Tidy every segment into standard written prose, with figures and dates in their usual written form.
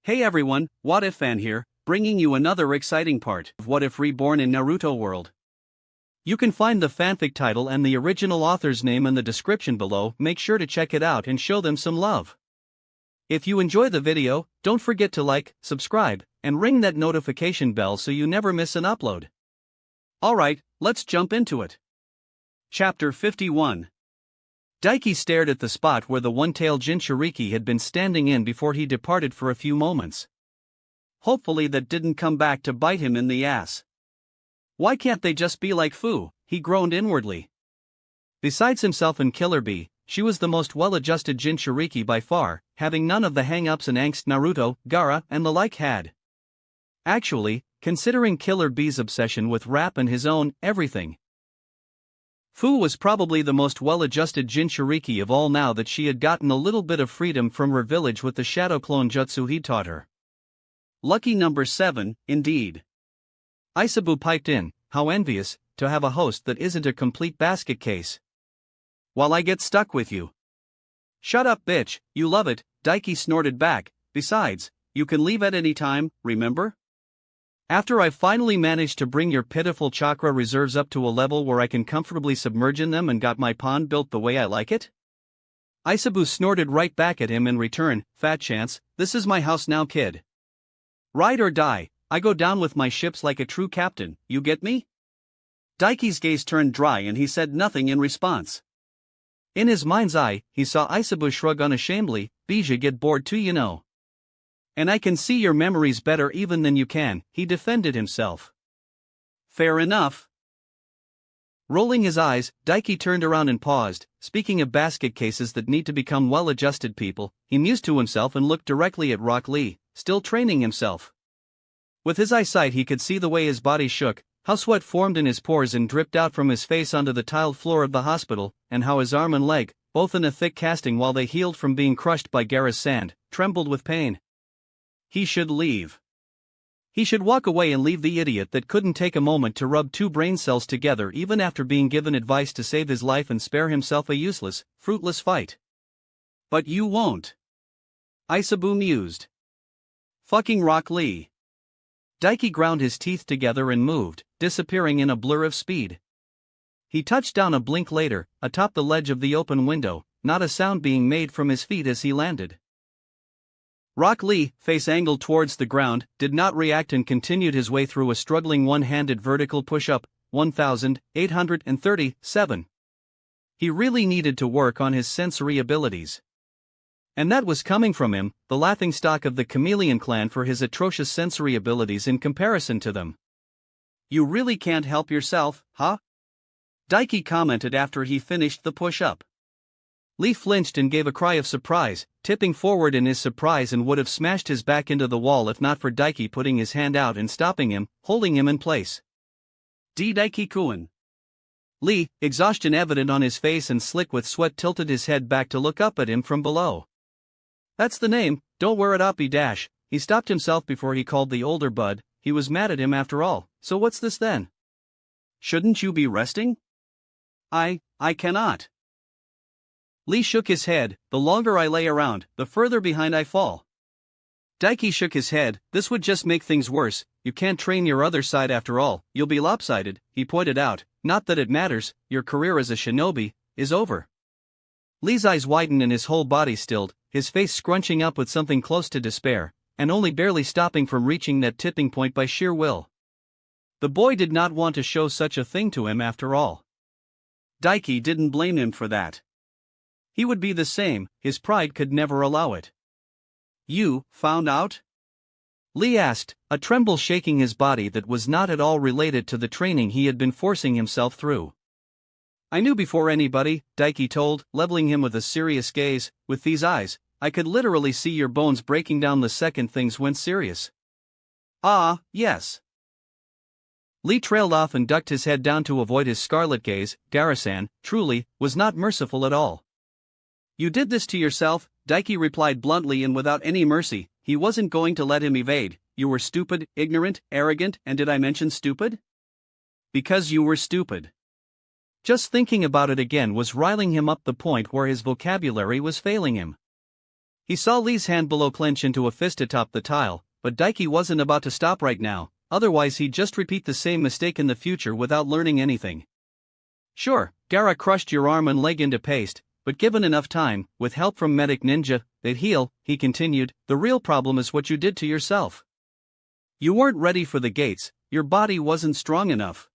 Hey everyone, What If Fan here, bringing you another exciting part of What If Reborn in Naruto World. You can find the fanfic title and the original author's name in the description below. Make sure to check it out and show them some love. If you enjoy the video, don't forget to like, subscribe, and ring that notification bell so you never miss an upload. Alright, let's jump into it. Chapter 51. Daiki stared at the spot where the one-tailed Jinchuriki had been standing in before he departed for a few moments. Hopefully that didn't come back to bite him in the ass. Why can't they just be like Fu? He groaned inwardly. Besides himself and Killer Bee, she was the most well-adjusted Jinchuriki by far, having none of the hang-ups and angst Naruto, Gaara, and the like had. Actually, considering Killer Bee's obsession with rap and his own everything, Fu was probably the most well-adjusted Jinchuriki of all now that she had gotten a little bit of freedom from her village with the shadow clone jutsu he'd taught her. Lucky number 7, indeed. Isabu piped in, how envious, to have a host that isn't a complete basket case. While I get stuck with you. Shut up bitch, you love it, Daiki snorted back, besides, you can leave at any time, remember? After I finally managed to bring your pitiful chakra reserves up to a level where I can comfortably submerge in them and got my pond built the way I like it? Isabu snorted right back at him in return, fat chance, this is my house now kid. Ride or die, I go down with my ships like a true captain, you get me? Daiki's gaze turned dry and he said nothing in response. In his mind's eye, he saw Isabu shrug unashamedly, Bija get bored too you know. And I can see your memories better even than you can, he defended himself. Fair enough. Rolling his eyes, Daiki turned around and paused. Speaking of basket cases that need to become well-adjusted people, he mused to himself and looked directly at Rock Lee, still training himself. With his eyesight he could see the way his body shook, how sweat formed in his pores and dripped out from his face onto the tiled floor of the hospital, and how his arm and leg, both in a thick casting while they healed from being crushed by Gaara's sand, trembled with pain. He should leave. He should walk away and leave the idiot that couldn't take a moment to rub two brain cells together even after being given advice to save his life and spare himself a useless, fruitless fight. But you won't. Isabu mused. Fucking Rock Lee. Daiki ground his teeth together and moved, disappearing in a blur of speed. He touched down a blink later, atop the ledge of the open window, not a sound being made from his feet as he landed. Rock Lee, face angled towards the ground, did not react and continued his way through a struggling one-handed vertical push-up, 1,837. He really needed to work on his sensory abilities. And that was coming from him, the laughingstock of the Chameleon clan for his atrocious sensory abilities in comparison to them. You really can't help yourself, huh? Daiki commented after he finished the push-up. Lee flinched and gave a cry of surprise, tipping forward in his surprise and would have smashed his back into the wall if not for Daiki putting his hand out and stopping him, holding him in place. Daiki-kun. Lee, exhaustion evident on his face and slick with sweat, tilted his head back to look up at him from below. That's the name, don't wear it up he stopped himself before he called the older bud, he was mad at him after all, so what's this then? Shouldn't you be resting? I cannot. Lee shook his head, the longer I lay around, the further behind I fall. Daiki shook his head, this would just make things worse, you can't train your other side after all, you'll be lopsided, he pointed out, not that it matters, your career as a shinobi is over. Lee's eyes widened and his whole body stilled, his face scrunching up with something close to despair, and only barely stopping from reaching that tipping point by sheer will. The boy did not want to show such a thing to him after all. Daiki didn't blame him for that. He would be the same, his pride could never allow it. You found out? Lee asked, a tremble shaking his body that was not at all related to the training he had been forcing himself through. I knew before anybody, Daiki told, leveling him with a serious gaze, with these eyes, I could literally see your bones breaking down the second things went serious. Ah, yes. Lee trailed off and ducked his head down to avoid his scarlet gaze. Gaara-san, truly, was not merciful at all. You did this to yourself, Daiki replied bluntly and without any mercy. He wasn't going to let him evade. You were stupid, ignorant, arrogant, and did I mention stupid? Because you were stupid. Just thinking about it again was riling him up the point where his vocabulary was failing him. He saw Lee's hand below clench into a fist atop the tile, but Daiki wasn't about to stop right now, otherwise he'd just repeat the same mistake in the future without learning anything. Sure, Gaara crushed your arm and leg into paste, but given enough time, with help from Medic Ninja, they'd heal, he continued. The real problem is what you did to yourself. You weren't ready for the gates, your body wasn't strong enough.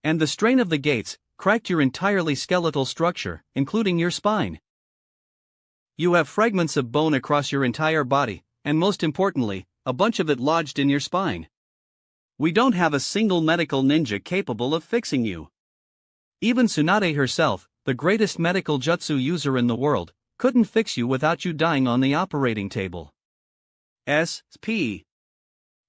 And the strain of the gates cracked your entirely skeletal structure, including your spine. You have fragments of bone across your entire body, and most importantly, a bunch of it lodged in your spine. We don't have a single medical ninja capable of fixing you. Even Tsunade herself, the greatest medical jutsu user in the world, couldn't fix you without you dying on the operating table. S.P.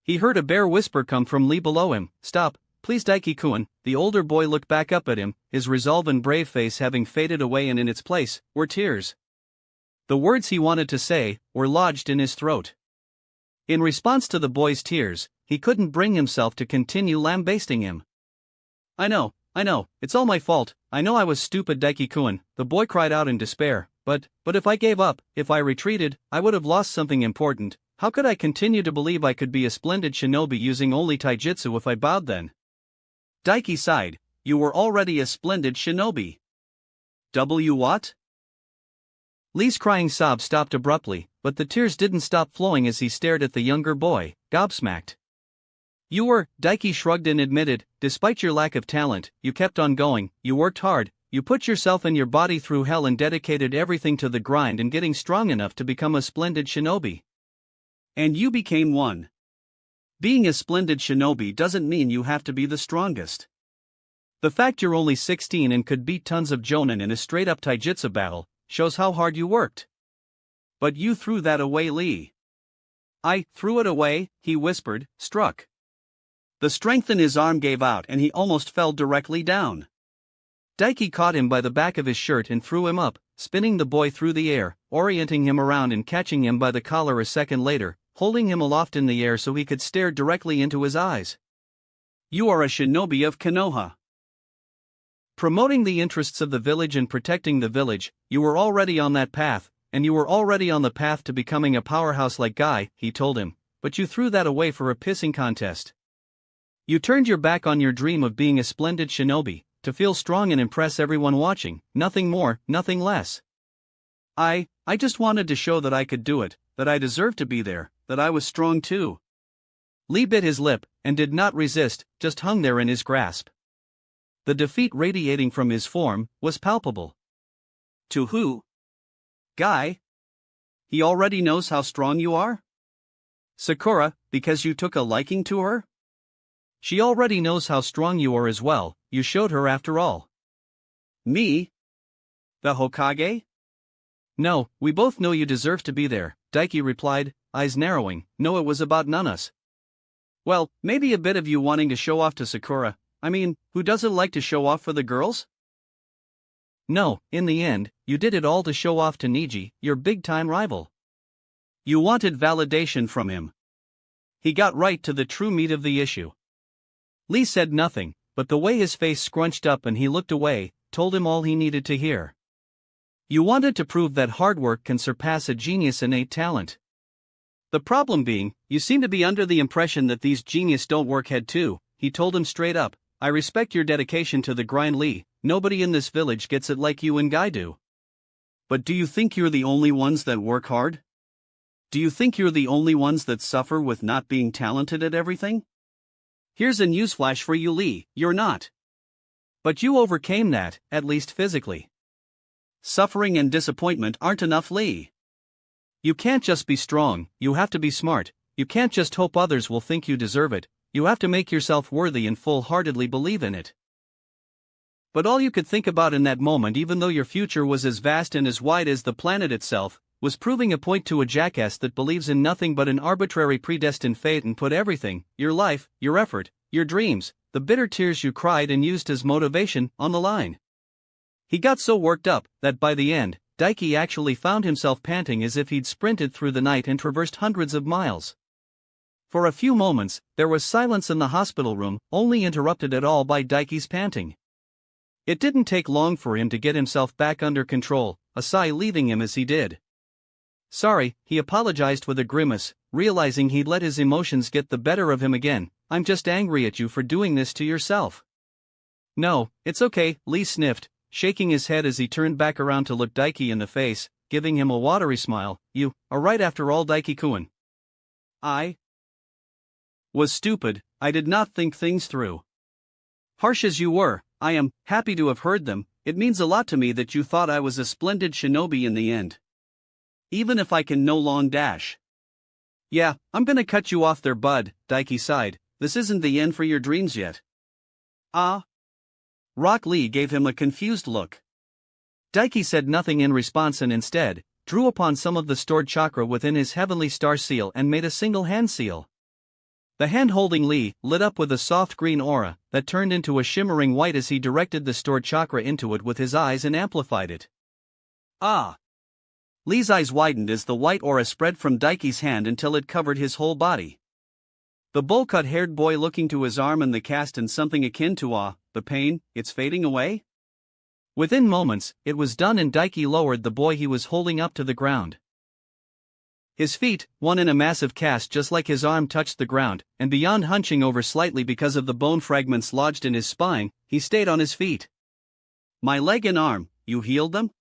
He heard a bare whisper come from Lee below him. Stop, please Daiki-kun. The older boy looked back up at him, his resolve and brave face having faded away, and in its place were tears. The words he wanted to say were lodged in his throat. In response to the boy's tears, he couldn't bring himself to continue lambasting him. I know, it's all my fault. I know I was stupid, Daiki-kun, the boy cried out in despair, but if I gave up, if I retreated, I would have lost something important. How could I continue to believe I could be a splendid shinobi using only taijutsu if I bowed then? Daiki sighed. You were already a splendid shinobi. What? Lee's crying sob stopped abruptly, but the tears didn't stop flowing as he stared at the younger boy, gobsmacked. You were, Daiki shrugged and admitted, despite your lack of talent, you kept on going, you worked hard, you put yourself and your body through hell and dedicated everything to the grind and getting strong enough to become a splendid shinobi. And you became one. Being a splendid shinobi doesn't mean you have to be the strongest. The fact you're only 16 and could beat tons of jonin in a straight-up taijutsu battle shows how hard you worked. But you threw that away, Lee. I threw it away, he whispered, struck. The strength in his arm gave out and he almost fell directly down. Daiki caught him by the back of his shirt and threw him up, spinning the boy through the air, orienting him around and catching him by the collar a second later, holding him aloft in the air so he could stare directly into his eyes. You are a shinobi of Konoha. Promoting the interests of the village and protecting the village, you were already on that path, and you were already on the path to becoming a powerhouse like Guy, he told him, but you threw that away for a pissing contest. You turned your back on your dream of being a splendid shinobi, to feel strong and impress everyone watching, nothing more, nothing less. I just wanted to show that I could do it, that I deserved to be there, that I was strong too. Lee bit his lip, and did not resist, just hung there in his grasp. The defeat radiating from his form was palpable. To who? Guy? He already knows how strong you are? Sakura, because you took a liking to her? She already knows how strong you are as well, you showed her after all. Me? The Hokage? No, we both know you deserve to be there, Daiki replied, eyes narrowing. No, it was about Nanas. Well, maybe a bit of you wanting to show off to Sakura. I mean, who doesn't like to show off for the girls? No, in the end, you did it all to show off to Niji, your big-time rival. You wanted validation from him. He got right to the true meat of the issue. Lee said nothing, but the way his face scrunched up and he looked away, told him all he needed to hear. You wanted to prove that hard work can surpass a genius' innate talent. The problem being, you seem to be under the impression that these genius don't work hard too, he told him straight up. I respect your dedication to the grind, Lee. Nobody in this village gets it like you and Guy do. But do you think you're the only ones that work hard? Do you think you're the only ones that suffer with not being talented at everything? Here's a newsflash for you, Lee, you're not. But you overcame that, at least physically. Suffering and disappointment aren't enough, Lee. You can't just be strong, you have to be smart. You can't just hope others will think you deserve it. You have to make yourself worthy and full-heartedly believe in it. But all you could think about in that moment, even though your future was as vast and as wide as the planet itself, was proving a point to a jackass that believes in nothing but an arbitrary predestined fate and put everything, your life, your effort, your dreams, the bitter tears you cried and used as motivation, on the line. He got so worked up that by the end, Daiki actually found himself panting as if he'd sprinted through the night and traversed hundreds of miles. For a few moments, there was silence in the hospital room, only interrupted at all by Daiki's panting. It didn't take long for him to get himself back under control, a sigh leaving him as he did. Sorry, he apologized with a grimace, realizing he'd let his emotions get the better of him again. I'm just angry at you for doing this to yourself. No, it's okay, Lee sniffed, shaking his head as he turned back around to look Daiki in the face, giving him a watery smile. You are right after all, Daiki-kun. I was stupid, I did not think things through. Harsh as you were, I am happy to have heard them. It means a lot to me that you thought I was a splendid shinobi in the end. Even if I can no long dash. Yeah, I'm gonna cut you off there, bud, Daiki sighed. This isn't the end for your dreams yet. Ah? Rock Lee gave him a confused look. Daiki said nothing in response and instead, drew upon some of the stored chakra within his heavenly star seal and made a single hand seal. The hand holding Lee lit up with a soft green aura that turned into a shimmering white as he directed the stored chakra into it with his eyes and amplified it. Ah! Lee's eyes widened as the white aura spread from Daiki's hand until it covered his whole body. The bowl-cut-haired boy looking to his arm and the cast and something akin to awe, the pain, it's fading away? Within moments, it was done and Daiki lowered the boy he was holding up to the ground. His feet, one in a massive cast just like his arm, touched the ground, and beyond hunching over slightly because of the bone fragments lodged in his spine, he stayed on his feet. My leg and arm, you healed them?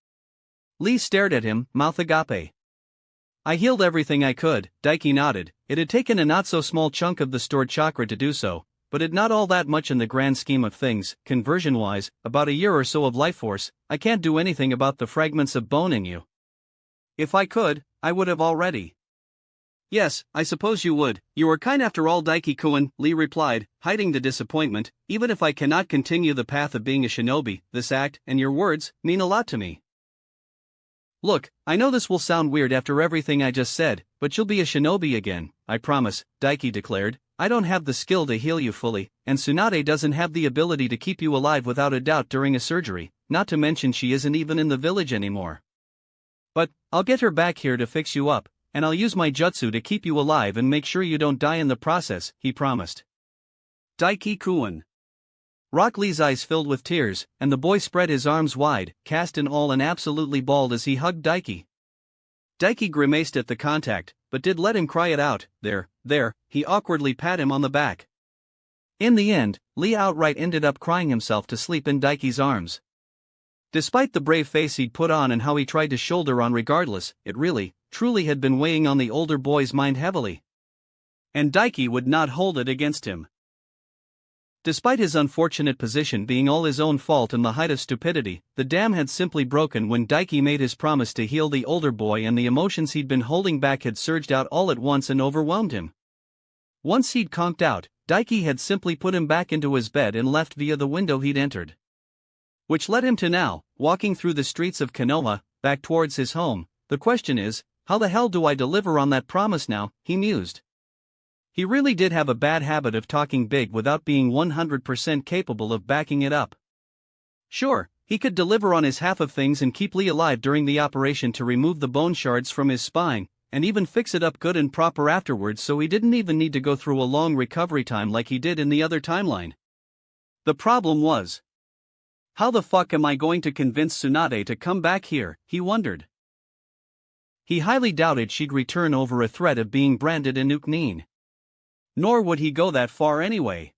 Lee stared at him, mouth agape. I healed everything I could, Daiki nodded. It had taken a not-so-small chunk of the stored chakra to do so, but it not all that much in the grand scheme of things, conversion-wise, about a year or so of life force. I can't do anything about the fragments of bone in you. If I could, I would have already. Yes, I suppose you would. You are kind after all, Daiki-kun, Lee replied, hiding the disappointment. Even if I cannot continue the path of being a shinobi, this act, and your words, mean a lot to me. Look, I know this will sound weird after everything I just said, but you'll be a shinobi again, I promise, Daiki declared. I don't have the skill to heal you fully, and Tsunade doesn't have the ability to keep you alive without a doubt during a surgery, not to mention she isn't even in the village anymore. But, I'll get her back here to fix you up, and I'll use my jutsu to keep you alive and make sure you don't die in the process, he promised. Daiki-kun. Rock Lee's eyes filled with tears, and the boy spread his arms wide, cast in all and absolutely bald as he hugged Daiki. Daiki grimaced at the contact, but did let him cry it out. There, he awkwardly pat him on the back. In the end, Lee outright ended up crying himself to sleep in Daiki's arms. Despite the brave face he'd put on and how he tried to shoulder on regardless, it really, truly had been weighing on the older boy's mind heavily. And Daiki would not hold it against him. Despite his unfortunate position being all his own fault and the height of stupidity, the dam had simply broken when Daiki made his promise to heal the older boy, and the emotions he'd been holding back had surged out all at once and overwhelmed him. Once he'd conked out, Daiki had simply put him back into his bed and left via the window he'd entered. Which led him to now, walking through the streets of Konoha, back towards his home. The question is, how the hell do I deliver on that promise now, he mused. He really did have a bad habit of talking big without being 100% capable of backing it up. Sure, he could deliver on his half of things and keep Lee alive during the operation to remove the bone shards from his spine, and even fix it up good and proper afterwards so he didn't even need to go through a long recovery time like he did in the other timeline. The problem was, how the fuck am I going to convince Tsunade to come back here, he wondered. He highly doubted she'd return over a threat of being branded a nuke-nin. Nor would he go that far anyway.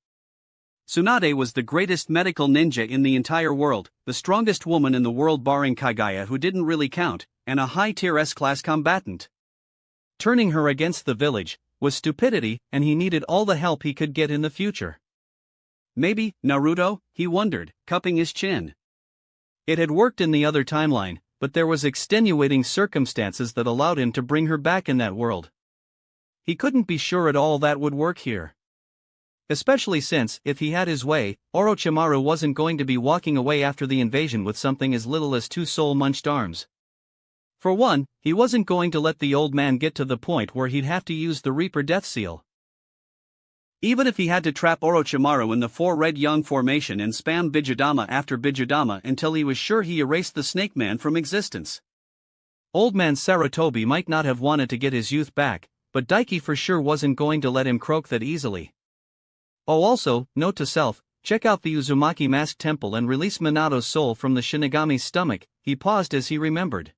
Tsunade was the greatest medical ninja in the entire world, the strongest woman in the world barring Kagaya, who didn't really count, and a high-tier S-class combatant. Turning her against the village was stupidity, and he needed all the help he could get in the future. Maybe Naruto, he wondered, cupping his chin. It had worked in the other timeline, but there was extenuating circumstances that allowed him to bring her back in that world. He couldn't be sure at all that would work here. Especially since, if he had his way, Orochimaru wasn't going to be walking away after the invasion with something as little as 2 soul-munched arms. For one, he wasn't going to let the old man get to the point where he'd have to use the Reaper Death Seal. Even if he had to trap Orochimaru in the 4 Red Young formation and spam Bijudama after Bijudama until he was sure he erased the Snake Man from existence. Old man Sarutobi might not have wanted to get his youth back, but Daiki for sure wasn't going to let him croak that easily. Oh, also, note to self, check out the Uzumaki Mask Temple and release Minato's soul from the Shinigami's stomach. He paused as he remembered.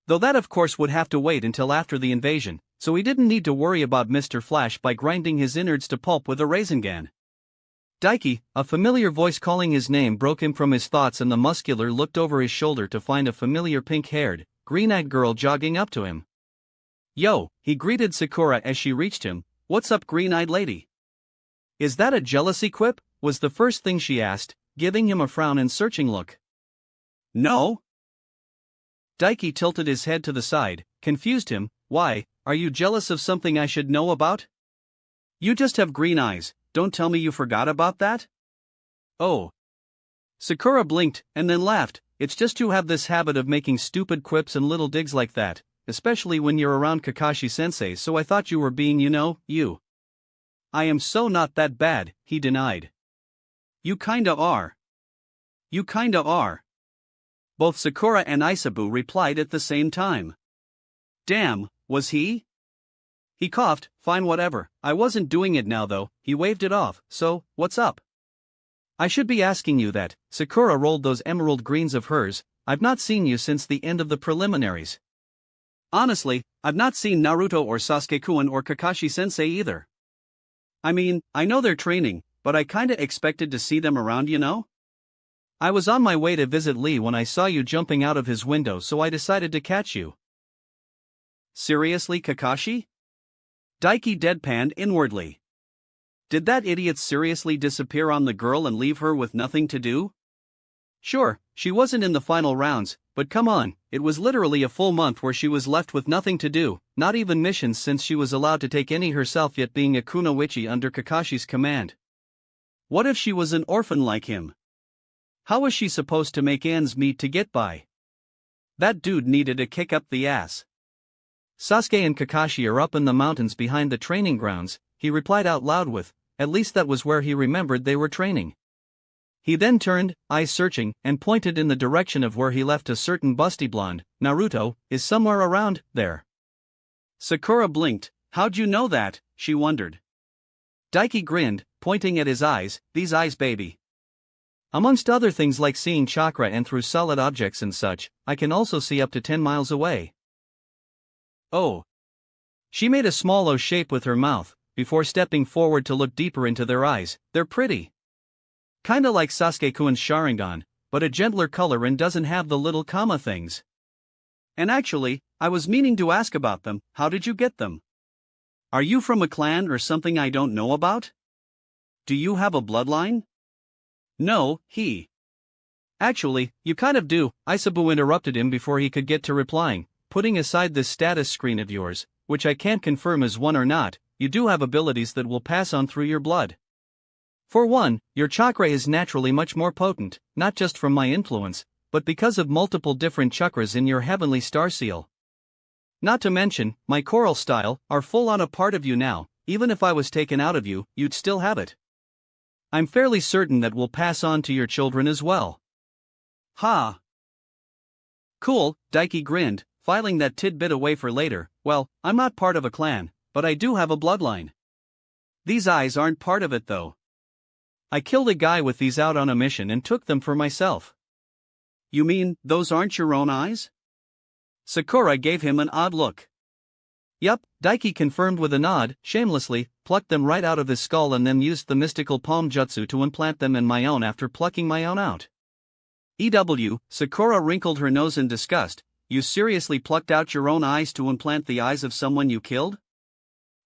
Though that of course would have to wait until after the invasion, so he didn't need to worry about Mr. Flash by grinding his innards to pulp with a raisin gun. Daiki, a familiar voice calling his name broke him from his thoughts, and the muscular looked over his shoulder to find a familiar pink-haired, green-eyed girl jogging up to him. "Yo," he greeted Sakura as she reached him. "What's up, green-eyed lady?" "Is that a jealousy quip?" was the first thing she asked, giving him a frown and searching look. "No." Daiki tilted his head to the side, confused him. "Why, are you jealous of something I should know about? You just have green eyes, don't tell me you forgot about that?" "Oh." Sakura blinked, and then laughed. "It's just you have this habit of making stupid quips and little digs like that, especially when you're around Kakashi-sensei, so I thought you were being you." "I am so not that bad," he denied. "You kinda are. You kinda are." Both Sakura and Isabu replied at the same time. "Damn, was he?" He coughed. "Fine, whatever, I wasn't doing it now though," he waved it off. "So, what's up?" "I should be asking you that." Sakura rolled those emerald greens of hers. "I've not seen you since the end of the preliminaries. Honestly, I've not seen Naruto or Sasuke-kun or Kakashi-sensei either. I mean, I know they're training, but I kinda expected to see them around, you know? I was on my way to visit Lee when I saw you jumping out of his window, so I decided to catch you." "Seriously, Kakashi?" Daiki deadpanned inwardly. Did that idiot seriously disappear on the girl and leave her with nothing to do? Sure, she wasn't in the final rounds, but come on, it was literally a full month where she was left with nothing to do, not even missions since she was allowed to take any herself, yet being a kunoichi under Kakashi's command. What if she was an orphan like him? How was she supposed to make ends meet to get by? That dude needed a kick up the ass. "Sasuke and Kakashi are up in the mountains behind the training grounds," he replied out loud with, at least that was where he remembered they were training. He then turned, eyes searching, and pointed in the direction of where he left a certain busty blonde. "Naruto is somewhere around there." Sakura blinked. "How'd you know that?" she wondered. Daiki grinned, pointing at his eyes. "These eyes, baby. Amongst other things like seeing chakra and through solid objects and such, I can also see up to 10 miles away." "Oh." She made a small O shape with her mouth, before stepping forward to look deeper into their eyes. "They're pretty. Kinda like Sasuke-kun's Sharingan, but a gentler color and doesn't have the little comma things. And actually, I was meaning to ask about them. How did you get them? Are you from a clan or something I don't know about? Do you have a bloodline?" "No, he." "Actually, you kind of do," Isabu interrupted him before he could get to replying. "Putting aside this status screen of yours, which I can't confirm is one or not, you do have abilities that will pass on through your blood. For one, your chakra is naturally much more potent, not just from my influence, but because of multiple different chakras in your heavenly star seal. Not to mention, my choral style are full on a part of you now. Even if I was taken out of you, you'd still have it. I'm fairly certain that will pass on to your children as well." "Ha! Cool," Daiki grinned, filing that tidbit away for later. "Well, I'm not part of a clan, but I do have a bloodline. These eyes aren't part of it though. I killed a guy with these out on a mission and took them for myself." "You mean, those aren't your own eyes?" Sakura gave him an odd look. "Yup," Daiki confirmed with a nod. "Shamelessly, plucked them right out of his skull and then used the mystical palm jutsu to implant them in my own after plucking my own out." Sakura wrinkled her nose in disgust. "You seriously plucked out your own eyes to implant the eyes of someone you killed?"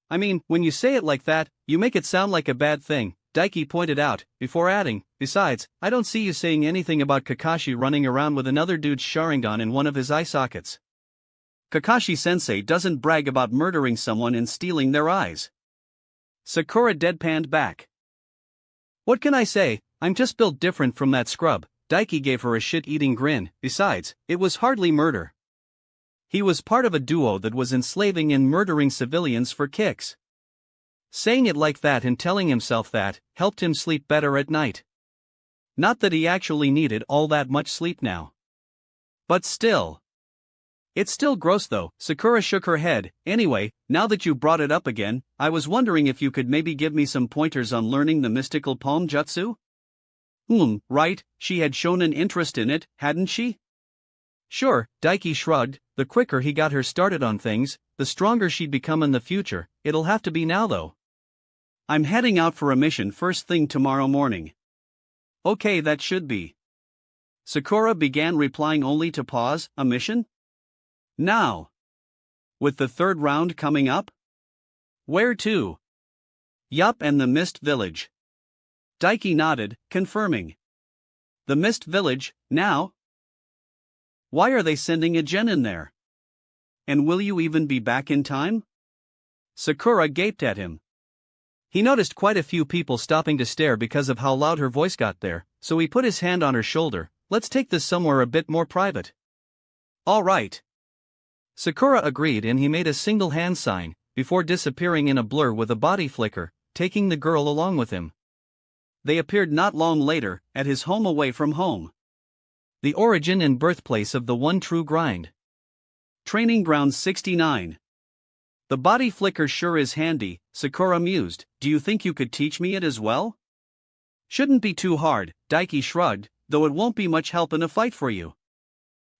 "I mean, when you say it like that, you make it sound like a bad thing," Daiki pointed out, before adding, "Besides, I don't see you saying anything about Kakashi running around with another dude's Sharingan in one of his eye sockets. Kakashi-sensei doesn't brag about murdering someone and stealing their eyes." Sakura deadpanned back. "What can I say, I'm just built different from that scrub." Daiki gave her a shit-eating grin. "Besides, it was hardly murder. He was part of a duo that was enslaving and murdering civilians for kicks." Saying it like that and telling himself that helped him sleep better at night. Not that he actually needed all that much sleep now. But still. "It's still gross though." Sakura shook her head. "Anyway, now that you brought it up again, I was wondering if you could maybe give me some pointers on learning the mystical palm jutsu?" Right, she had shown an interest in it, hadn't she? Sure, Daiki shrugged. The quicker he got her started on things, the stronger she'd become in the future. It'll have to be now though. I'm heading out for a mission first thing tomorrow morning. Okay, that should be. Sakura began replying only to pause. A mission? Now. With the third round coming up? Where to? Yup, and the Mist Village. Daiki nodded, confirming. The Mist Village, now? Why are they sending a genin there? And will you even be back in time? Sakura gaped at him. He noticed quite a few people stopping to stare because of how loud her voice got there, so he put his hand on her shoulder. Let's take this somewhere a bit more private. All right. Sakura agreed and he made a single hand sign, before disappearing in a blur with a body flicker, taking the girl along with him. They appeared not long later, at his home away from home. The origin and birthplace of the one true grind. Training Ground 69. The body flicker sure is handy, Sakura mused. Do you think you could teach me it as well? Shouldn't be too hard, Daiki shrugged, though it won't be much help in a fight for you.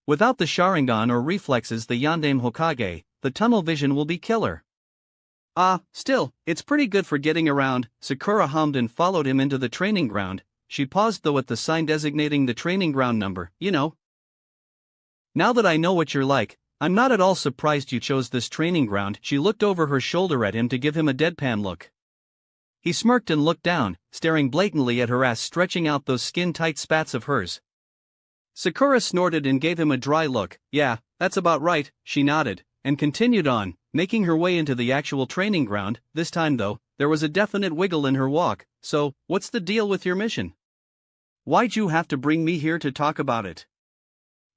Without the Sharingan or reflexes the Yandame Hokage, the tunnel vision will be killer. Still, it's pretty good for getting around, Sakura hummed and followed him into the training ground. She paused though at the sign designating the training ground number, you know. Now that I know what you're like, I'm not at all surprised you chose this training ground. She looked over her shoulder at him to give him a deadpan look. He smirked and looked down, staring blatantly at her ass stretching out those skin-tight spats of hers. Sakura snorted and gave him a dry look. Yeah, that's about right, she nodded, and continued on, making her way into the actual training ground. This time though, there was a definite wiggle in her walk. So, what's the deal with your mission? Why'd you have to bring me here to talk about it?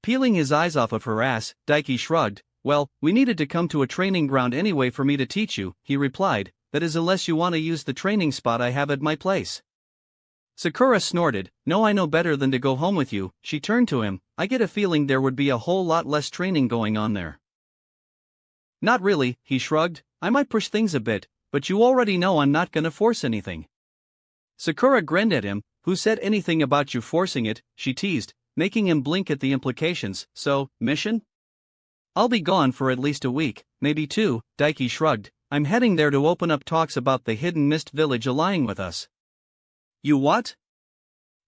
Peeling his eyes off of her ass, Daiki shrugged. Well, we needed to come to a training ground anyway for me to teach you, he replied. That is unless you want to use the training spot I have at my place. Sakura snorted. No, I know better than to go home with you. She turned to him. I get a feeling there would be a whole lot less training going on there. Not really, he shrugged. I might push things a bit, but you already know I'm not gonna force anything. Sakura grinned at him. Who said anything about you forcing it? She teased, making him blink at the implications. So, mission? I'll be gone for at least a week, maybe 2, Daiki shrugged. I'm heading there to open up talks about the hidden Mist Village allying with us. You what?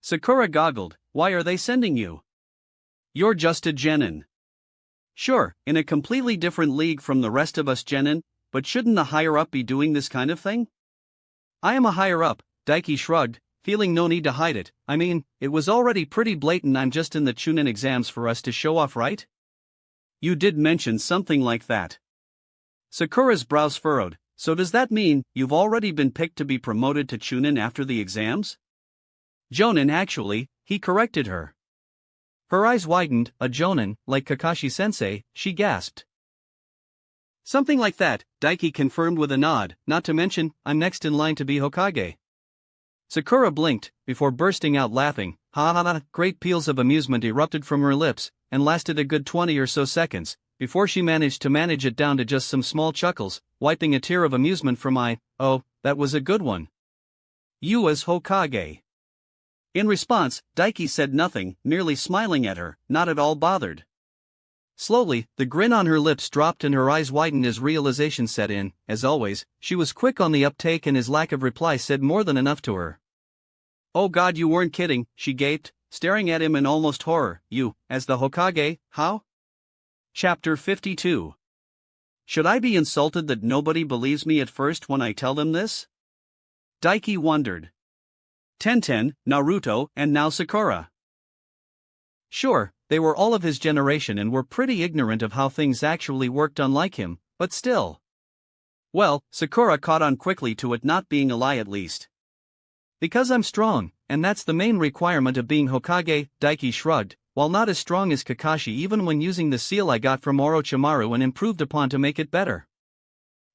Sakura goggled. Why are they sending you? You're just a genin. Sure, in a completely different league from the rest of us genin, but shouldn't the higher-up be doing this kind of thing? I am a higher-up, Daiki shrugged, feeling no need to hide it. I mean, it was already pretty blatant I'm just in the Chunin exams for us to show off, right? You did mention something like that. Sakura's brows furrowed. So does that mean you've already been picked to be promoted to Chunin after the exams? Jonin actually, he corrected her. Her eyes widened. A Jonin, like Kakashi-sensei, she gasped. Something like that, Daiki confirmed with a nod, not to mention, I'm next in line to be Hokage. Sakura blinked, before bursting out laughing. Ha ha ha, great peals of amusement erupted from her lips, and lasted a good 20 or so seconds, before she managed to manage it down to just some small chuckles, wiping a tear of amusement from my, oh, that was a good one. You as Hokage. In response, Daiki said nothing, merely smiling at her, not at all bothered. Slowly, the grin on her lips dropped and her eyes widened as realization set in. As always, she was quick on the uptake and his lack of reply said more than enough to her. Oh God, you weren't kidding, she gaped, staring at him in almost horror. You, as the Hokage, how? Chapter 52. Should I be insulted that nobody believes me at first when I tell them this? Daiki wondered. Tenten, Naruto, and now Sakura. Sure, they were all of his generation and were pretty ignorant of how things actually worked unlike him, but still. Well, Sakura caught on quickly to it not being a lie at least. Because I'm strong, and that's the main requirement of being Hokage, Daiki shrugged. While not as strong as Kakashi even when using the seal I got from Orochimaru and improved upon to make it better.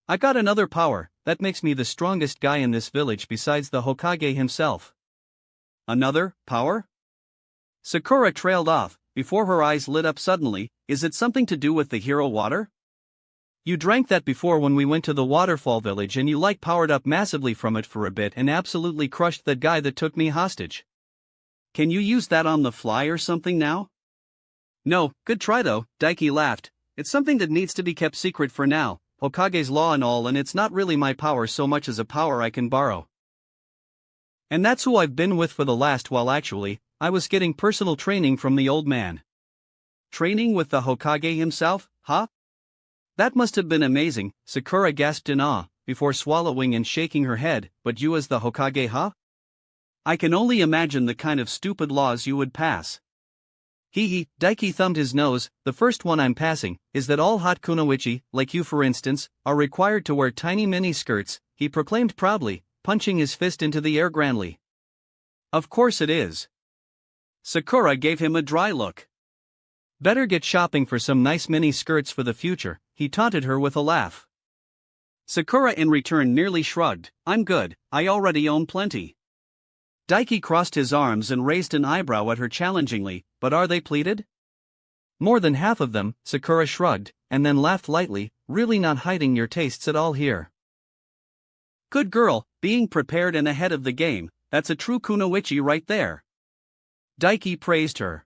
I got another power, that makes me the strongest guy in this village besides the Hokage himself. Another power? Sakura trailed off, before her eyes lit up suddenly. Is it something to do with the hero water? You drank that before when we went to the waterfall village and you powered up massively from it for a bit and absolutely crushed that guy that took me hostage. Can you use that on the fly or something now? No, good try though, Daiki laughed. It's something that needs to be kept secret for now, Hokage's law and all, and it's not really my power so much as a power I can borrow. And that's who I've been with for the last while. Actually, I was getting personal training from the old man. Training with the Hokage himself, huh? That must have been amazing, Sakura gasped in awe, before swallowing and shaking her head. But you as the Hokage, huh? I can only imagine the kind of stupid laws you would pass. Hee, Daiki thumbed his nose. The first one I'm passing is that all hot kunoichi, like you for instance, are required to wear tiny mini skirts, he proclaimed proudly, punching his fist into the air grandly. Of course it is. Sakura gave him a dry look. Better get shopping for some nice mini skirts for the future, he taunted her with a laugh. Sakura in return merely shrugged. I'm good, I already own plenty. Daiki crossed his arms and raised an eyebrow at her challengingly. But are they pleated? More than half of them, Sakura shrugged, and then laughed lightly, really not hiding your tastes at all here. Good girl, being prepared and ahead of the game, that's a true kunoichi right there. Daiki praised her.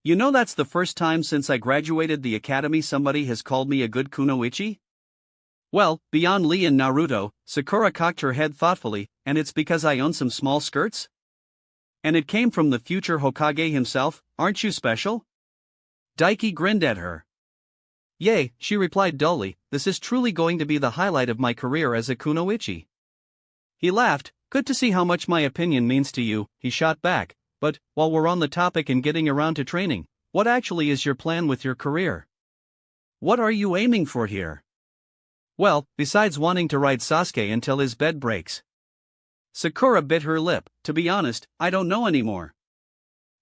You know, that's the first time since I graduated the academy somebody has called me a good kunoichi? Well, beyond Lee and Naruto, Sakura cocked her head thoughtfully, and it's because I own some small skirts? And it came from the future Hokage himself, aren't you special? Daiki grinned at her. Yay, she replied dully, this is truly going to be the highlight of my career as a kunoichi. He laughed, good to see how much my opinion means to you, he shot back, but, while we're on the topic and getting around to training, what actually is your plan with your career? What are you aiming for here? Well, besides wanting to ride Sasuke until his bed breaks. Sakura bit her lip. To be honest, I don't know anymore.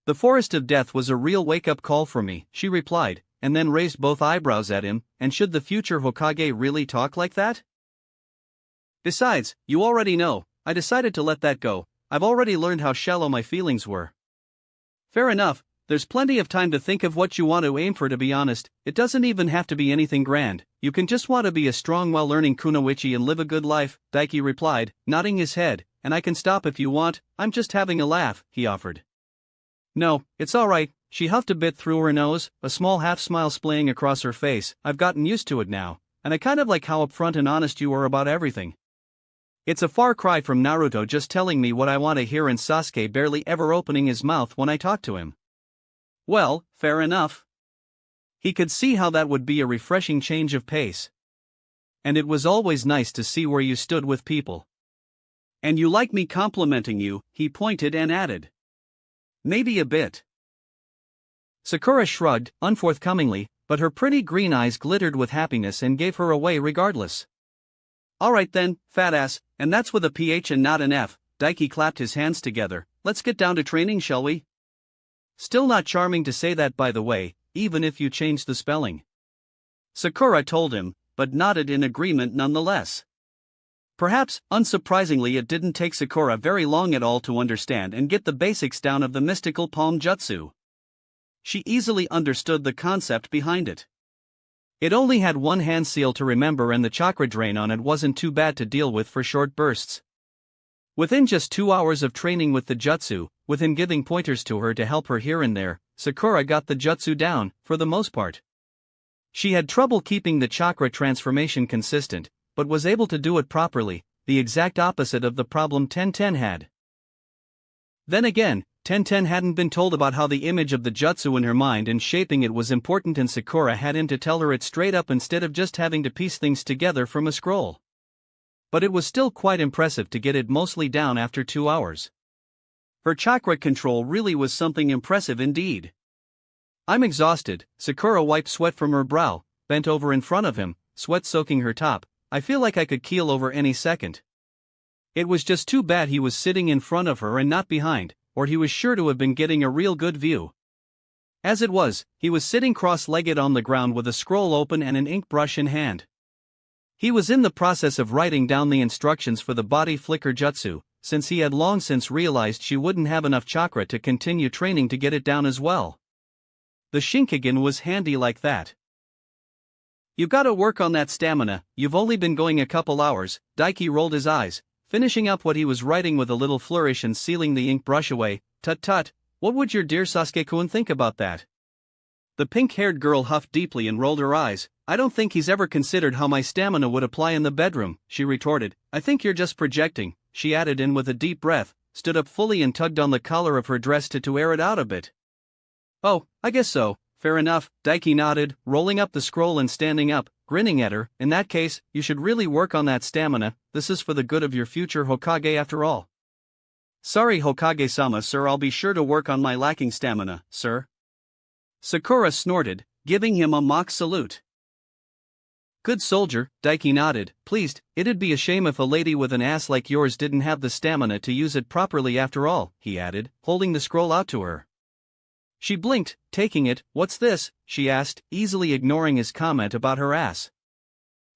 The Forest of Death was a real wake-up call for me, she replied, and then raised both eyebrows at him. And should the future Hokage really talk like that? Besides, you already know, I decided to let that go. I've already learned how shallow my feelings were. Fair enough, there's plenty of time to think of what you want to aim for. To be honest, it doesn't even have to be anything grand. You can just want to be a strong while-learning kunoichi and live a good life, Daiki replied, nodding his head. And I can stop if you want, I'm just having a laugh, he offered. No, it's alright, she huffed a bit through her nose, a small half-smile splaying across her face. I've gotten used to it now, and I kind of like how upfront and honest you are about everything. It's a far cry from Naruto just telling me what I want to hear and Sasuke barely ever opening his mouth when I talk to him. Well, fair enough. He could see how that would be a refreshing change of pace. And it was always nice to see where you stood with people. And you like me complimenting you, he pointed and added. Maybe a bit. Sakura shrugged, unforthcomingly, but her pretty green eyes glittered with happiness and gave her away regardless. Alright then, fat ass, and that's with a PH and not an F, Daiki clapped his hands together. Let's get down to training, shall we? Still not charming to say that, by the way, even if you change the spelling. Sakura told him, but nodded in agreement nonetheless. Perhaps, unsurprisingly, it didn't take Sakura very long at all to understand and get the basics down of the mystical palm jutsu. She easily understood the concept behind it. It only had one hand seal to remember, and the chakra drain on it wasn't too bad to deal with for short bursts. Within just 2 hours of training with the jutsu, with him giving pointers to her to help her here and there, Sakura got the jutsu down, for the most part. She had trouble keeping the chakra transformation consistent, but was able to do it properly, the exact opposite of the problem Tenten had. Then again, Tenten hadn't been told about how the image of the jutsu in her mind and shaping it was important, and Sakura had him to tell her it straight up instead of just having to piece things together from a scroll. But it was still quite impressive to get it mostly down after 2 hours. Her chakra control really was something impressive indeed. I'm exhausted, Sakura wiped sweat from her brow, bent over in front of him, sweat soaking her top. I feel like I could keel over any second. It was just too bad he was sitting in front of her and not behind, or he was sure to have been getting a real good view. As it was, he was sitting cross-legged on the ground with a scroll open and an ink brush in hand. He was in the process of writing down the instructions for the body flicker jutsu, since he had long since realized she wouldn't have enough chakra to continue training to get it down as well. The Shinkigen was handy like that. You gotta work on that stamina, you've only been going a couple hours. Daiki rolled his eyes, finishing up what he was writing with a little flourish and sealing the ink brush away. Tut tut, what would your dear Sasuke-kun think about that? The pink-haired girl huffed deeply and rolled her eyes. I don't think he's ever considered how my stamina would apply in the bedroom, she retorted. I think you're just projecting, she added and with a deep breath, stood up fully and tugged on the collar of her dress to air it out a bit. Oh, I guess so, fair enough, Daiki nodded, rolling up the scroll and standing up, grinning at her. In that case, you should really work on that stamina, this is for the good of your future Hokage after all. Sorry Hokage-sama sir, I'll be sure to work on my lacking stamina, sir. Sakura snorted, giving him a mock salute. Good soldier, Daiki nodded, pleased. It'd be a shame if a lady with an ass like yours didn't have the stamina to use it properly after all, he added, holding the scroll out to her. She blinked, taking it. What's this? She asked, easily ignoring his comment about her ass.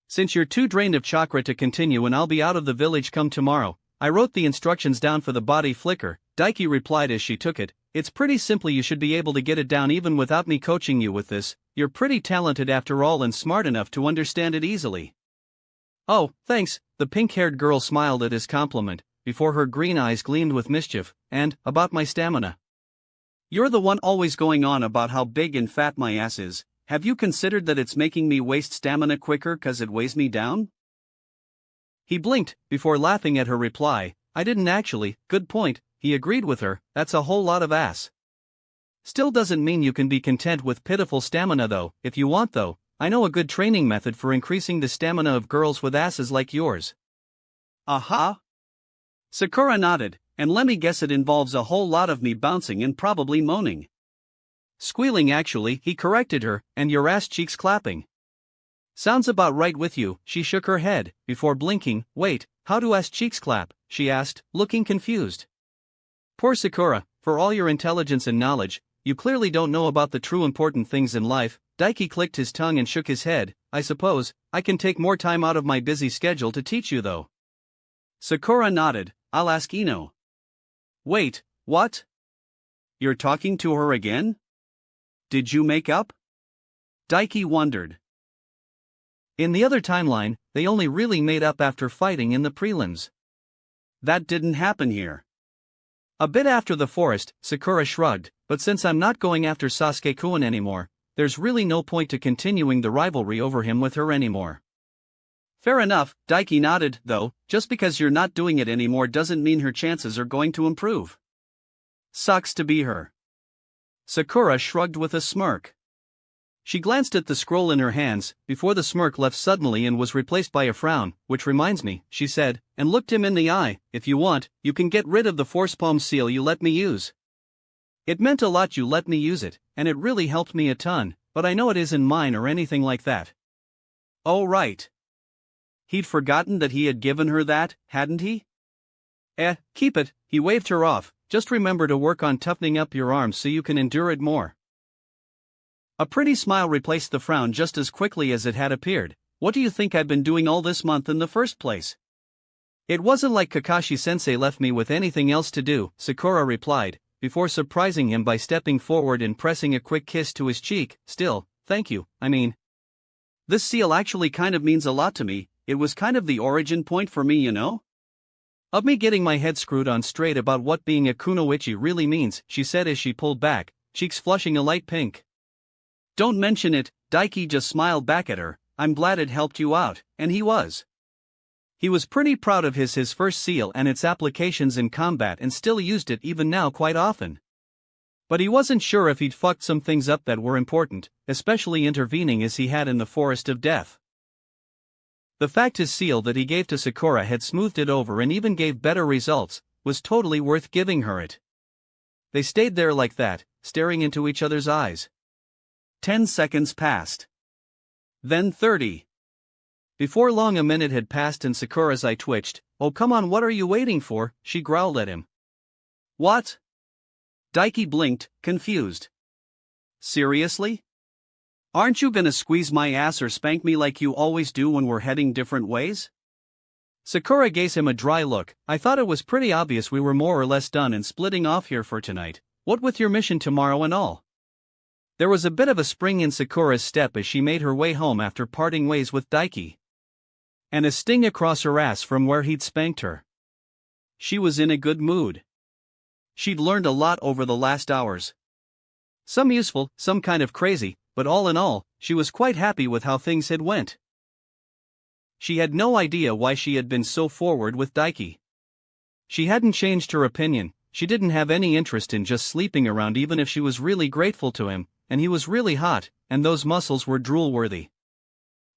Since you're too drained of chakra to continue and I'll be out of the village come tomorrow, I wrote the instructions down for the body flicker, Daiki replied as she took it. It's pretty simple, you should be able to get it down even without me coaching you with this, you're pretty talented after all and smart enough to understand it easily. Oh, thanks, the pink-haired girl smiled at his compliment, before her green eyes gleamed with mischief, and, about my stamina. You're the one always going on about how big and fat my ass is, have you considered that it's making me waste stamina quicker cause it weighs me down? He blinked, before laughing at her reply. I didn't actually, good point, he agreed with her, that's a whole lot of ass. Still doesn't mean you can be content with pitiful stamina though, if you want though, I know a good training method for increasing the stamina of girls with asses like yours. Aha! Sakura nodded, and let me guess it involves a whole lot of me bouncing and probably moaning. Squealing actually, he corrected her, and your ass cheeks clapping. Sounds about right with you, she shook her head, before blinking. Wait, how do ass cheeks clap? She asked, looking confused. Poor Sakura, for all your intelligence and knowledge, you clearly don't know about the true important things in life. Daiki clicked his tongue and shook his head. I suppose, I can take more time out of my busy schedule to teach you though. Sakura nodded, I'll ask Ino. Wait, what? You're talking to her again? Did you make up? Daiki wondered. In the other timeline, they only really made up after fighting in the prelims. That didn't happen here. A bit after the forest, Sakura shrugged, but since I'm not going after Sasuke-kun anymore, there's really no point to continuing the rivalry over him with her anymore. Fair enough, Daiki nodded, though, just because you're not doing it anymore doesn't mean her chances are going to improve. Sucks to be her. Sakura shrugged with a smirk. She glanced at the scroll in her hands, before the smirk left suddenly and was replaced by a frown. Which reminds me, she said, and looked him in the eye, if you want, you can get rid of the force palm seal you let me use. It meant a lot you let me use it, and it really helped me a ton, but I know it isn't mine or anything like that. Oh right. He'd forgotten that he had given her that, hadn't he? Keep it, he waved her off, just remember to work on toughening up your arms so you can endure it more. A pretty smile replaced the frown just as quickly as it had appeared. What do you think I've been doing all this month in the first place? It wasn't like Kakashi-sensei left me with anything else to do, Sakura replied, before surprising him by stepping forward and pressing a quick kiss to his cheek. Still, thank you, I mean. This seal actually kind of means a lot to me, it was kind of the origin point for me, you know? Of me getting my head screwed on straight about what being a kunoichi really means, she said as she pulled back, cheeks flushing a light pink. Don't mention it, Daiki just smiled back at her, I'm glad it helped you out, and he was. He was pretty proud of his first seal and its applications in combat and still used it even now quite often. But he wasn't sure if he'd fucked some things up that were important, especially intervening as he had in the Forest of Death. The fact his seal that he gave to Sakura had smoothed it over and even gave better results, was totally worth giving her it. They stayed there like that, staring into each other's eyes. 10 seconds passed. Then 30. Before long a minute had passed and Sakura's eye twitched. Oh come on, what are you waiting for? She growled at him. What? Daiki blinked, confused. Seriously? Aren't you gonna squeeze my ass or spank me like you always do when we're heading different ways? Sakura gave him a dry look. I thought it was pretty obvious we were more or less done and splitting off here for tonight. What with your mission tomorrow and all? There was a bit of a spring in Sakura's step as she made her way home after parting ways with Daiki. And a sting across her ass from where he'd spanked her. She was in a good mood. She'd learned a lot over the last hours. Some useful, some kind of crazy, but all in all, she was quite happy with how things had went. She had no idea why she had been so forward with Daiki. She hadn't changed her opinion, she didn't have any interest in just sleeping around even if she was really grateful to him, and he was really hot, and those muscles were drool-worthy.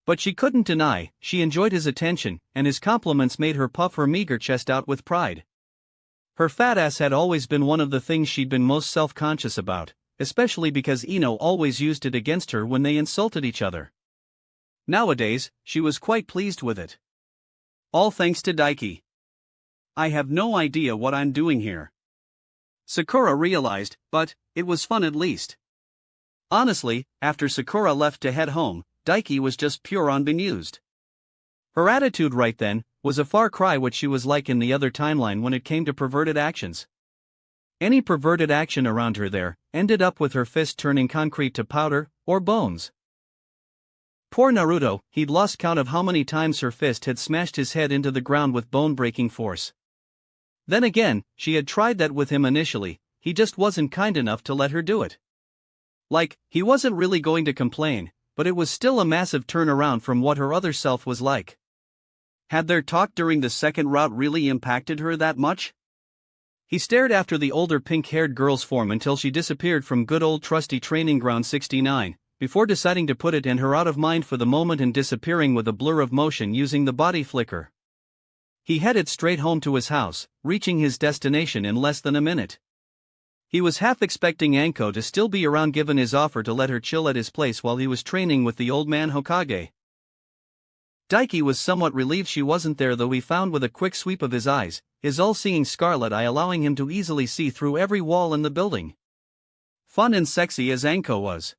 But she couldn't deny, she enjoyed his attention, and his compliments made her puff her meager chest out with pride. Her fat ass had always been one of the things she'd been most self-conscious about, especially because Ino always used it against her when they insulted each other. Nowadays, she was quite pleased with it. All thanks to Daiki. I have no idea what I'm doing here. Sakura realized, but it was fun at least. Honestly, after Sakura left to head home, Daiki was just pure on bemused. Her attitude right then was a far cry what she was like in the other timeline when it came to perverted actions. Any perverted action around her there ended up with her fist turning concrete to powder or bones. Poor Naruto, he'd lost count of how many times her fist had smashed his head into the ground with bone-breaking force. Then again, she had tried that with him initially, he just wasn't kind enough to let her do it. Like, he wasn't really going to complain, but it was still a massive turnaround from what her other self was like. Had their talk during the second route really impacted her that much? He stared after the older pink-haired girl's form until she disappeared from good old trusty training ground 69, before deciding to put it and her out of mind for the moment and disappearing with a blur of motion using the body flicker. He headed straight home to his house, reaching his destination in less than a minute. He was half expecting Anko to still be around given his offer to let her chill at his place while he was training with the old man Hokage. Daiki was somewhat relieved she wasn't there, though he found with a quick sweep of his eyes, his all-seeing scarlet eye allowing him to easily see through every wall in the building. Fun and sexy as Anko was,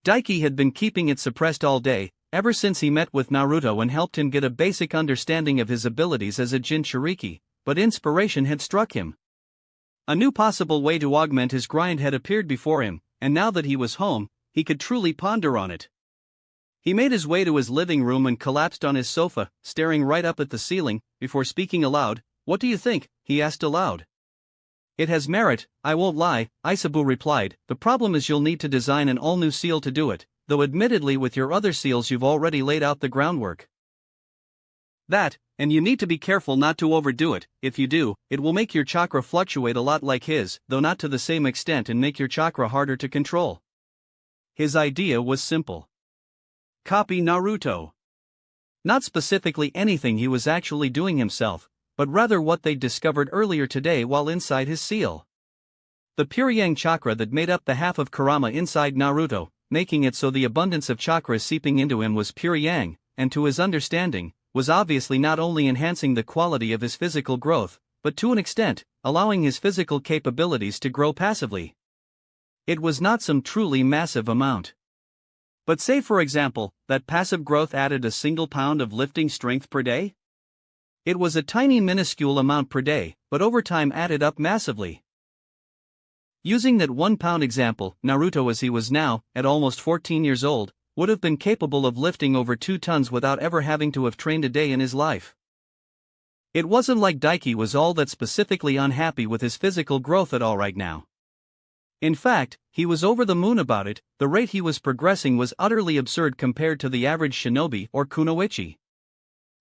Daiki had been keeping it suppressed all day, ever since he met with Naruto and helped him get a basic understanding of his abilities as a Jinchuriki, but inspiration had struck him. A new possible way to augment his grind had appeared before him, and now that he was home, he could truly ponder on it. He made his way to his living room and collapsed on his sofa, staring right up at the ceiling, before speaking aloud. "What do you think?" he asked aloud. "It has merit, I won't lie," Isabu replied. "The problem is you'll need to design an all-new seal to do it, though admittedly with your other seals you've already laid out the groundwork. That, and you need to be careful not to overdo it. If you do, it will make your chakra fluctuate a lot like his, though not to the same extent, and make your chakra harder to control." His idea was simple. Copy Naruto. Not specifically anything he was actually doing himself, but rather what they'd discovered earlier today while inside his seal. The pure yang chakra that made up the half of Kurama inside Naruto, making it so the abundance of chakra seeping into him was pure yang, and to his understanding, was obviously not only enhancing the quality of his physical growth, but to an extent, allowing his physical capabilities to grow passively. It was not some truly massive amount. But say for example, that passive growth added a single pound of lifting strength per day? It was a tiny minuscule amount per day, but over time added up massively. Using that 1 pound example, Naruto as he was now, at almost 14 years old, would have been capable of lifting over 2 tons without ever having to have trained a day in his life. It wasn't like Daiki was all that specifically unhappy with his physical growth at all right now. In fact, he was over the moon about it. The rate he was progressing was utterly absurd compared to the average shinobi or kunoichi.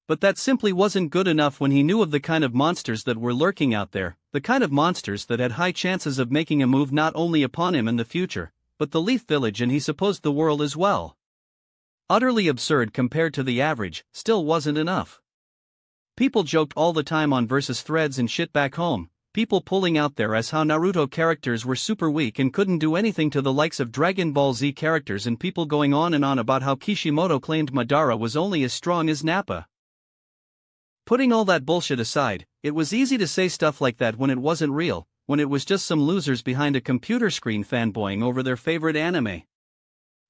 But that simply wasn't good enough when he knew of the kind of monsters that were lurking out there, the kind of monsters that had high chances of making a move not only upon him in the future, but the Leaf Village and he supposed the world as well. Utterly absurd compared to the average, still wasn't enough. People joked all the time on versus threads and shit back home, people pulling out there as how Naruto characters were super weak and couldn't do anything to the likes of Dragon Ball Z characters, and people going on and on about how Kishimoto claimed Madara was only as strong as Nappa. Putting all that bullshit aside, it was easy to say stuff like that when it wasn't real, when it was just some losers behind a computer screen fanboying over their favorite anime.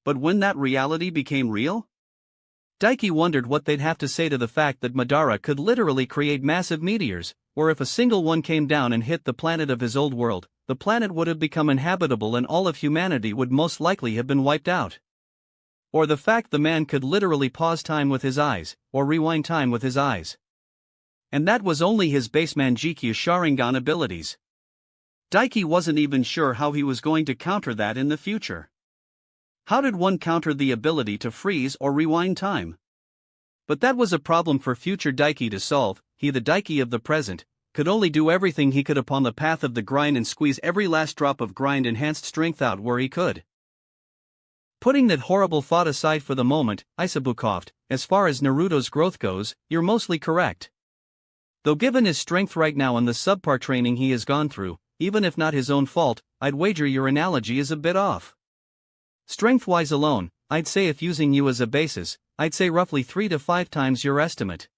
But when that reality became real? Daiki wondered what they'd have to say to the fact that Madara could literally create massive meteors, or if a single one came down and hit the planet of his old world, the planet would have become inhabitable and all of humanity would most likely have been wiped out. Or the fact the man could literally pause time with his eyes, or rewind time with his eyes. And that was only his base Manjikyu Sharingan abilities. Daiki wasn't even sure how he was going to counter that in the future. How did one counter the ability to freeze or rewind time? But that was a problem for future Daiki to solve. He, the Daiki of the present, could only do everything he could upon the path of the grind and squeeze every last drop of grind-enhanced strength out where he could. Putting that horrible thought aside for the moment, Isabu coughed, as far as Naruto's growth goes, you're mostly correct. Though given his strength right now and the subpar training he has gone through, even if not his own fault, I'd wager your analogy is a bit off. Strength-wise alone, I'd say if using you as a basis, I'd say roughly 3 to 5 times your estimate.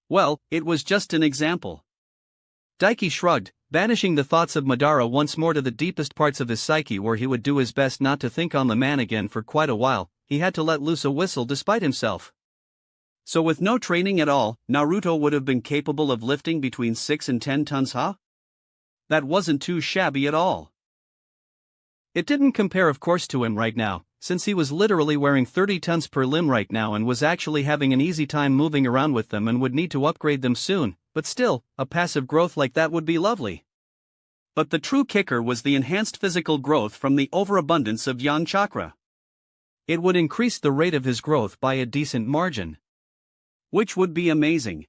Well, it was just an example. Daiki shrugged, banishing the thoughts of Madara once more to the deepest parts of his psyche where he would do his best not to think on the man again for quite a while. He had to let loose a whistle despite himself. So with no training at all, Naruto would have been capable of lifting between 6 and 10 tons, huh? That wasn't too shabby at all. It didn't compare of course to him right now, since he was literally wearing 30 tons per limb right now and was actually having an easy time moving around with them and would need to upgrade them soon, but still, a passive growth like that would be lovely. But the true kicker was the enhanced physical growth from the overabundance of yang chakra. It would increase the rate of his growth by a decent margin. Which would be amazing.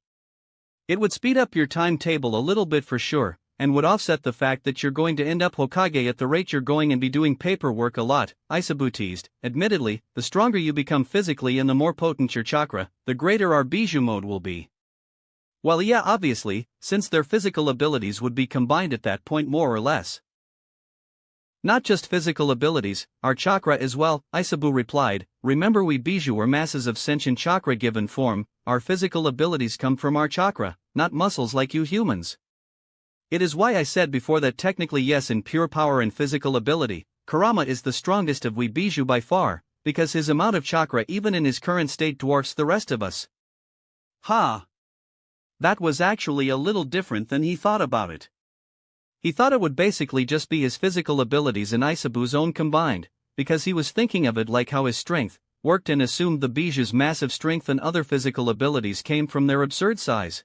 It would speed up your timetable a little bit for sure, and would offset the fact that you're going to end up Hokage at the rate you're going and be doing paperwork a lot, Isabu teased. Admittedly, the stronger you become physically and the more potent your chakra, the greater our Bijou mode will be. Well yeah, obviously, since their physical abilities would be combined at that point more or less. Not just physical abilities, our chakra as well, Isabu replied. Remember we Bijou are masses of sentient chakra given form, our physical abilities come from our chakra, not muscles like you humans. It is why I said before that technically yes in pure power and physical ability, Kurama is the strongest of we Bijou by far, because his amount of chakra even in his current state dwarfs the rest of us. Ha! That was actually a little different than he thought about it. He thought it would basically just be his physical abilities and Isabu's own combined, because he was thinking of it like how his strength worked and assumed the Bijou's massive strength and other physical abilities came from their absurd size.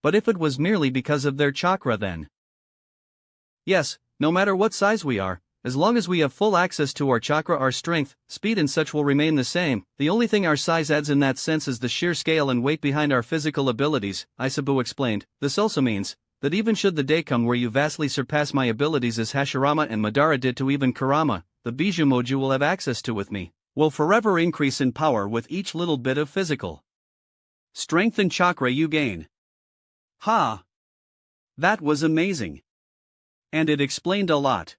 But if it was merely because of their chakra then? Yes, no matter what size we are, as long as we have full access to our chakra our strength, speed and such will remain the same. The only thing our size adds in that sense is the sheer scale and weight behind our physical abilities, Isabu explained. This also means that even should the day come where you vastly surpass my abilities as Hashirama and Madara did to even Kurama, the Bijou mode you will have access to with me will forever increase in power with each little bit of physical strength and chakra you gain. Ha! That was amazing. And it explained a lot.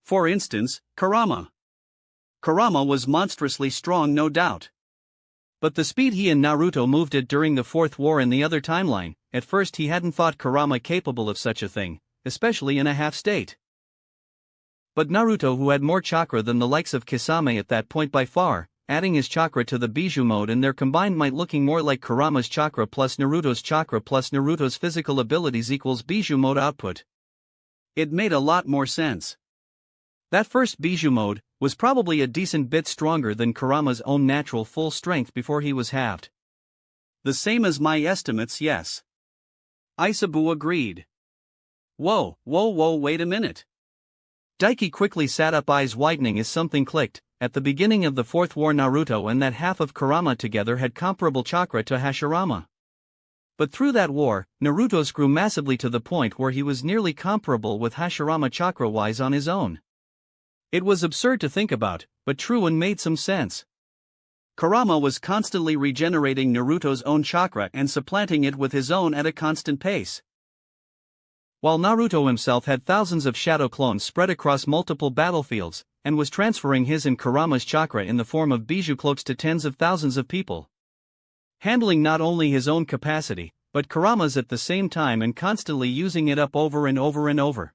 For instance, Kurama. Kurama was monstrously strong no doubt. But the speed he and Naruto moved at during the Fourth War in the other timeline, at first he hadn't thought Kurama capable of such a thing, especially in a half-state. But Naruto, who had more chakra than the likes of Kisame at that point by far, adding his chakra to the Bijou mode and their combined might looking more like Kurama's chakra plus Naruto's physical abilities equals Bijou mode output. It made a lot more sense. That first Bijou mode was probably a decent bit stronger than Kurama's own natural full strength before he was halved. The same as my estimates, yes. Isabu agreed. Whoa, wait a minute. Daiki quickly sat up, eyes widening as something clicked. At the beginning of the Fourth War, Naruto and that half of Kurama together had comparable chakra to Hashirama. But through that war, Naruto's grew massively to the point where he was nearly comparable with Hashirama chakra-wise on his own. It was absurd to think about, but true and made some sense. Kurama was constantly regenerating Naruto's own chakra and supplanting it with his own at a constant pace. While Naruto himself had thousands of shadow clones spread across multiple battlefields, and was transferring his and Kurama's chakra in the form of Bijou cloaks to tens of thousands of people. Handling not only his own capacity, but Kurama's at the same time and constantly using it up over and over and over.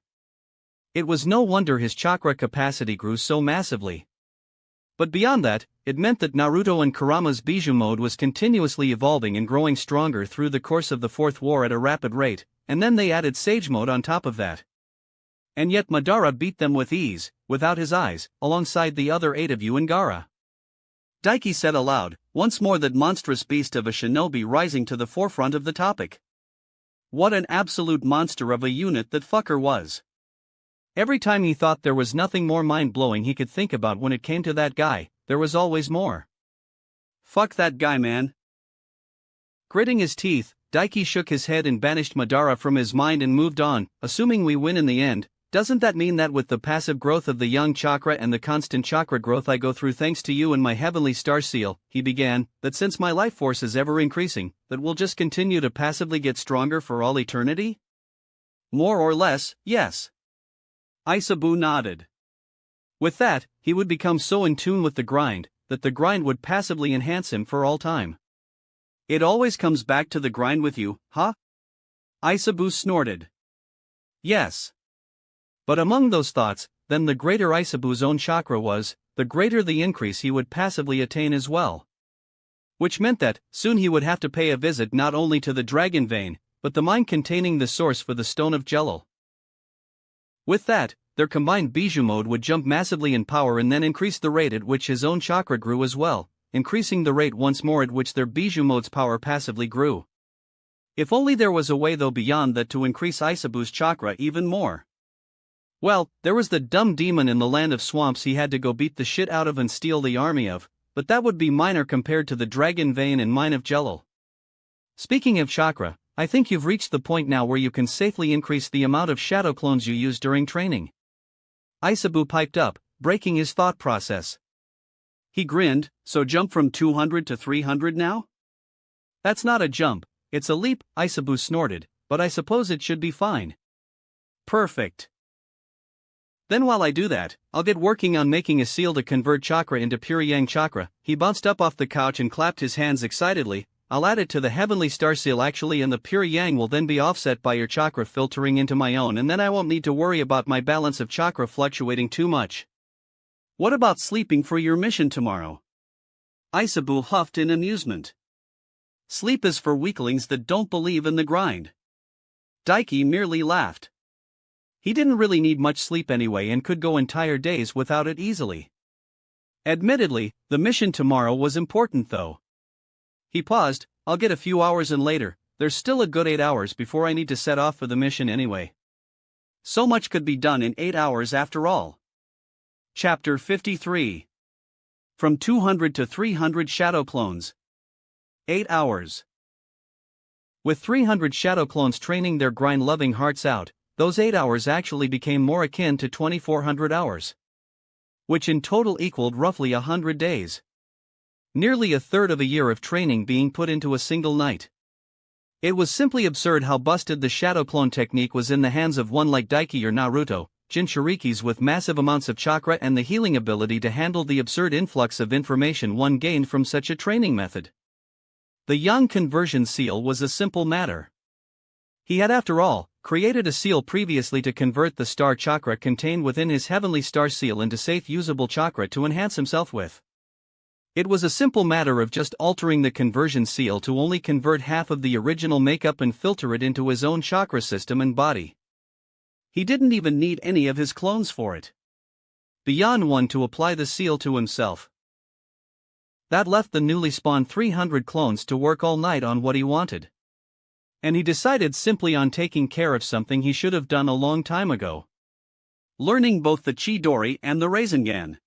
It was no wonder his chakra capacity grew so massively. But beyond that, it meant that Naruto and Kurama's Bijou mode was continuously evolving and growing stronger through the course of the Fourth War at a rapid rate, and then they added Sage mode on top of that. And yet Madara beat them with ease, without his eyes, alongside the other 8 of you and Gaara. Daiki said aloud, once more that monstrous beast of a shinobi rising to the forefront of the topic. What an absolute monster of a unit that fucker was. Every time he thought there was nothing more mind-blowing he could think about when it came to that guy, there was always more. Fuck that guy, man. Gritting his teeth, Daiki shook his head and banished Madara from his mind and moved on. Assuming we win in the end, doesn't that mean that with the passive growth of the young chakra and the constant chakra growth I go through thanks to you and my heavenly star seal, he began, that since my life force is ever increasing, that we'll just continue to passively get stronger for all eternity? More or less, yes. Aisabu nodded. With that, he would become so in tune with the grind, that the grind would passively enhance him for all time. It always comes back to the grind with you, huh? Aisabu snorted. Yes. But among those thoughts, then the greater Aisabu's own chakra was, the greater the increase he would passively attain as well. Which meant that, soon he would have to pay a visit not only to the dragon vein, but the mine containing the source for the stone of Jelal. With that, their combined bijou mode would jump massively in power and then increase the rate at which his own chakra grew as well, increasing the rate once more at which their bijou mode's power passively grew. If only there was a way though beyond that to increase Aisabu's chakra even more. Well, there was the dumb demon in the land of swamps he had to go beat the shit out of and steal the army of, but that would be minor compared to the dragon vein and mine of Jelal. Speaking of chakra, I think you've reached the point now where you can safely increase the amount of shadow clones you use during training. Aisabu piped up, breaking his thought process. He grinned, so jump from 200 to 300 now? That's not a jump, it's a leap, Aisabu snorted, but I suppose it should be fine. Perfect. Then while I do that, I'll get working on making a seal to convert chakra into pure yang chakra. He bounced up off the couch and clapped his hands excitedly. I'll add it to the heavenly star seal actually, and the pure yang will then be offset by your chakra filtering into my own, and then I won't need to worry about my balance of chakra fluctuating too much. What about sleeping for your mission tomorrow? Aisabu huffed in amusement. Sleep is for weaklings that don't believe in the grind. Daiki merely laughed. He didn't really need much sleep anyway and could go entire days without it easily. Admittedly, the mission tomorrow was important though. He paused. I'll get a few hours in later, there's still a good 8 hours before I need to set off for the mission anyway. So much could be done in 8 hours after all. Chapter 53. From 200 to 300 Shadow Clones. 8 hours. With 300 Shadow Clones training their grind-loving hearts out, those 8 hours actually became more akin to 2400 hours. Which in total equaled roughly 100 days. Nearly a third of a year of training being put into a single night. It was simply absurd how busted the shadow clone technique was in the hands of one like Daiki or Naruto, Jinchurikis with massive amounts of chakra and the healing ability to handle the absurd influx of information one gained from such a training method. The yang conversion seal was a simple matter. He had, after all, created a seal previously to convert the star chakra contained within his heavenly star seal into safe usable chakra to enhance himself with. It was a simple matter of just altering the conversion seal to only convert half of the original makeup and filter it into his own chakra system and body. He didn't even need any of his clones for it. Beyond one to apply the seal to himself. That left the newly spawned 300 clones to work all night on what he wanted. And he decided simply on taking care of something he should have done a long time ago. Learning both the Chidori and the Rasengan.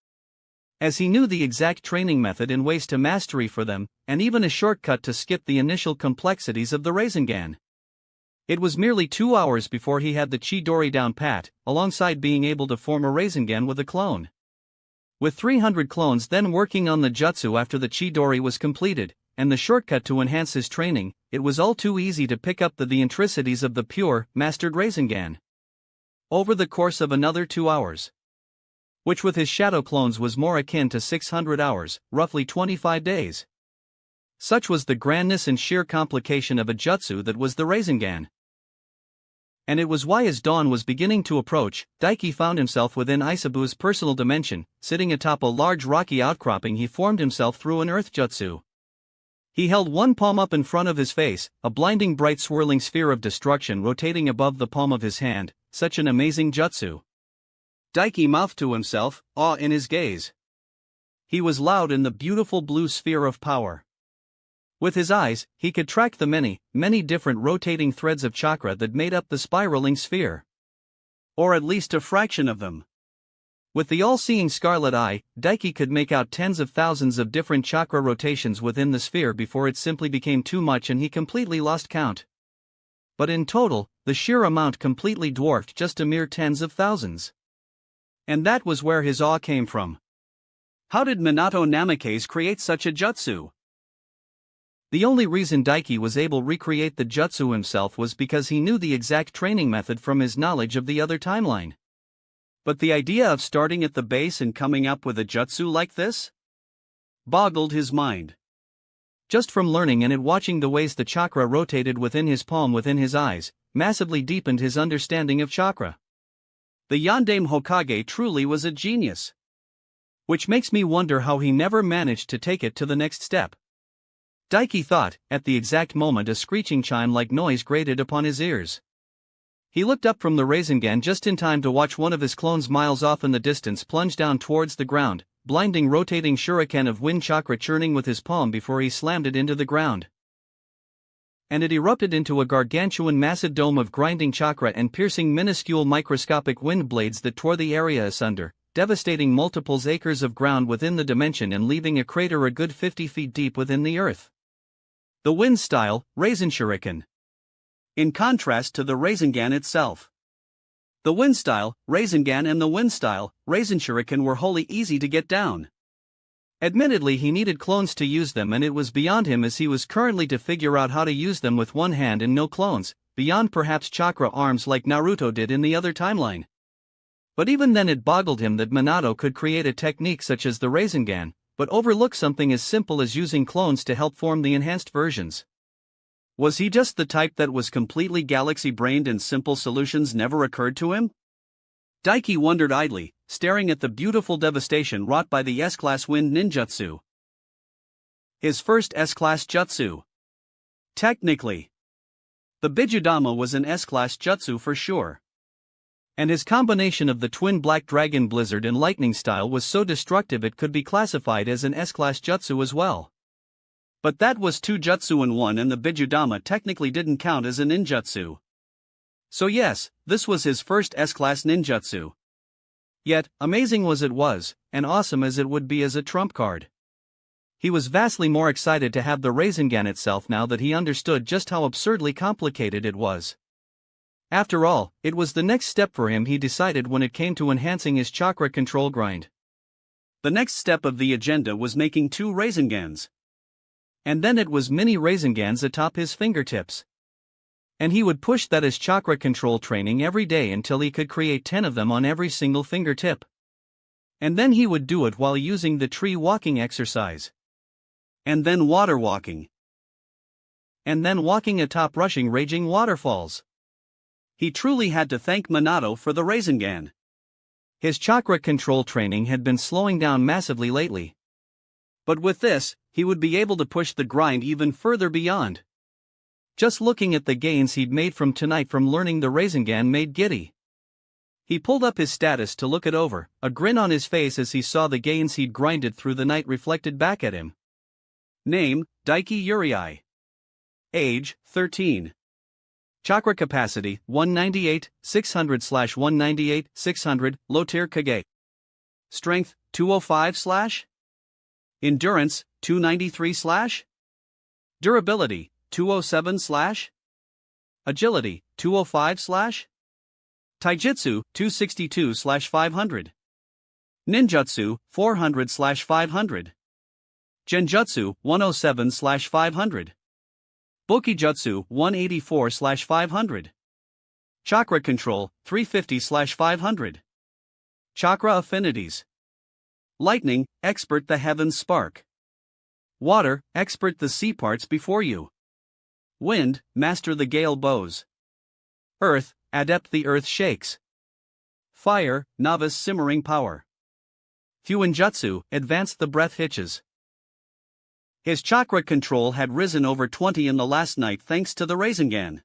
As he knew the exact training method and ways to mastery for them, and even a shortcut to skip the initial complexities of the Rasengan. It was merely 2 hours before he had the Chidori down pat, alongside being able to form a Rasengan with a clone. With 300 clones then working on the jutsu after the Chidori was completed, and the shortcut to enhance his training, it was all too easy to pick up the intricacies of the pure, mastered Rasengan. Over the course of another 2 hours. Which with his shadow clones was more akin to 600 hours, roughly 25 days. Such was the grandness and sheer complication of a jutsu that was the Rasengan. And it was why as dawn was beginning to approach, Daiki found himself within Aisabu's personal dimension, sitting atop a large rocky outcropping he formed himself through an earth jutsu. He held one palm up in front of his face, a blinding bright swirling sphere of destruction rotating above the palm of his hand, such an amazing jutsu. Daiki mouthed to himself, awe in his gaze. He was loud in the beautiful blue sphere of power. With his eyes, he could track the many, many different rotating threads of chakra that made up the spiraling sphere. Or at least a fraction of them. With the all-seeing scarlet eye, Daiki could make out tens of thousands of different chakra rotations within the sphere before it simply became too much and he completely lost count. But in total, the sheer amount completely dwarfed just a mere tens of thousands. And that was where his awe came from. How did Minato Namikaze create such a jutsu? The only reason Daiki was able to recreate the jutsu himself was because he knew the exact training method from his knowledge of the other timeline. But the idea of starting at the base and coming up with a jutsu like this? Boggled his mind. Just from learning and watching the ways the chakra rotated within his palm within his eyes, massively deepened his understanding of chakra. The Yondaime Hokage truly was a genius. Which makes me wonder how he never managed to take it to the next step. Daiki thought, at the exact moment a screeching chime-like noise grated upon his ears. He looked up from the Rasengan just in time to watch one of his clones miles off in the distance plunge down towards the ground, blinding rotating shuriken of wind chakra churning with his palm before he slammed it into the ground. And it erupted into a gargantuan massive dome of grinding chakra and piercing minuscule microscopic wind blades that tore the area asunder, devastating multiples acres of ground within the dimension and leaving a crater a good 50 feet deep within the earth. The wind style, Rasen Shuriken. In contrast to the Rasengan itself. The wind style, Rasengan and the wind style, Rasen Shuriken were wholly easy to get down. Admittedly he needed clones to use them and it was beyond him as he was currently to figure out how to use them with one hand and no clones, beyond perhaps chakra arms like Naruto did in the other timeline. But even then it boggled him that Minato could create a technique such as the Rasengan, but overlook something as simple as using clones to help form the enhanced versions. Was he just the type that was completely galaxy-brained and simple solutions never occurred to him? Daiki wondered idly, staring at the beautiful devastation wrought by the S-Class Wind Ninjutsu. His first S-Class Jutsu. Technically, the Bijudama was an S-Class Jutsu for sure. And his combination of the twin Black Dragon Blizzard and Lightning style was so destructive it could be classified as an S-Class Jutsu as well. But that was two jutsu in one and the Bijudama technically didn't count as a ninjutsu. So yes, this was his first S-Class ninjutsu. Yet, amazing as it was, and awesome as it would be as a trump card. He was vastly more excited to have the Rasengan itself now that he understood just how absurdly complicated it was. After all, it was the next step for him he decided when it came to enhancing his chakra control grind. The next step of the agenda was making 2 Rasengans. And then it was mini Rasengans atop his fingertips. And he would push that as chakra control training every day until he could create 10 of them on every single fingertip. And then he would do it while using the tree walking exercise. And then water walking. And then walking atop rushing raging waterfalls. He truly had to thank Minato for the Rasengan. His chakra control training had been slowing down massively lately. But with this, he would be able to push the grind even further beyond. Just looking at the gains he'd made from tonight from learning the Rasengan made giddy. He pulled up his status to look it over, a grin on his face as he saw the gains he'd grinded through the night reflected back at him. Name, Daiki Uriai. Age, 13. Chakra capacity, 198, 600/198, 600, low tier Kage. Strength, 205/. Endurance, 293/. Durability, 207/. Agility, 205/. Taijutsu, 262/500. Ninjutsu, 400/500. Genjutsu, 107/500. Bokijutsu, 184/500. Chakra control, 350/500. Chakra affinities. Lightning, expert the heavens spark. Water, expert the sea parts before you. Wind, master the gale bows. Earth, adept the earth shakes. Fire, novice simmering power. Fuinjutsu, advanced the breath hitches. His chakra control had risen over 20 in the last night thanks to the Rasengan.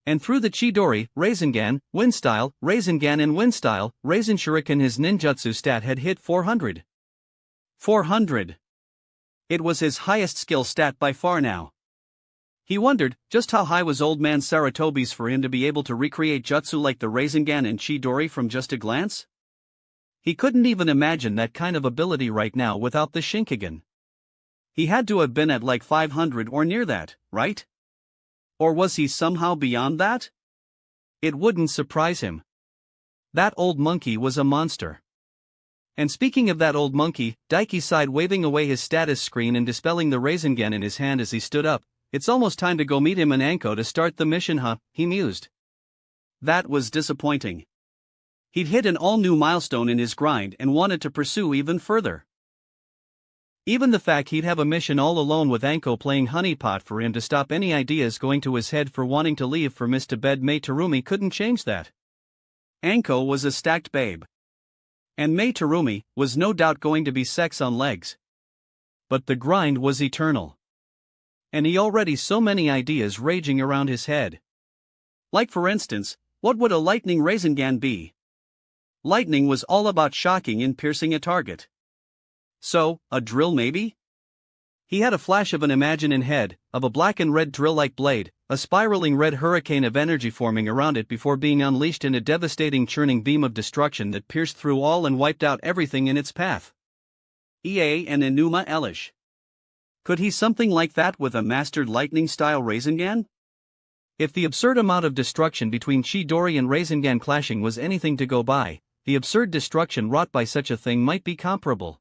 And through the Chidori, Rasengan, Wind Style, Rasengan and Wind Style, Rasen Shuriken his ninjutsu stat had hit 400. 400. It was his highest skill stat by far now. He wondered just how high was old man Saratobi's for him to be able to recreate jutsu like the Rasengan and Chidori from just a glance? He couldn't even imagine that kind of ability right now without the Shinkigan. He had to have been at like 500 or near that, right? Or was he somehow beyond that? It wouldn't surprise him. That old monkey was a monster. And speaking of that old monkey, Daiki sighed, waving away his status screen and dispelling the Rasengan in his hand as he stood up. It's almost time to go meet him and Anko to start the mission, huh? He mused. That was disappointing. He'd hit an all-new milestone in his grind and wanted to pursue even further. Even the fact he'd have a mission all alone with Anko playing honeypot for him to stop any ideas going to his head for wanting to leave for Miss to bed Mei Terumi couldn't change that. Anko was a stacked babe. And Mei Terumi was no doubt going to be sex on legs. But the grind was eternal. And he already so many ideas raging around his head. Like for instance, what would a lightning Rasengan be? Lightning was all about shocking and piercing a target. So, a drill maybe? He had a flash of an imagine in head, of a black and red drill-like blade, a spiraling red hurricane of energy forming around it before being unleashed in a devastating churning beam of destruction that pierced through all and wiped out everything in its path. EA and Enuma Elish. Could he something like that with a mastered lightning-style Rasengan? If the absurd amount of destruction between Chidori and Rasengan clashing was anything to go by, the absurd destruction wrought by such a thing might be comparable.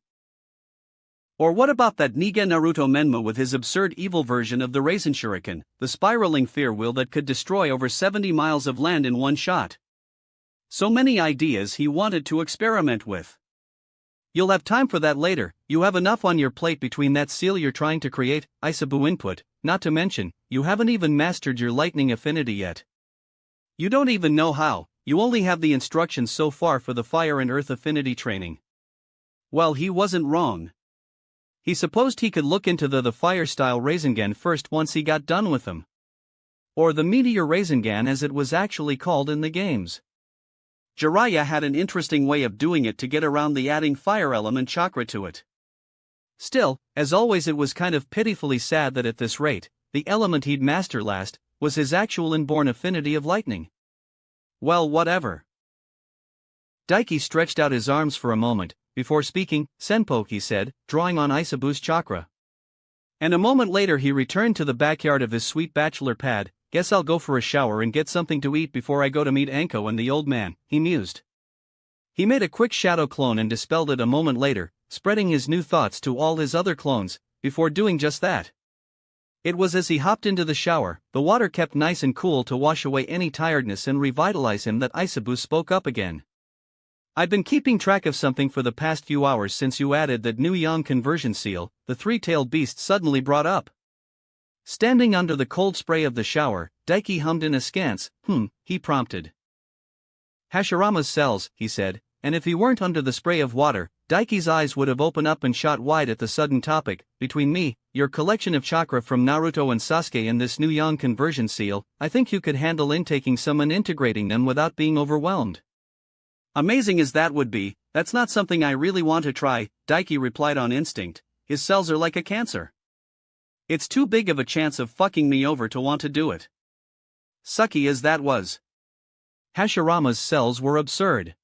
Or what about that Niga Naruto Menma with his absurd evil version of the Rasen Shuriken, the spiraling fear wheel that could destroy over 70 miles of land in one shot? So many ideas he wanted to experiment with. You'll have time for that later. You have enough on your plate between that seal you're trying to create, Isabu input, not to mention, you haven't even mastered your lightning affinity yet. You don't even know how, you only have the instructions so far for the fire and earth affinity training. Well, he wasn't wrong. He supposed he could look into the fire-style Rasengan first once he got done with them. Or the Meteor Rasengan as it was actually called in the games. Jiraiya had an interesting way of doing it to get around the adding fire element chakra to it. Still, as always, it was kind of pitifully sad that at this rate, the element he'd master last was his actual inborn affinity of lightning. Well, whatever. Daiki stretched out his arms for a moment, before speaking. Senpo, he said, drawing on Isabu's chakra. And a moment later he returned to the backyard of his sweet bachelor pad. Guess I'll go for a shower and get something to eat before I go to meet Anko and the old man, he mused. He made a quick shadow clone and dispelled it a moment later, spreading his new thoughts to all his other clones, before doing just that. It was as he hopped into the shower, the water kept nice and cool to wash away any tiredness and revitalize him, that Isabu spoke up again. I've been keeping track of something for the past few hours since you added that new yang conversion seal, the three-tailed beast suddenly brought up. Standing under the cold spray of the shower, Daiki hummed in askance. He prompted. Hashirama's cells, he said, and if he weren't under the spray of water, Daiki's eyes would have opened up and shot wide at the sudden topic. Between me, your collection of chakra from Naruto and Sasuke and this new yang conversion seal, I think you could handle intaking some and integrating them without being overwhelmed. Amazing as that would be, that's not something I really want to try, Daiki replied on instinct. His cells are like a cancer. It's too big of a chance of fucking me over to want to do it. Sucky as that was. Hashirama's cells were absurd.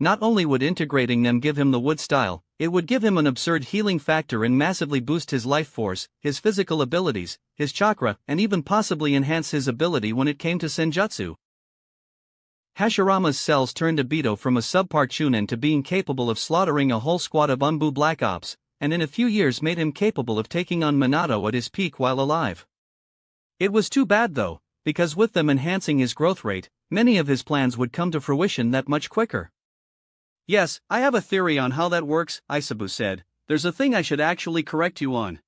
Not only would integrating them give him the wood style, it would give him an absurd healing factor and massively boost his life force, his physical abilities, his chakra, and even possibly enhance his ability when it came to senjutsu. Hashirama's cells turned Obito from a subpar chunin to being capable of slaughtering a whole squad of Unbu Black Ops, and in a few years made him capable of taking on Minato at his peak while alive. It was too bad though, because with them enhancing his growth rate, many of his plans would come to fruition that much quicker. Yes, I have a theory on how that works, Isabu said. There's a thing I should actually correct you on.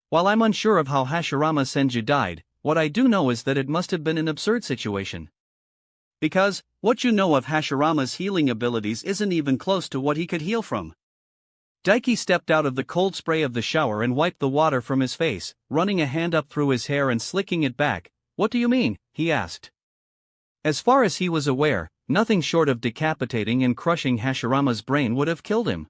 While I'm unsure of how Hashirama Senju died, what I do know is that it must have been an absurd situation. Because, what you know of Hashirama's healing abilities isn't even close to what he could heal from. Daiki stepped out of the cold spray of the shower and wiped the water from his face, running a hand up through his hair and slicking it back. What do you mean? He asked. As far as he was aware, nothing short of decapitating and crushing Hashirama's brain would have killed him.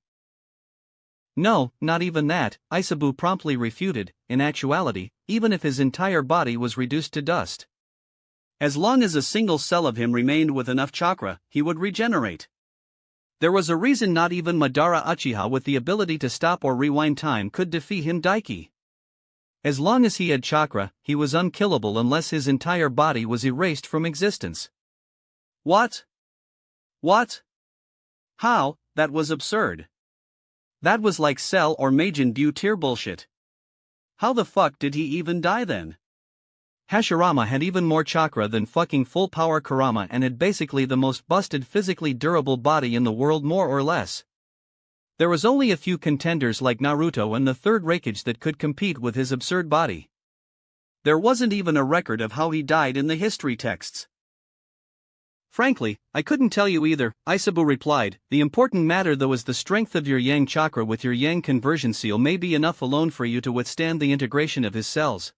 No, not even that, Isabu promptly refuted. In actuality, even if his entire body was reduced to dust, as long as a single cell of him remained with enough chakra, he would regenerate. There was a reason not even Madara Uchiha with the ability to stop or rewind time could defeat him. Daiki. As long as he had chakra, he was unkillable unless his entire body was erased from existence. What? What? How? That was absurd. That was like Cell or Majin Buu tier bullshit. How the fuck did he even die then? Hashirama had even more chakra than fucking full power Kurama and had basically the most busted physically durable body in the world, more or less. There was only a few contenders like Naruto and the third Raikage that could compete with his absurd body. There wasn't even a record of how he died in the history texts. Frankly, I couldn't tell you either, Isabu replied. The important matter though is the strength of your Yang chakra. With your Yang conversion seal may be enough alone for you to withstand the integration of his cells.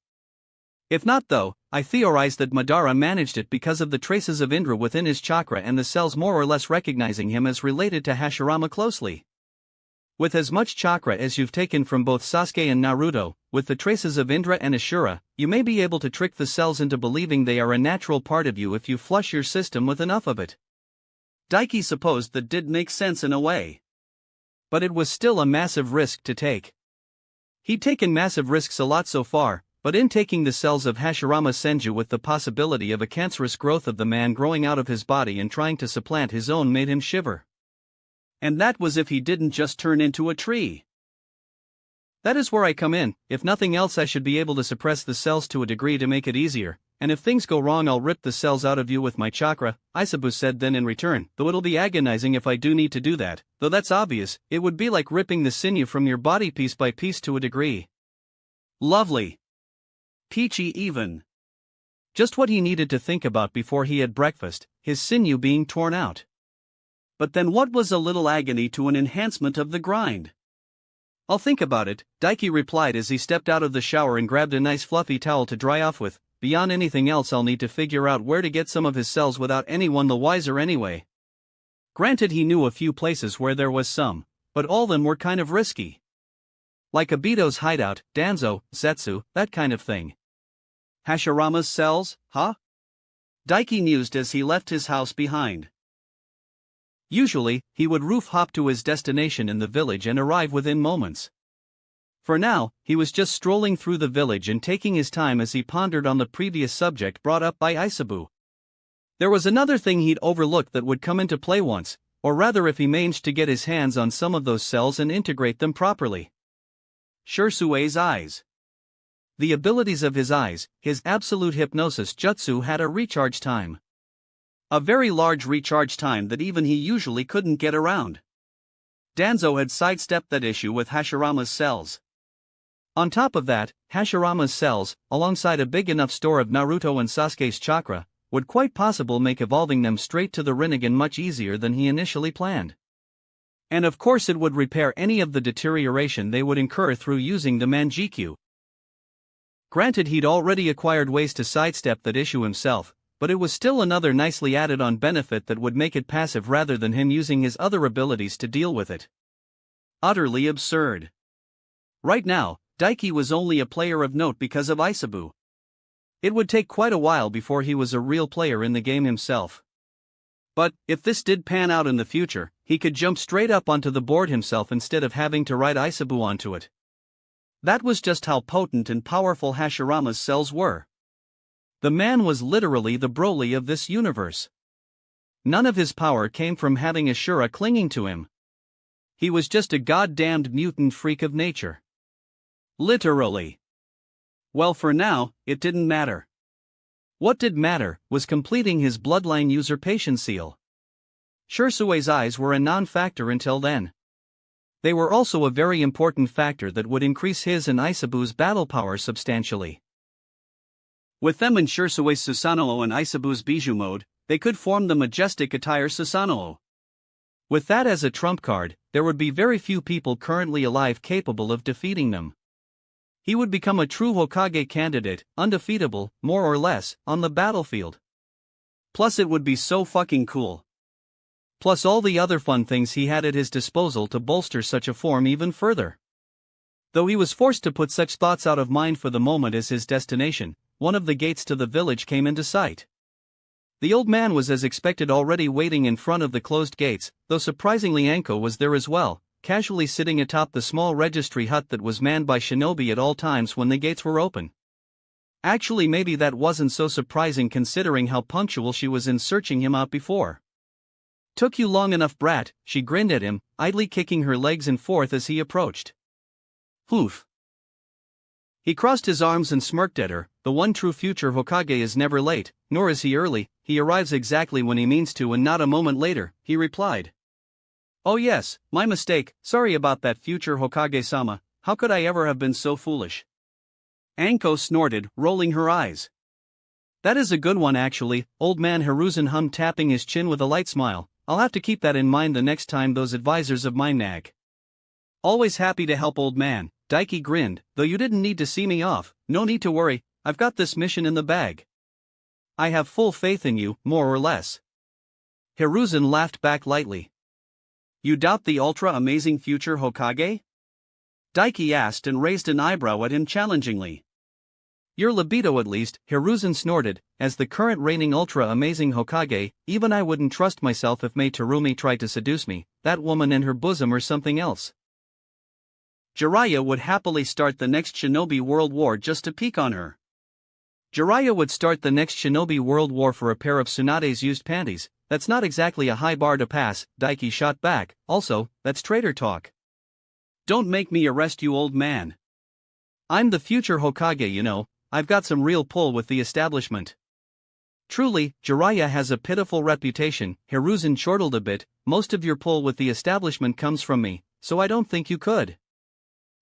If not though, I theorize that Madara managed it because of the traces of Indra within his chakra and the cells more or less recognizing him as related to Hashirama closely. With as much chakra as you've taken from both Sasuke and Naruto, with the traces of Indra and Ashura, you may be able to trick the cells into believing they are a natural part of you if you flush your system with enough of it. Daiki supposed that did make sense in a way. But it was still a massive risk to take. He'd taken massive risks a lot so far, but in taking the cells of Hashirama Senju with the possibility of a cancerous growth of the man growing out of his body and trying to supplant his own made him shiver. And that was if he didn't just turn into a tree. That is where I come in. If nothing else, I should be able to suppress the cells to a degree to make it easier, and if things go wrong I'll rip the cells out of you with my chakra, Isabu said then in return, though it'll be agonizing if I do need to do that, though that's obvious, it would be like ripping the sinew from your body piece by piece to a degree. Lovely. Peachy even. Just what he needed to think about before he had breakfast, his sinew being torn out. But then what was a little agony to an enhancement of the grind? I'll think about it, Daiki replied as he stepped out of the shower and grabbed a nice fluffy towel to dry off with. Beyond anything else, I'll need to figure out where to get some of his cells without anyone the wiser anyway. Granted, he knew a few places where there was some, but all of them were kind of risky. Like Obito's hideout, Danzo, Zetsu, that kind of thing. Hashirama's cells, huh? Daiki mused as he left his house behind. Usually, he would roof hop to his destination in the village and arrive within moments. For now, he was just strolling through the village and taking his time as he pondered on the previous subject brought up by Isabu. There was another thing he'd overlooked that would come into play once, or rather if he managed to get his hands on some of those cells and integrate them properly. Shursue's eyes. The abilities of his eyes, his absolute hypnosis jutsu had a recharge time. A very large recharge time that even he usually couldn't get around. Danzo had sidestepped that issue with Hashirama's cells. On top of that, Hashirama's cells, alongside a big enough store of Naruto and Sasuke's chakra, would quite possibly make evolving them straight to the Rinnegan much easier than he initially planned. And of course it would repair any of the deterioration they would incur through using the Manjikyu. Granted, he'd already acquired ways to sidestep that issue himself, but it was still another nicely added on benefit that would make it passive rather than him using his other abilities to deal with it. Utterly absurd. Right now, Daiki was only a player of note because of Isabu. It would take quite a while before he was a real player in the game himself. But, if this did pan out in the future, he could jump straight up onto the board himself instead of having to ride Isabu onto it. That was just how potent and powerful Hashirama's cells were. The man was literally the Broly of this universe. None of his power came from having Ashura clinging to him. He was just a goddamned mutant freak of nature. Literally. Well, for now, it didn't matter. What did matter was completing his bloodline usurpation seal. Shursue's eyes were a non-factor until then. They were also a very important factor that would increase his and Isabu's battle power substantially. With them in Shursue's Susanoo and Isabu's Bijou mode, they could form the majestic attire Susanoo. With that as a trump card, there would be very few people currently alive capable of defeating them. He would become a true Hokage candidate, undefeatable, more or less, on the battlefield. Plus it would be so fucking cool. Plus all the other fun things he had at his disposal to bolster such a form even further. Though he was forced to put such thoughts out of mind for the moment as his destination, one of the gates to the village came into sight. The old man was as expected already waiting in front of the closed gates, though surprisingly Anko was there as well, casually sitting atop the small registry hut that was manned by Shinobi at all times when the gates were open. Actually, maybe that wasn't so surprising considering how punctual she was in searching him out before. "Took you long enough, brat," she grinned at him, idly kicking her legs and forth as he approached. "Poof." He crossed his arms and smirked at her. The one true future Hokage is never late, nor is he early, he arrives exactly when he means to and not a moment later, he replied. "Oh yes, my mistake, sorry about that, future Hokage-sama, how could I ever have been so foolish?" Anko snorted, rolling her eyes. "That is a good one actually," old man Hiruzen hummed, tapping his chin with a light smile. "I'll have to keep that in mind the next time those advisors of mine nag." "Always happy to help, old man," Daiki grinned, "though you didn't need to see me off, no need to worry, I've got this mission in the bag. I have full faith in you, more or less." Hiruzen laughed back lightly. "You doubt the ultra-amazing future Hokage?" Daiki asked and raised an eyebrow at him challengingly. "Your libido at least," Hiruzen snorted, "as the current reigning ultra-amazing Hokage, even I wouldn't trust myself if Mei Terumi tried to seduce me, that woman in her bosom or something else. Jiraiya would happily start the next Shinobi World War just to peek on her." Jiraiya would start the next Shinobi World War for a pair of Tsunade's used panties, that's not exactly a high bar to pass, Daiki shot back, also, that's traitor talk. "Don't make me arrest you, old man. I'm the future Hokage, you know, I've got some real pull with the establishment." "Truly, Jiraiya has a pitiful reputation," Hiruzen chortled a bit, "most of your pull with the establishment comes from me, so I don't think you could."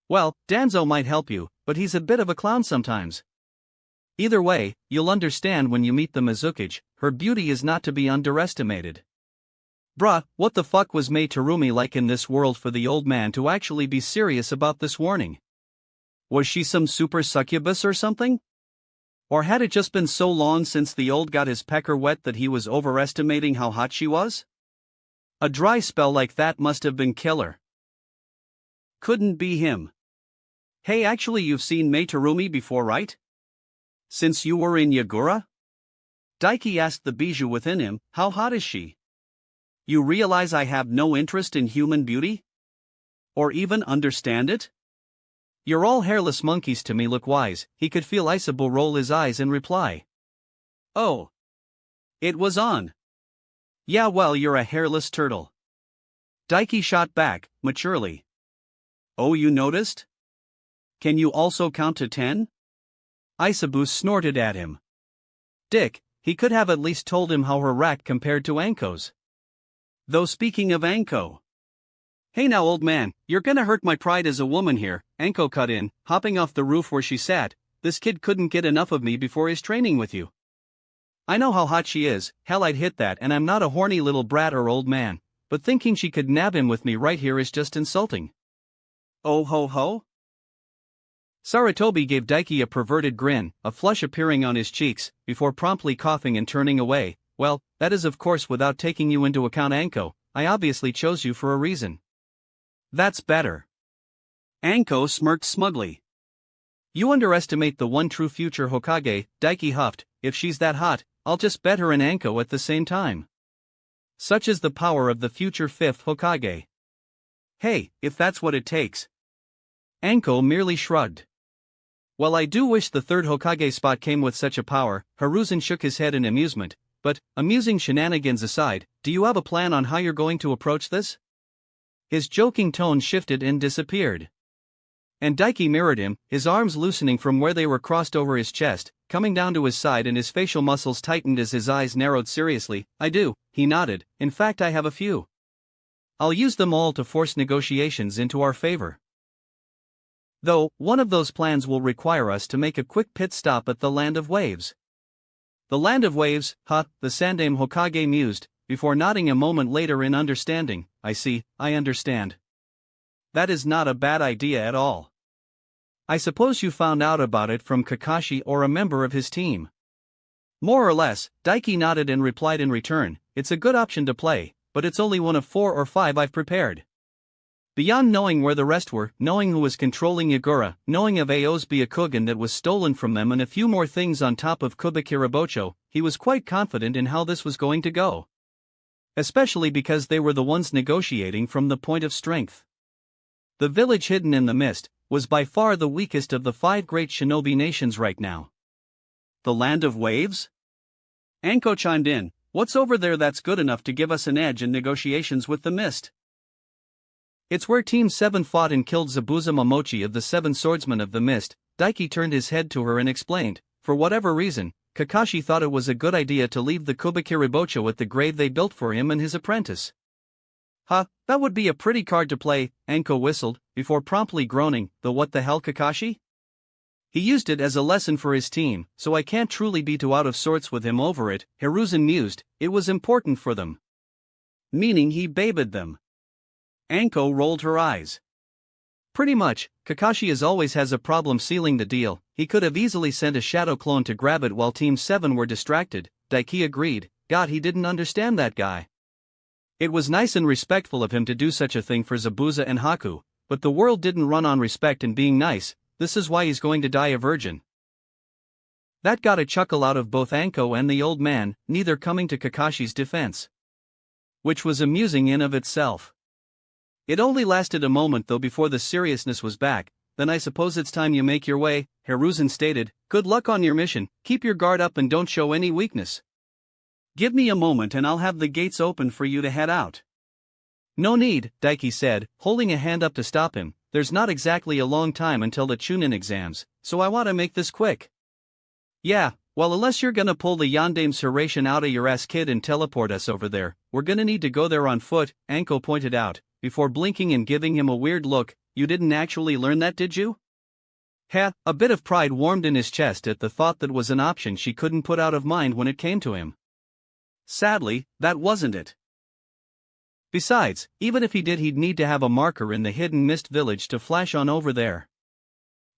"Well, Danzo might help you, but he's a bit of a clown sometimes. Either way, you'll understand when you meet the Mizukage, her beauty is not to be underestimated." Bruh, what the fuck was Mei Terumi like in this world for the old man to actually be serious about this warning? Was she some super succubus or something? Or had it just been so long since the old got his pecker wet that he was overestimating how hot she was? A dry spell like that must have been killer. Couldn't be him. "Hey, actually you've seen Mei Terumi before, right? Since you were in Yagura?" Daiki asked the bijou within him, "How hot is she? You realize I have no interest in human beauty? Or even understand it? You're all hairless monkeys to me, look wise." He could feel Isabel roll his eyes in reply. "Oh. It was on. Yeah, well, you're a hairless turtle." Daiki shot back, maturely. "Oh, you noticed? Can you also count to 10? Isabu snorted at him. Dick, he could have at least told him how her rack compared to Anko's. Though speaking of Anko. "Hey now, old man, you're gonna hurt my pride as a woman here," Anko cut in, hopping off the roof where she sat. "This kid couldn't get enough of me before his training with you. I know how hot she is, hell I'd hit that, and I'm not a horny little brat or old man, but thinking she could nab him with me right here is just insulting." "Oh ho ho?" Saratobi gave Daiki a perverted grin, a flush appearing on his cheeks, before promptly coughing and turning away. "Well, that is of course without taking you into account, Anko, I obviously chose you for a reason." "That's better." Anko smirked smugly. "You underestimate the one true future Hokage," Daiki huffed. "If she's that hot, I'll just bet her and Anko at the same time. Such is the power of the future fifth Hokage." "Hey, if that's what it takes." Anko merely shrugged. "Well, I do wish the third Hokage spot came with such a power." Hiruzen shook his head in amusement. "But, amusing shenanigans aside, do you have a plan on how you're going to approach this?" His joking tone shifted and disappeared. And Daiki mirrored him, his arms loosening from where they were crossed over his chest, coming down to his side, and his facial muscles tightened as his eyes narrowed seriously. "I do," he nodded. "In fact, I have a few. I'll use them all to force negotiations into our favor. Though, one of those plans will require us to make a quick pit stop at the Land of Waves." "The Land of Waves, huh?" the Sandaime Hokage mused, before nodding a moment later in understanding. "I see, I understand. That is not a bad idea at all. I suppose you found out about it from Kakashi or a member of his team?" "More or less," Daiki nodded and replied in return. "It's a good option to play, but it's only one of 4 or 5 I've prepared. Beyond knowing where the rest were, knowing who was controlling Yagura, knowing of Ao's Byakugan that was stolen from them and a few more things on top of Kubikirabocho, he was quite confident in how this was going to go. Especially because they were the ones negotiating from the point of strength. The village hidden in the mist was by far the weakest of the 5 great shinobi nations right now. The land of waves? Anko chimed in, what's over there that's good enough to give us an edge in negotiations with the mist? It's where Team 7 fought and killed Zabuza Momochi of the 7 Swordsmen of the Mist. Daiki turned his head to her and explained, for whatever reason, Kakashi thought it was a good idea to leave the Kubikiribocho at the grave they built for him and his apprentice. Huh, that would be a pretty card to play, Anko whistled, before promptly groaning, the what the hell Kakashi? He used it as a lesson for his team, so I can't truly be too out of sorts with him over it, Hiruzen mused, it was important for them. Meaning he babed them. Anko rolled her eyes. Pretty much, Kakashi always has a problem sealing the deal. He could have easily sent a shadow clone to grab it while Team 7 were distracted, Daiki agreed. God, he didn't understand that guy. It was nice and respectful of him to do such a thing for Zabuza and Haku, but the world didn't run on respect and being nice. This is why he's going to die a virgin. That got a chuckle out of both Anko and the old man, neither coming to Kakashi's defense. Which was amusing in of itself. It only lasted a moment though before the seriousness was back. Then I suppose it's time you make your way, Hiruzen stated. Good luck on your mission, keep your guard up and don't show any weakness. Give me a moment and I'll have the gates open for you to head out. No need, Daiki said, holding a hand up to stop him. There's not exactly a long time until the Chunin exams, so I want to make this quick. Yeah, well unless you're gonna pull the Yondame's Hiration out of your ass kid and teleport us over there, we're gonna need to go there on foot, Anko pointed out, before blinking and giving him a weird look. You didn't actually learn that, did you? A bit of pride warmed in his chest at the thought that was an option she couldn't put out of mind when it came to him. Sadly, that wasn't it. Besides, even if he did, he'd need to have a marker in the hidden mist village to flash on over there.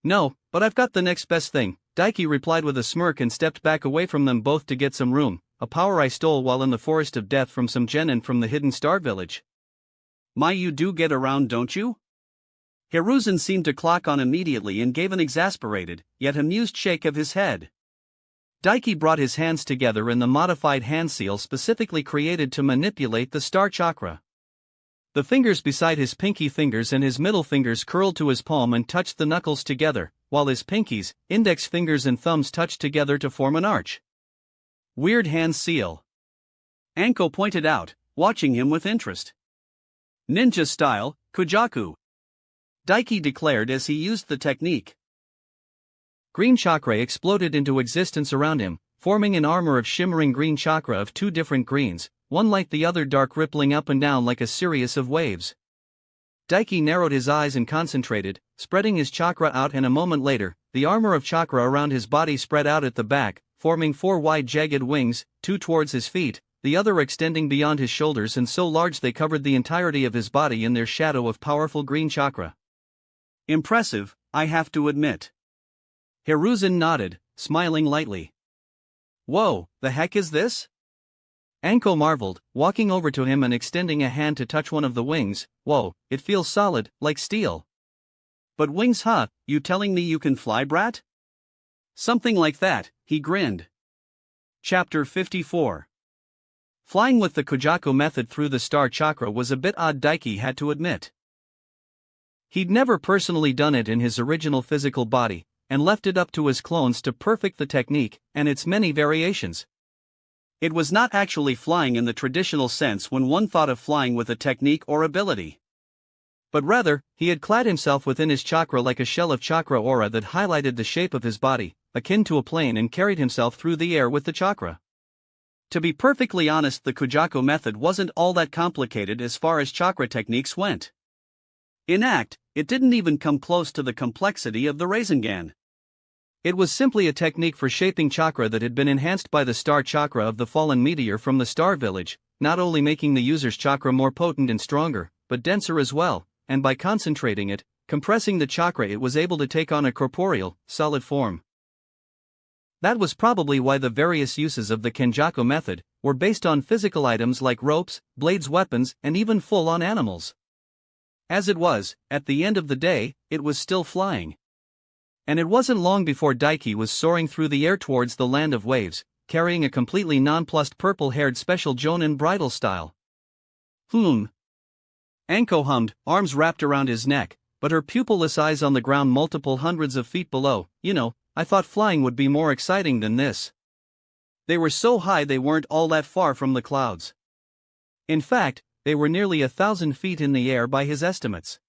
No, but I've got the next best thing, Daiki replied with a smirk and stepped back away from them both to get some room, a power I stole while in the Forest of Death from some genin from the hidden star village. My, you do get around, don't you? Hiruzen seemed to clock on immediately and gave an exasperated, yet amused shake of his head. Daiki brought his hands together in the modified hand seal specifically created to manipulate the star chakra. The fingers beside his pinky fingers and his middle fingers curled to his palm and touched the knuckles together, while his pinkies, index fingers and thumbs touched together to form an arch. Weird hand seal. Anko pointed out, watching him with interest. Ninja style, Kujaku. Daiki declared as he used the technique. Green chakra exploded into existence around him, forming an armor of shimmering green chakra of 2 different greens, one like the other dark rippling up and down like a series of waves. Daiki narrowed his eyes and concentrated, spreading his chakra out, and a moment later, the armor of chakra around his body spread out at the back, forming 4 wide jagged wings, 2 towards his feet, the other extending beyond his shoulders and so large they covered the entirety of his body in their shadow of powerful green chakra. Impressive, I have to admit. Hiruzen nodded, smiling lightly. Whoa, the heck is this? Anko marveled, walking over to him and extending a hand to touch one of the wings. Whoa, it feels solid, like steel. But wings, huh? You telling me you can fly, brat? Something like that, he grinned. Chapter 54. Flying with the Kujaku method through the star chakra was a bit odd, Daiki had to admit. He'd never personally done it in his original physical body, and left it up to his clones to perfect the technique and its many variations. It was not actually flying in the traditional sense when one thought of flying with a technique or ability. But rather, he had clad himself within his chakra like a shell of chakra aura that highlighted the shape of his body, akin to a plane, and carried himself through the air with the chakra. To be perfectly honest, the Kujaku method wasn't all that complicated as far as chakra techniques went. In act, it didn't even come close to the complexity of the Rasengan. It was simply a technique for shaping chakra that had been enhanced by the star chakra of the fallen meteor from the star village, not only making the user's chakra more potent and stronger, but denser as well, and by concentrating it, compressing the chakra, it was able to take on a corporeal, solid form. That was probably why the various uses of the Kenjaku method were based on physical items like ropes, blades, weapons, and even full-on animals. As it was, at the end of the day, it was still flying. And it wasn't long before Daiki was soaring through the air towards the land of waves, carrying a completely nonplussed purple-haired special Jonin bridal style. Anko hummed, arms wrapped around his neck, but her pupilless eyes on the ground multiple hundreds of feet below. I thought flying would be more exciting than this. They were so high they weren't all that far from the clouds. In fact, they were nearly 1,000 feet in the air by his estimates.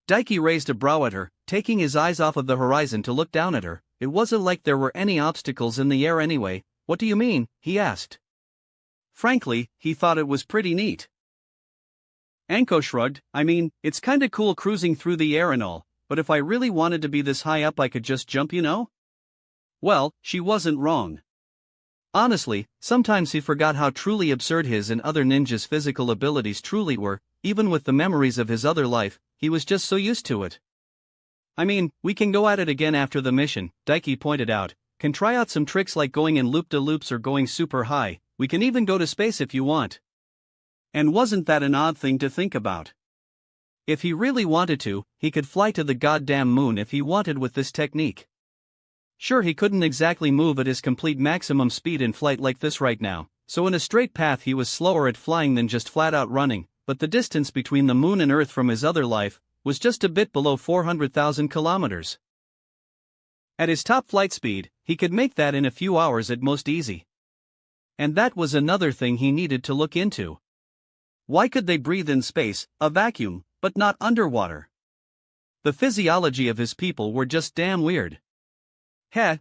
Daiki raised a brow at her, taking his eyes off of the horizon to look down at her. It wasn't like there were any obstacles in the air anyway. What do you mean? He asked. Frankly, he thought it was pretty neat. Anko shrugged. I mean, it's kinda cool cruising through the air and all, but if I really wanted to be this high up I could just jump, Well, she wasn't wrong. Honestly, sometimes he forgot how truly absurd his and other ninjas' physical abilities truly were. Even with the memories of his other life, he was just so used to it. I mean, we can go at it again after the mission, Daiki pointed out. Can try out some tricks like going in loop-de-loops or going super high. We can even go to space if you want. And wasn't that an odd thing to think about? If he really wanted to, he could fly to the goddamn moon if he wanted with this technique. Sure, he couldn't exactly move at his complete maximum speed in flight like this right now, so in a straight path he was slower at flying than just flat-out running, but the distance between the moon and Earth from his other life was just a bit below 400,000 kilometers. At his top flight speed, he could make that in a few hours at most easy. And that was another thing he needed to look into. Why could they breathe in space, a vacuum, but not underwater? The physiology of his people were just damn weird.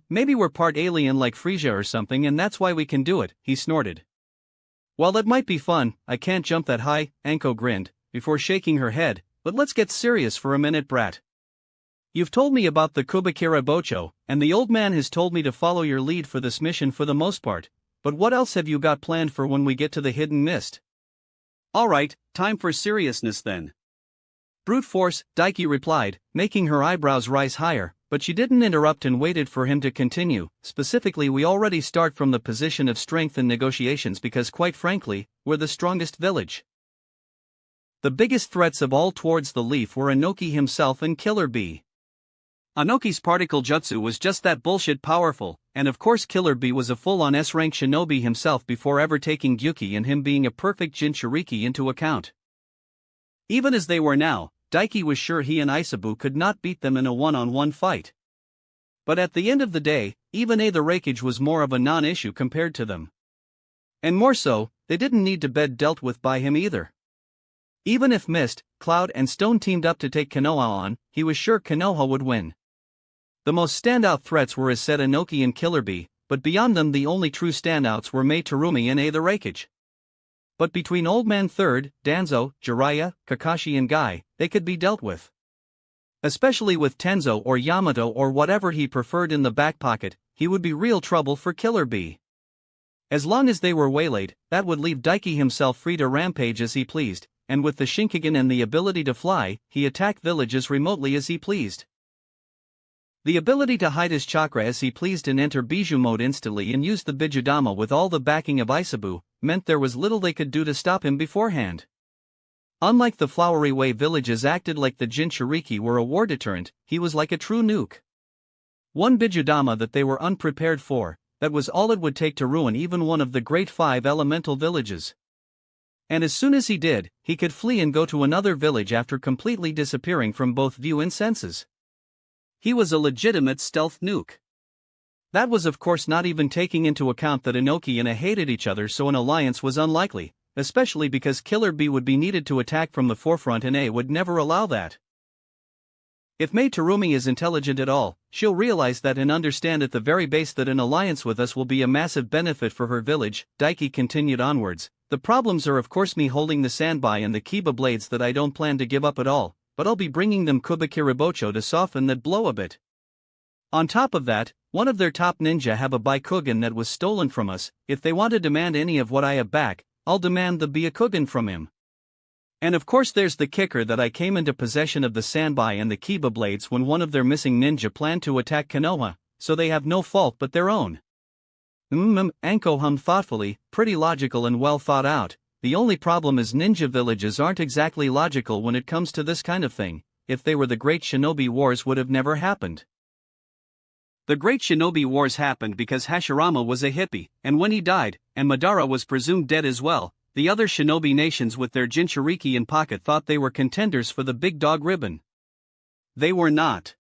Maybe we're part alien like Frisia or something and that's why we can do it, he snorted. Well, that might be fun. I can't jump that high, Anko grinned, before shaking her head, but let's get serious for a minute, brat. You've told me about the Kubikira Bocho, and the old man has told me to follow your lead for this mission for the most part, but what else have you got planned for when we get to the hidden mist? Alright, time for seriousness then. Brute force, Daiki replied, making her eyebrows rise higher, but she didn't interrupt and waited for him to continue. Specifically, we already start from the position of strength in negotiations because quite frankly, we're the strongest village. The biggest threats of all towards the Leaf were Inoki himself and Killer Bee. Inoki's particle jutsu was just that bullshit powerful, and of course Killer Bee was a full-on S-rank shinobi himself before ever taking Gyuki and him being a perfect Jinchuriki into account. Even as they were now, Daiki was sure he and Isabu could not beat them in a one-on-one fight. But at the end of the day, even the Reikage was more of a non-issue compared to them. And more so, they didn't need to bed dealt with by him either. Even if Mist, Cloud and Stone teamed up to take Konoha on, he was sure Konoha would win. The most standout threats were as said Inoki and Killer Bee, but beyond them the only true standouts were Mei Terumi and the Reikage. But between Old Man Third, Danzo, Jiraiya, Kakashi and Guy, they could be dealt with. Especially with Tenzo or Yamato or whatever he preferred in the back pocket, he would be real trouble for Killer Bee. As long as they were waylaid, that would leave Daiki himself free to rampage as he pleased, and with the Shinkigen and the ability to fly, he attacked villages remotely as he pleased. The ability to hide his chakra as he pleased and enter Bijou mode instantly and use the Bijudama with all the backing of Isabu, meant there was little they could do to stop him beforehand. Unlike the Flowery Way villages acted like the Jinchuriki were a war deterrent, he was like a true nuke. One Bijudama that they were unprepared for, that was all it would take to ruin even one of the great 5 elemental villages. And as soon as he did, he could flee and go to another village after completely disappearing from both view and senses. He was a legitimate stealth nuke. That was of course not even taking into account that Inoki and A hated each other, so an alliance was unlikely, especially because Killer Bee would be needed to attack from the forefront and A would never allow that. If Mei Terumi is intelligent at all, she'll realize that and understand at the very base that an alliance with us will be a massive benefit for her village. Daiki continued onwards. The problems are of course me holding the Sandbai and the Kiba blades that I don't plan to give up at all, but I'll be bringing them Kubikiribocho to soften that blow a bit. On top of that, one of their top ninja have a Baikugan that was stolen from us. If they want to demand any of what I have back, I'll demand the Byakugan from him. And of course there's the kicker that I came into possession of the Sandbai and the Kiba blades when one of their missing ninja planned to attack Konoha, so they have no fault but their own. Anko hummed thoughtfully, pretty logical and well thought out. The only problem is ninja villages aren't exactly logical when it comes to this kind of thing. If they were, the Great Shinobi Wars would have never happened. The Great Shinobi Wars happened because Hashirama was a hippie, and when he died, and Madara was presumed dead as well, the other shinobi nations with their Jinchuriki in pocket thought they were contenders for the big dog ribbon. They were not.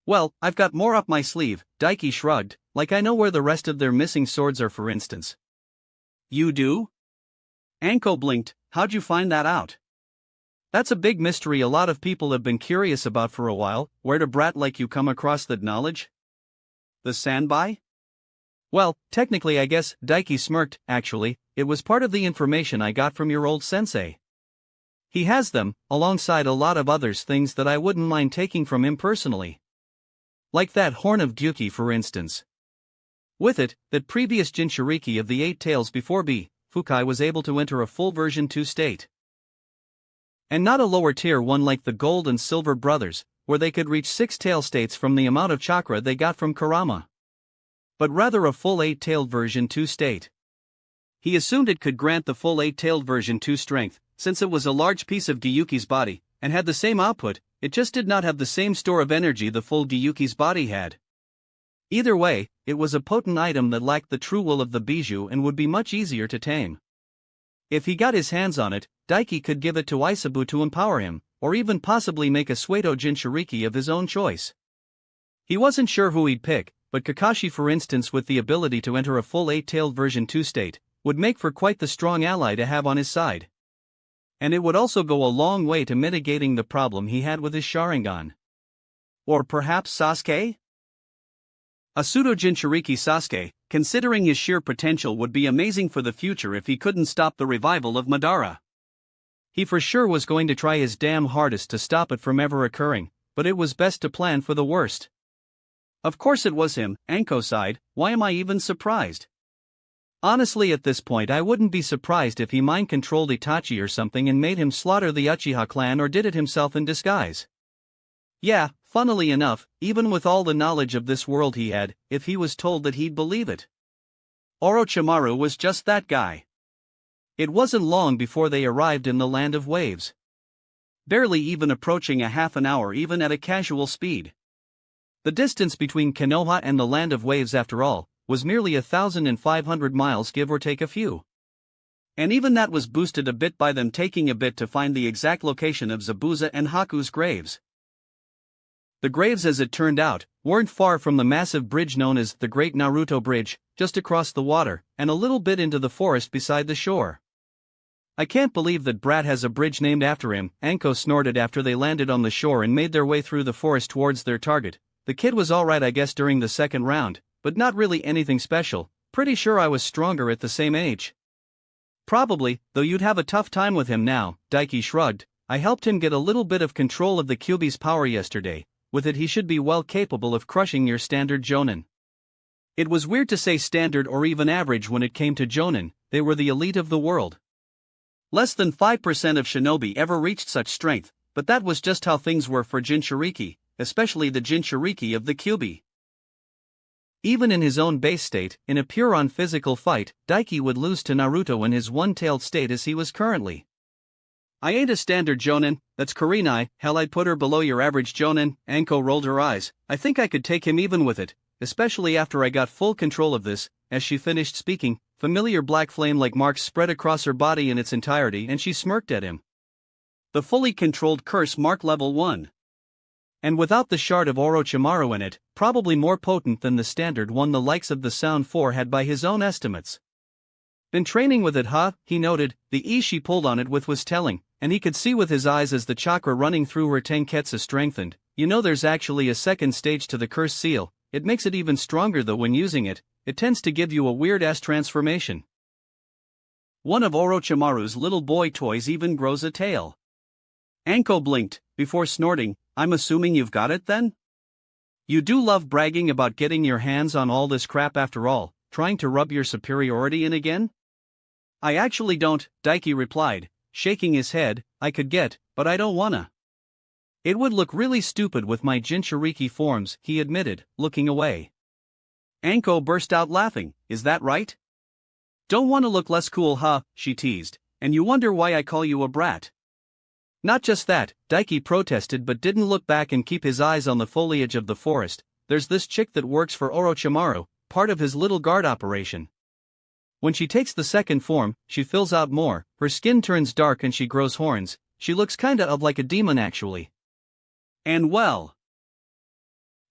Well, I've got more up my sleeve, Daiki shrugged, like I know where the rest of their missing swords are, for instance. You do? Anko blinked. How'd you find that out? That's a big mystery a lot of people have been curious about for a while. Where'd a brat like you come across that knowledge? The Sanbai? Well, technically I guess, Daiki smirked. Actually, it was part of the information I got from your old sensei. He has them, alongside a lot of others, things that I wouldn't mind taking from him personally. Like that Horn of Gyuki, for instance. With it, that previous Jinchuriki of the 8 tails before Fukai was able to enter a full version 2 state. And not a lower tier one like the Gold and Silver Brothers, where they could reach 6-tail states from the amount of chakra they got from Kurama. But rather a full 8-tailed version 2 state. He assumed it could grant the full 8-tailed version 2 strength, since it was a large piece of Gyuki's body, and had the same output. It just did not have the same store of energy the full Gyuki's body had. Either way, it was a potent item that lacked the true will of the bijou and would be much easier to tame. If he got his hands on it, Daiki could give it to Isabu to empower him, or even possibly make a Suedo Jinchuriki of his own choice. He wasn't sure who he'd pick, but Kakashi, for instance, with the ability to enter a full 8-tailed version 2 state, would make for quite the strong ally to have on his side. And it would also go a long way to mitigating the problem he had with his Sharingan. Or perhaps Sasuke? A pseudo-Jinchuriki Sasuke, considering his sheer potential, would be amazing for the future if he couldn't stop the revival of Madara. He for sure was going to try his damn hardest to stop it from ever occurring, but it was best to plan for the worst. Of course it was him, Anko sighed. Why am I even surprised? Honestly, at this point I wouldn't be surprised if he mind-controlled Itachi or something and made him slaughter the Uchiha clan, or did it himself in disguise. Yeah, funnily enough, even with all the knowledge of this world he had, if he was told that, he'd believe it. Orochimaru was just that guy. It wasn't long before they arrived in the Land of Waves. Barely even approaching a half an hour even at a casual speed. The distance between Konoha and the Land of Waves, after all, was merely 1,500 miles, give or take a few. And even that was boosted a bit by them taking a bit to find the exact location of Zabuza and Haku's graves. The graves, as it turned out, weren't far from the massive bridge known as the Great Naruto Bridge, just across the water, and a little bit into the forest beside the shore. I can't believe that Brat has a bridge named after him, Anko snorted after they landed on the shore and made their way through the forest towards their target. The kid was alright, I guess, during the second round, but not really anything special. Pretty sure I was stronger at the same age. Probably, though you'd have a tough time with him now, Daiki shrugged. I helped him get a little bit of control of the Kyuubi's power yesterday. With it he should be well capable of crushing your standard Jonin. It was weird to say standard or even average when it came to Jonin. They were the elite of the world. Less than 5% of shinobi ever reached such strength, but that was just how things were for Jinchuriki, especially the Jinchuriki of the Kyuubi. Even in his own base state, in a pure physical fight, Daiki would lose to Naruto in his one-tailed state as he was currently. I ain't a standard Jonin, that's Kurenai. Hell, I'd put her below your average Jonin. Anko rolled her eyes. I think I could take him even with it, especially after I got full control of this. As she finished speaking, familiar black flame-like marks spread across her body in its entirety, and she smirked at him. The fully controlled curse mark level 1. And without the shard of Orochimaru in it, probably more potent than the standard one the likes of the Sound 4 had by his own estimates. Been training with it, huh? He noted. The ease she pulled on it with was telling, and he could see with his eyes as the chakra running through her Tenketsu strengthened. You know, there's actually a second stage to the curse seal. It makes it even stronger though. When using it, it tends to give you a weird-ass transformation. One of Orochimaru's little boy toys even grows a tail. Anko blinked, before snorting. I'm assuming you've got it then? You do love bragging about getting your hands on all this crap after all, trying to rub your superiority in again? I actually don't, Daiki replied, shaking his head. I could get, but I don't wanna. It would look really stupid with my Jinchuriki forms, he admitted, looking away. Anko burst out laughing, is that right? Don't want to look less cool, huh? She teased, and you wonder why I call you a brat. Not just that, Daiki protested but didn't look back and keep his eyes on the foliage of the forest. There's this chick that works for Orochimaru, part of his little guard operation. When she takes the second form, she fills out more, her skin turns dark and she grows horns. She looks kinda of like a demon actually. And well.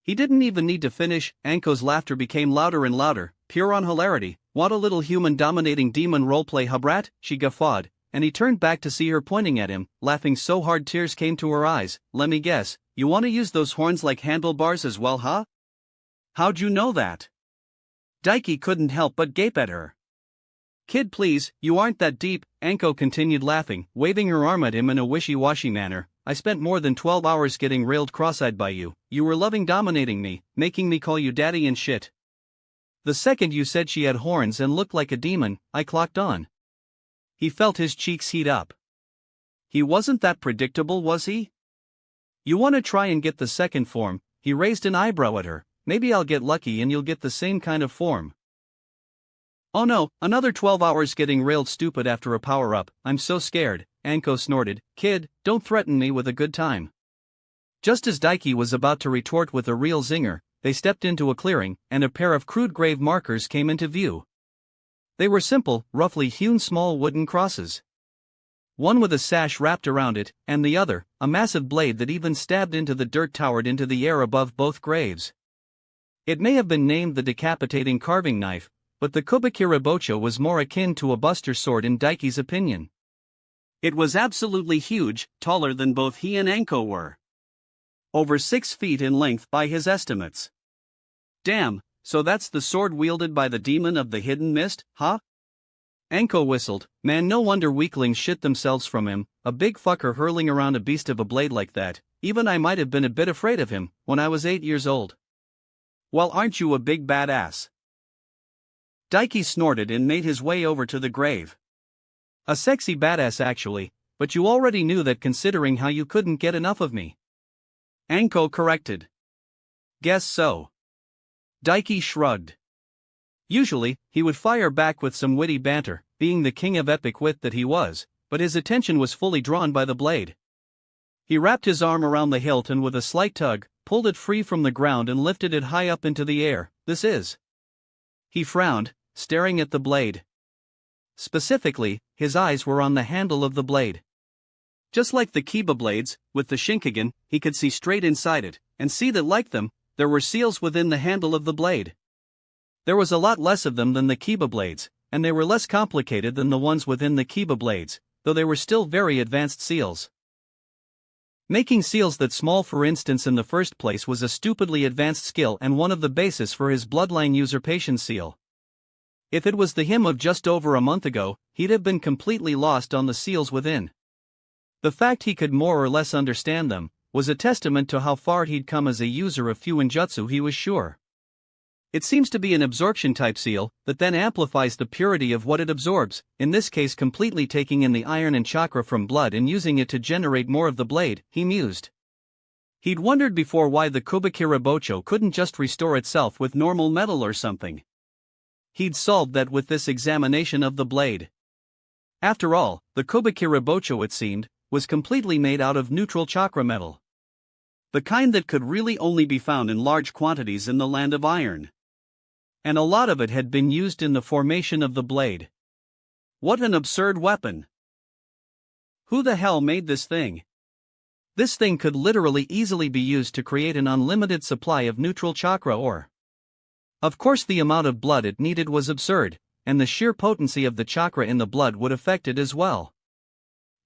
He didn't even need to finish, Anko's laughter became louder and louder, pure on hilarity. What a little human dominating demon roleplay, huh brat? She guffawed, and he turned back to see her pointing at him, laughing so hard tears came to her eyes. Let me guess, you want to use those horns like handlebars as well, huh? How'd you know that? Daiki couldn't help but gape at her. Kid, please, you aren't that deep, Anko continued laughing, waving her arm at him in a wishy-washy manner. I spent more than 12 hours getting railed cross-eyed by you. You were loving dominating me, making me call you daddy and shit. The second you said she had horns and looked like a demon, I clocked on. He felt his cheeks heat up. He wasn't that predictable, was he? You want to try and get the second form? He raised an eyebrow at her. Maybe I'll get lucky and you'll get the same kind of form. Oh no, another 12 hours getting railed stupid after a power-up, I'm so scared, Anko snorted. Kid, don't threaten me with a good time. Just as Daiki was about to retort with a real zinger, they stepped into a clearing, and a pair of crude grave markers came into view. They were simple, roughly hewn small wooden crosses. One with a sash wrapped around it, and the other, a massive blade that even stabbed into the dirt towered into the air above both graves. It may have been named the decapitating carving knife, but the Kubikira Bocho was more akin to a buster sword in Daiki's opinion. It was absolutely huge, taller than both he and Anko were. Over 6 feet in length by his estimates. Damn, so that's the sword wielded by the demon of the hidden mist, huh? Anko whistled. Man, no wonder weaklings shit themselves from him, a big fucker hurling around a beast of a blade like that. Even I might have been a bit afraid of him, when I was 8 years old. Well, aren't you a big badass? Daiki snorted and made his way over to the grave. A sexy badass actually, but you already knew that considering how you couldn't get enough of me. Anko corrected. Guess so. Daiki shrugged. Usually, he would fire back with some witty banter, being the king of epic wit that he was, but his attention was fully drawn by the blade. He wrapped his arm around the hilt and with a slight tug, pulled it free from the ground and lifted it high up into the air. This is. He frowned, staring at the blade. Specifically, his eyes were on the handle of the blade. Just like the Kiba blades, with the Shinkigen, he could see straight inside it, and see that like them, there were seals within the handle of the blade. There was a lot less of them than the Kiba blades, and they were less complicated than the ones within the Kiba blades, though they were still very advanced seals. Making seals that small, for instance, in the first place was a stupidly advanced skill and one of the bases for his bloodline usurpation seal. If it was the him of just over a month ago, he'd have been completely lost on the seals within. The fact he could more or less understand them was a testament to how far he'd come as a user of Fuinjutsu, he was sure. It seems to be an absorption-type seal that then amplifies the purity of what it absorbs, in this case completely taking in the iron and chakra from blood and using it to generate more of the blade, he mused. He'd wondered before why the Kubikira Bocho couldn't just restore itself with normal metal or something. He'd solved that with this examination of the blade. After all, the Kubikira Bocho, it seemed, was completely made out of neutral chakra metal. The kind that could really only be found in large quantities in the land of iron. And a lot of it had been used in the formation of the blade. What an absurd weapon! Who the hell made this thing? This thing could literally easily be used to create an unlimited supply of neutral chakra ore. Of course, the amount of blood it needed was absurd, and the sheer potency of the chakra in the blood would affect it as well.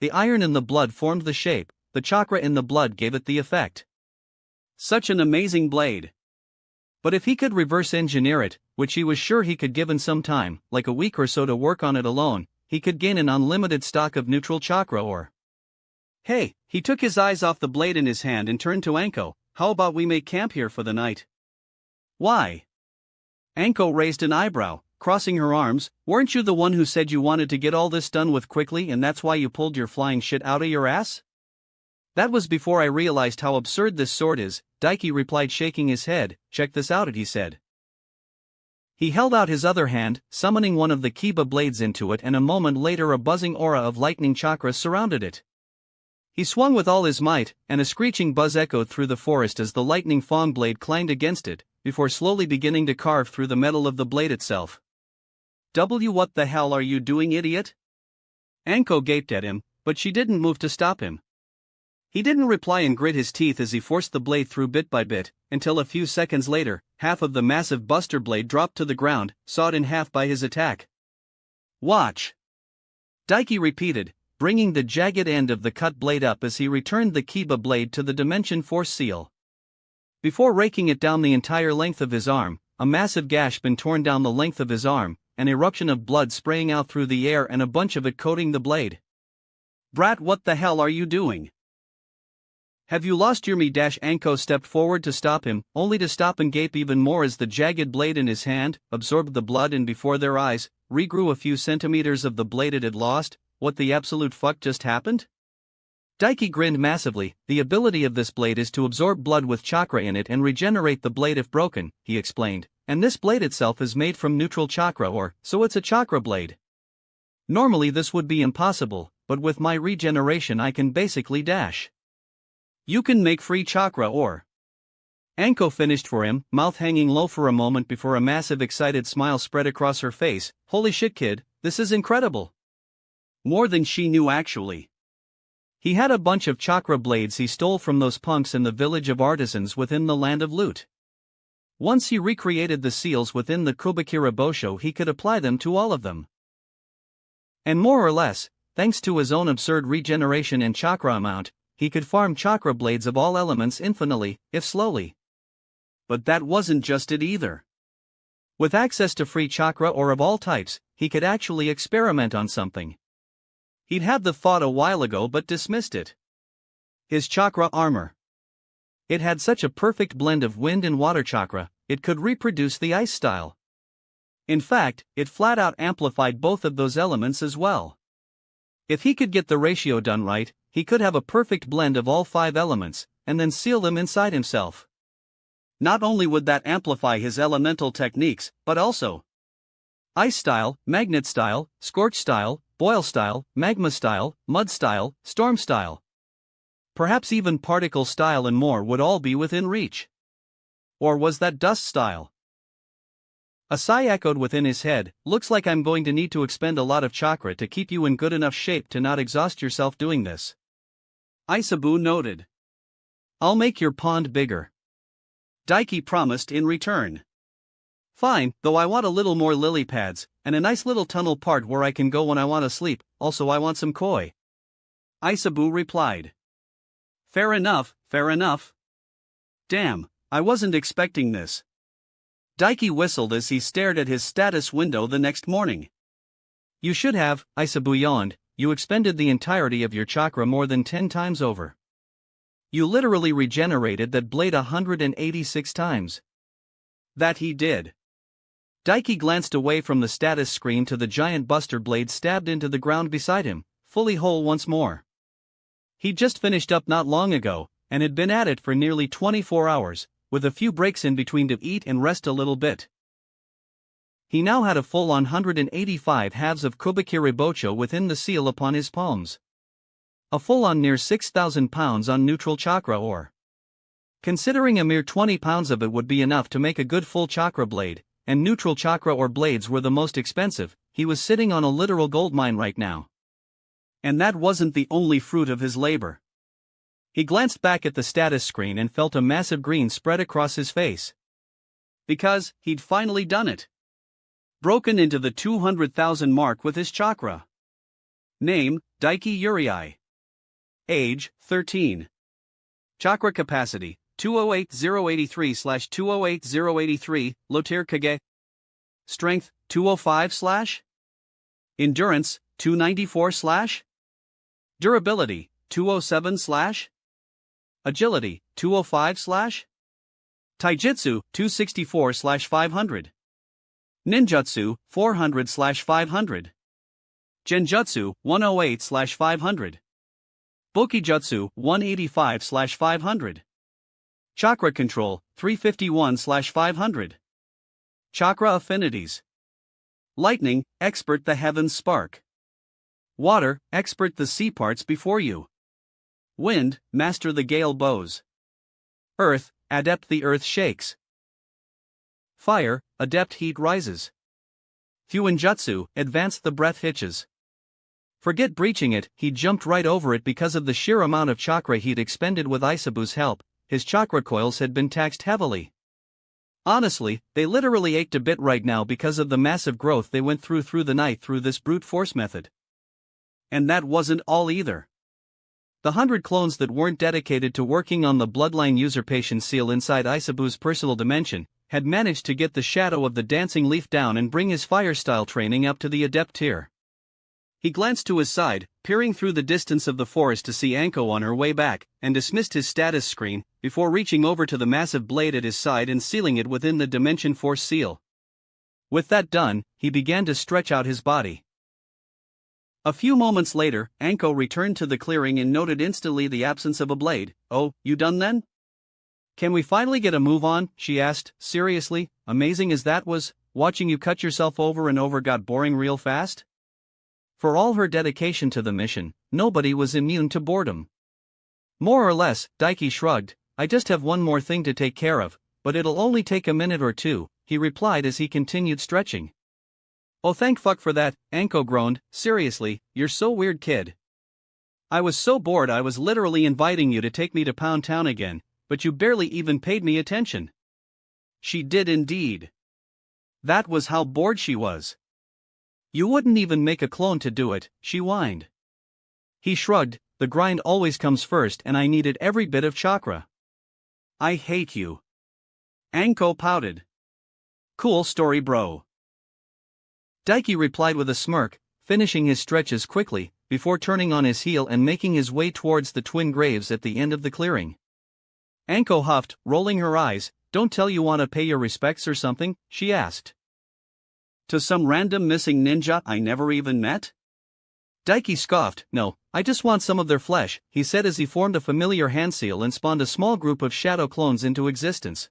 The iron in the blood formed the shape, the chakra in the blood gave it the effect. Such an amazing blade. But if he could reverse engineer it, which he was sure he could given some time, like a week or so to work on it alone, he could gain an unlimited stock of neutral chakra ore. Hey, he took his eyes off the blade in his hand and turned to Anko. How about we make camp here for the night? Why? Anko raised an eyebrow, crossing her arms. Weren't you the one who said you wanted to get all this done with quickly and that's why you pulled your flying shit out of your ass? That was before I realized how absurd this sword is, Daiki replied, shaking his head. Check this out, he said. He held out his other hand, summoning one of the Kiba blades into it, and a moment later a buzzing aura of lightning chakra surrounded it. He swung with all his might, and a screeching buzz echoed through the forest as the lightning fang blade clanged against it, before slowly beginning to carve through the metal of the blade itself. What the hell are you doing, idiot? Anko gaped at him, but she didn't move to stop him. He didn't reply and grit his teeth as he forced the blade through bit by bit, until a few seconds later, half of the massive buster blade dropped to the ground, sawed in half by his attack. Watch! Daiki repeated, bringing the jagged end of the cut blade up as he returned the Kiba blade to the Dimension Force seal. Before raking it down the entire length of his arm, a massive gash been torn down the length of his arm, an eruption of blood spraying out through the air and a bunch of it coating the blade. Brat, what the hell are you doing? Have you lost your me? Anko stepped forward to stop him, only to stop and gape even more as the jagged blade in his hand absorbed the blood and before their eyes, regrew a few centimeters of the blade it had lost. What the absolute fuck just happened? Daiki grinned massively. The ability of this blade is to absorb blood with chakra in it and regenerate the blade if broken, he explained, and this blade itself is made from neutral chakra ore, so it's a chakra blade. Normally this would be impossible, but with my regeneration I can basically dash. You can make free chakra ore. Anko finished for him, mouth hanging low for a moment before a massive excited smile spread across her face. Holy shit, kid, this is incredible. More than she knew actually. He had a bunch of chakra blades he stole from those punks in the village of artisans within the land of loot. Once he recreated the seals within the Kubakira Bosho, he could apply them to all of them. And more or less, thanks to his own absurd regeneration and chakra amount, he could farm chakra blades of all elements infinitely, if slowly. But that wasn't just it either. With access to free chakra ore of all types, he could actually experiment on something. He'd had the thought a while ago but dismissed it. His chakra armor. It had such a perfect blend of wind and water chakra, it could reproduce the ice style. In fact, it flat out amplified both of those elements as well. If he could get the ratio done right, he could have a perfect blend of all 5 elements, and then seal them inside himself. Not only would that amplify his elemental techniques, but also ice style, magnet style, scorch style, boil style, magma style, mud style, storm style. Perhaps even particle style and more would all be within reach. Or was that dust style? A sigh echoed within his head. Looks like I'm going to need to expend a lot of chakra to keep you in good enough shape to not exhaust yourself doing this. Isabu noted. I'll make your pond bigger. Daiki promised in return. Fine, though I want a little more lily pads, and a nice little tunnel part where I can go when I want to sleep, also I want some koi. Isabu replied. Fair enough, fair enough. Damn, I wasn't expecting this. Daiki whistled as he stared at his status window the next morning. You should have, Isabu yawned, you expended the entirety of your chakra more than 10 times over. You literally regenerated that blade 186 times. That he did. Daiki glanced away from the status screen to the giant buster blade stabbed into the ground beside him, fully whole once more. He'd just finished up not long ago, and had been at it for nearly 24 hours, with a few breaks in between to eat and rest a little bit. He now had a full-on 185 halves of Kubakira Bocho within the seal upon his palms. A full-on near 6,000 pounds on neutral chakra ore. Considering a mere 20 pounds of it would be enough to make a good full chakra blade, and neutral chakra ore blades were the most expensive, he was sitting on a literal gold mine right now. And that wasn't the only fruit of his labor. He glanced back at the status screen and felt a massive grin spread across his face. Because he'd finally done it. Broken into the 200,000 mark with his chakra. Name, Daiki Uriai. Age, 13. Chakra capacity, 208083/208083, Lotir Kage. Strength, 205/. Endurance, 294/. Durability, 207/. Agility, 205/. Taijutsu, 264/500. Ninjutsu, 400/500. Genjutsu, 108/500. Bokijutsu, 185/500. Chakra control, 351/500. Chakra affinities. Lightning, expert the heavens spark. Water, expert the sea parts before you. Wind, master the gale bows. Earth, adept the earth shakes. Fire, adept heat rises. Fuinjutsu, advanced the breath hitches. Forget breaching it, he jumped right over it because of the sheer amount of chakra heat expended with Isabu's help. His chakra coils had been taxed heavily. Honestly, they literally ached a bit right now because of the massive growth they went through the night through this brute force method. And that wasn't all either. The 100 clones that weren't dedicated to working on the bloodline usurpation seal inside Isabu's personal dimension had managed to get the shadow of the dancing leaf down and bring his fire style training up to the adept tier. He glanced to his side, peering through the distance of the forest to see Anko on her way back, and dismissed his status screen, before reaching over to the massive blade at his side and sealing it within the Dimension Force seal. With that done, he began to stretch out his body. A few moments later, Anko returned to the clearing and noted instantly the absence of a blade. "Oh, you done then? Can we finally get a move on?" she asked, seriously. "Amazing as that was, watching you cut yourself over and over got boring real fast?" For all her dedication to the mission, nobody was immune to boredom. More or less, Daiki shrugged. "I just have one more thing to take care of, but it'll only take a minute or two," he replied as he continued stretching. "Oh, thank fuck for that," Anko groaned. "Seriously, you're so weird, kid. I was so bored I was literally inviting you to take me to Pound Town again, but you barely even paid me attention." She did indeed. That was how bored she was. "You wouldn't even make a clone to do it," she whined. He shrugged. "The grind always comes first and I needed every bit of chakra." "I hate you." Anko pouted. "Cool story, bro." Daiki replied with a smirk, finishing his stretches quickly, before turning on his heel and making his way towards the twin graves at the end of the clearing. Anko huffed, rolling her eyes. "Don't tell you want to pay your respects or something?" she asked. "To some random missing ninja I never even met?" Daiki scoffed. "No, I just want some of their flesh," he said as he formed a familiar hand seal and spawned a small group of shadow clones into existence.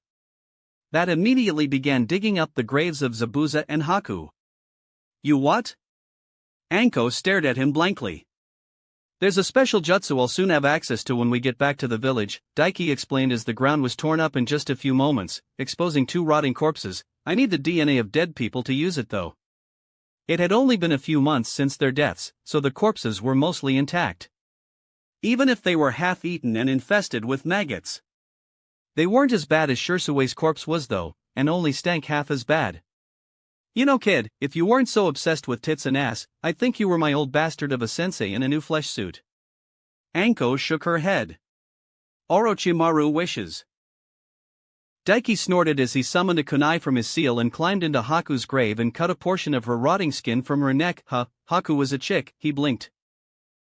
That immediately began digging up the graves of Zabuza and Haku. "You what?" Anko stared at him blankly. "There's a special jutsu I'll soon have access to when we get back to the village," Daiki explained as the ground was torn up in just a few moments, exposing 2 rotting corpses. "I need the DNA of dead people to use it though." It had only been a few months since their deaths, so the corpses were mostly intact. Even if they were half-eaten and infested with maggots. They weren't as bad as Shirsue's corpse was though, and only stank half as bad. "You know, kid, if you weren't so obsessed with tits and ass, I'd think you were my old bastard of a sensei in a new flesh suit." Anko shook her head. "Orochimaru wishes." Daiki snorted as he summoned a kunai from his seal and climbed into Haku's grave and cut a portion of her rotting skin from her neck. Haku was a chick, he blinked.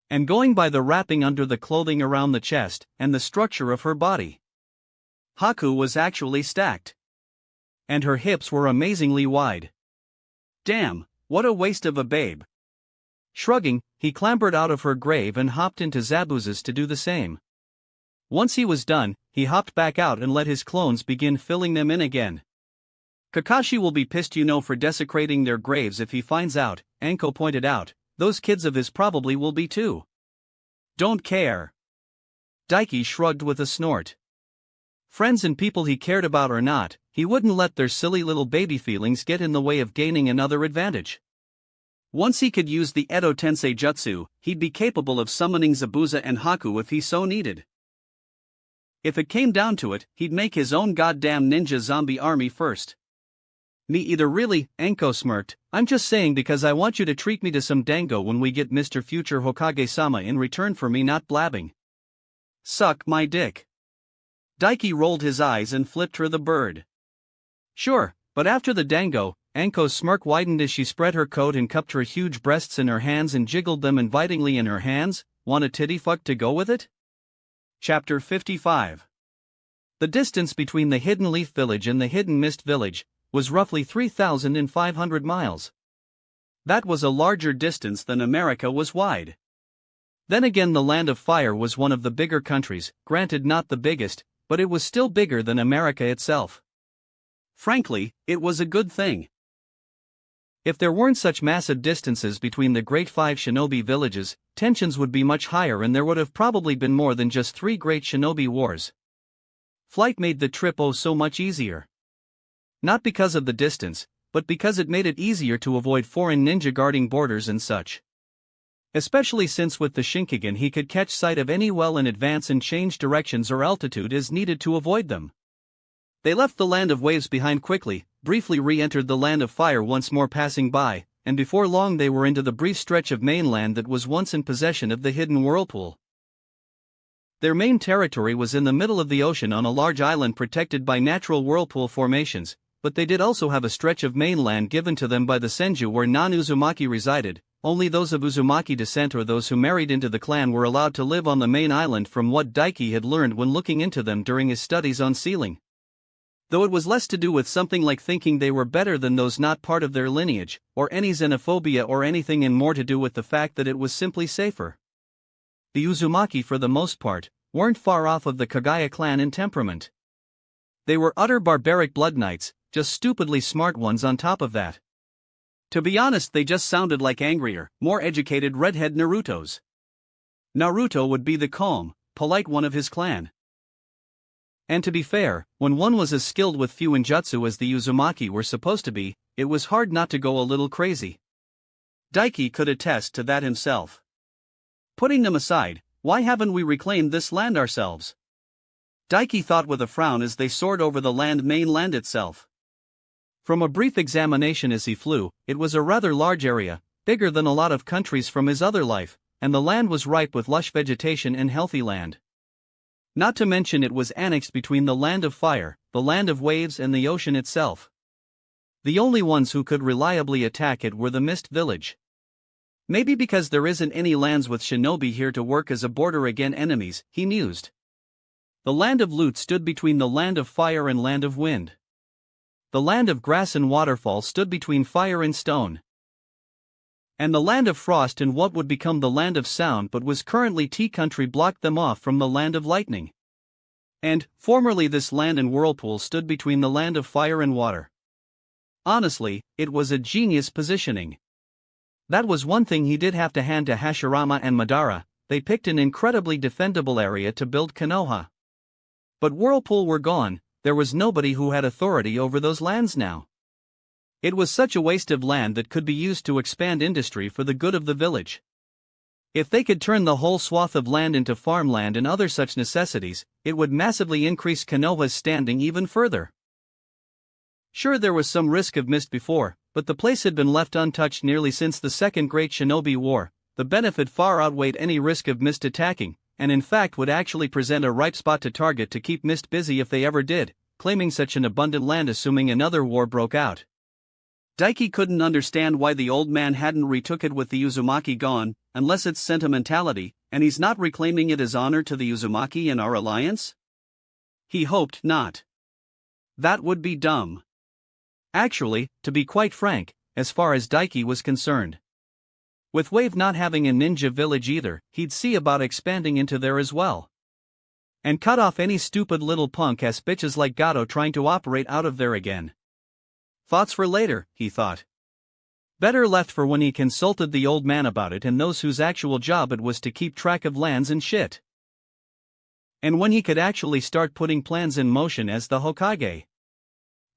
And going by the wrapping under the clothing around the chest, and the structure of her body, Haku was actually stacked. And her hips were amazingly wide. Damn, what a waste of a babe. Shrugging, he clambered out of her grave and hopped into Zabuza's to do the same. Once he was done, he hopped back out and let his clones begin filling them in again. "Kakashi will be pissed for desecrating their graves if he finds out," Anko pointed out. "Those kids of his probably will be too." "Don't care." Daiki shrugged with a snort. Friends and people he cared about or not, he wouldn't let their silly little baby feelings get in the way of gaining another advantage. Once he could use the Edo Tensei Jutsu, he'd be capable of summoning Zabuza and Haku if he so needed. If it came down to it, he'd make his own goddamn ninja zombie army first. "Me either really," Anko smirked. "I'm just saying because I want you to treat me to some dango when we get Mr. Future Hokage-sama in return for me not blabbing." "Suck my dick." Daiki rolled his eyes and flipped her the bird. "Sure, but after the dango," Anko's smirk widened as she spread her coat and cupped her huge breasts in her hands and jiggled them invitingly in her hands. "Want a titty fuck to go with it?" Chapter 55. The distance between the Hidden Leaf Village and the Hidden Mist Village was roughly 3,500 miles. That was a larger distance than America was wide. Then again, the Land of Fire was one of the bigger countries, granted not the biggest, but it was still bigger than America itself. Frankly, it was a good thing. If there weren't such massive distances between the Great Five Shinobi villages, tensions would be much higher and there would have probably been more than just 3 great Shinobi wars. Flight made the trip oh so much easier. Not because of the distance, but because it made it easier to avoid foreign ninja guarding borders and such. Especially since with the Shinkigan he could catch sight of any well in advance and change directions or altitude as needed to avoid them. They left the land of waves behind quickly, briefly re-entered the land of fire once more passing by, and before long they were into the brief stretch of mainland that was once in possession of the hidden whirlpool. Their main territory was in the middle of the ocean on a large island protected by natural whirlpool formations, but they did also have a stretch of mainland given to them by the Senju where non-Uzumaki resided. Only those of Uzumaki descent or those who married into the clan were allowed to live on the main island from what Daiki had learned when looking into them during his studies on sealing. Though it was less to do with something like thinking they were better than those not part of their lineage, or any xenophobia or anything, and more to do with the fact that it was simply safer. The Uzumaki for the most part, weren't far off of the Kagaya clan in temperament. They were utter barbaric blood knights, just stupidly smart ones on top of that. To be honest, they just sounded like angrier, more educated redhead Narutos. Naruto would be the calm, polite one of his clan. And to be fair, when one was as skilled with Fuinjutsu as the Uzumaki were supposed to be, it was hard not to go a little crazy. Daiki could attest to that himself. Putting them aside, why haven't we reclaimed this land ourselves? Daiki thought with a frown as they soared over the mainland itself. From a brief examination as he flew, it was a rather large area, bigger than a lot of countries from his other life, and the land was ripe with lush vegetation and healthy land. Not to mention it was annexed between the land of fire, the land of waves, and the ocean itself. The only ones who could reliably attack it were the Mist Village. Maybe because there isn't any lands with shinobi here to work as a border against enemies, he mused. The land of loot stood between the land of fire and land of wind. The land of grass and waterfall stood between fire and stone. And the land of frost and what would become the land of sound but was currently tea country blocked them off from the land of lightning. And, formerly this land and whirlpool stood between the land of fire and water. Honestly, it was a genius positioning. That was one thing he did have to hand to Hashirama and Madara, they picked an incredibly defendable area to build Konoha. But whirlpool were gone, there was nobody who had authority over those lands now. It was such a waste of land that could be used to expand industry for the good of the village. If they could turn the whole swath of land into farmland and other such necessities, it would massively increase Konoha's standing even further. Sure, there was some risk of mist before, but the place had been left untouched nearly since the Second Great Shinobi War. The benefit far outweighed any risk of mist attacking, and in fact would actually present a ripe spot to target to keep mist busy if they ever did, claiming such an abundant land assuming another war broke out. Daiki couldn't understand why the old man hadn't retook it with the Uzumaki gone, unless it's sentimentality, and he's not reclaiming it as honor to the Uzumaki and our alliance? He hoped not. That would be dumb. Actually, to be quite frank, as far as Daiki was concerned. With Wave not having a ninja village either, he'd see about expanding into there as well. And cut off any stupid little punk-ass bitches like Gato trying to operate out of there again. Thoughts for later, he thought. Better left for when he consulted the old man about it and those whose actual job it was to keep track of lands and shit. And when he could actually start putting plans in motion as the Hokage.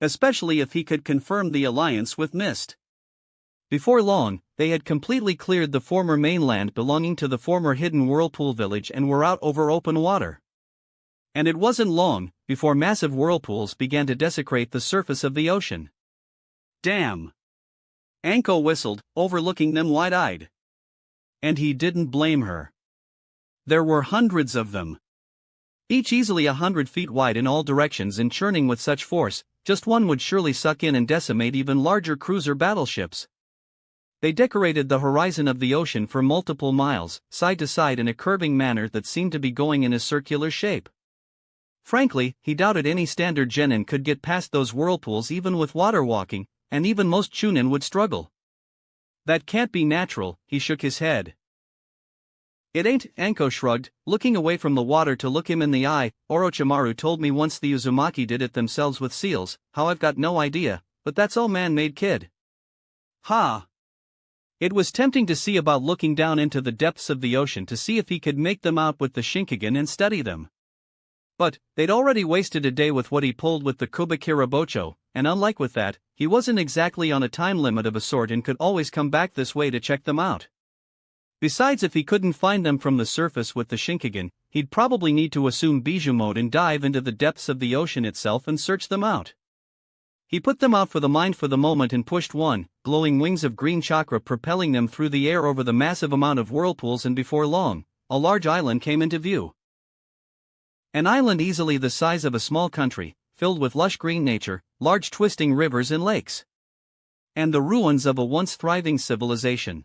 Especially if he could confirm the alliance with Mist. Before long, they had completely cleared the former mainland belonging to the former hidden whirlpool village and were out over open water. And it wasn't long before massive whirlpools began to desecrate the surface of the ocean. Damn! Anko whistled, overlooking them wide-eyed. And he didn't blame her. There were hundreds of them. Each easily 100 feet wide in all directions and churning with such force, just one would surely suck in and decimate even larger cruiser battleships. They decorated the horizon of the ocean for multiple miles, side to side in a curving manner that seemed to be going in a circular shape. Frankly, he doubted any standard genin could get past those whirlpools even with water walking, and even most chunin would struggle. That can't be natural, he shook his head. It ain't, Anko shrugged, looking away from the water to look him in the eye. Orochimaru told me once the Uzumaki did it themselves with seals, how I've got no idea, but that's all man-made, kid. Ha! It was tempting to see about looking down into the depths of the ocean to see if he could make them out with the Shinkigan and study them. But, they'd already wasted a day with what he pulled with the Kubikirabocho, and unlike with that, he wasn't exactly on a time limit of a sort and could always come back this way to check them out. Besides, if he couldn't find them from the surface with the Shinkigan, he'd probably need to assume Bijou mode and dive into the depths of the ocean itself and search them out. He put them out for the mind for the moment and pushed one, glowing wings of green chakra propelling them through the air over the massive amount of whirlpools, and before long, a large island came into view. An island easily the size of a small country, filled with lush green nature, large twisting rivers and lakes. And the ruins of a once thriving civilization.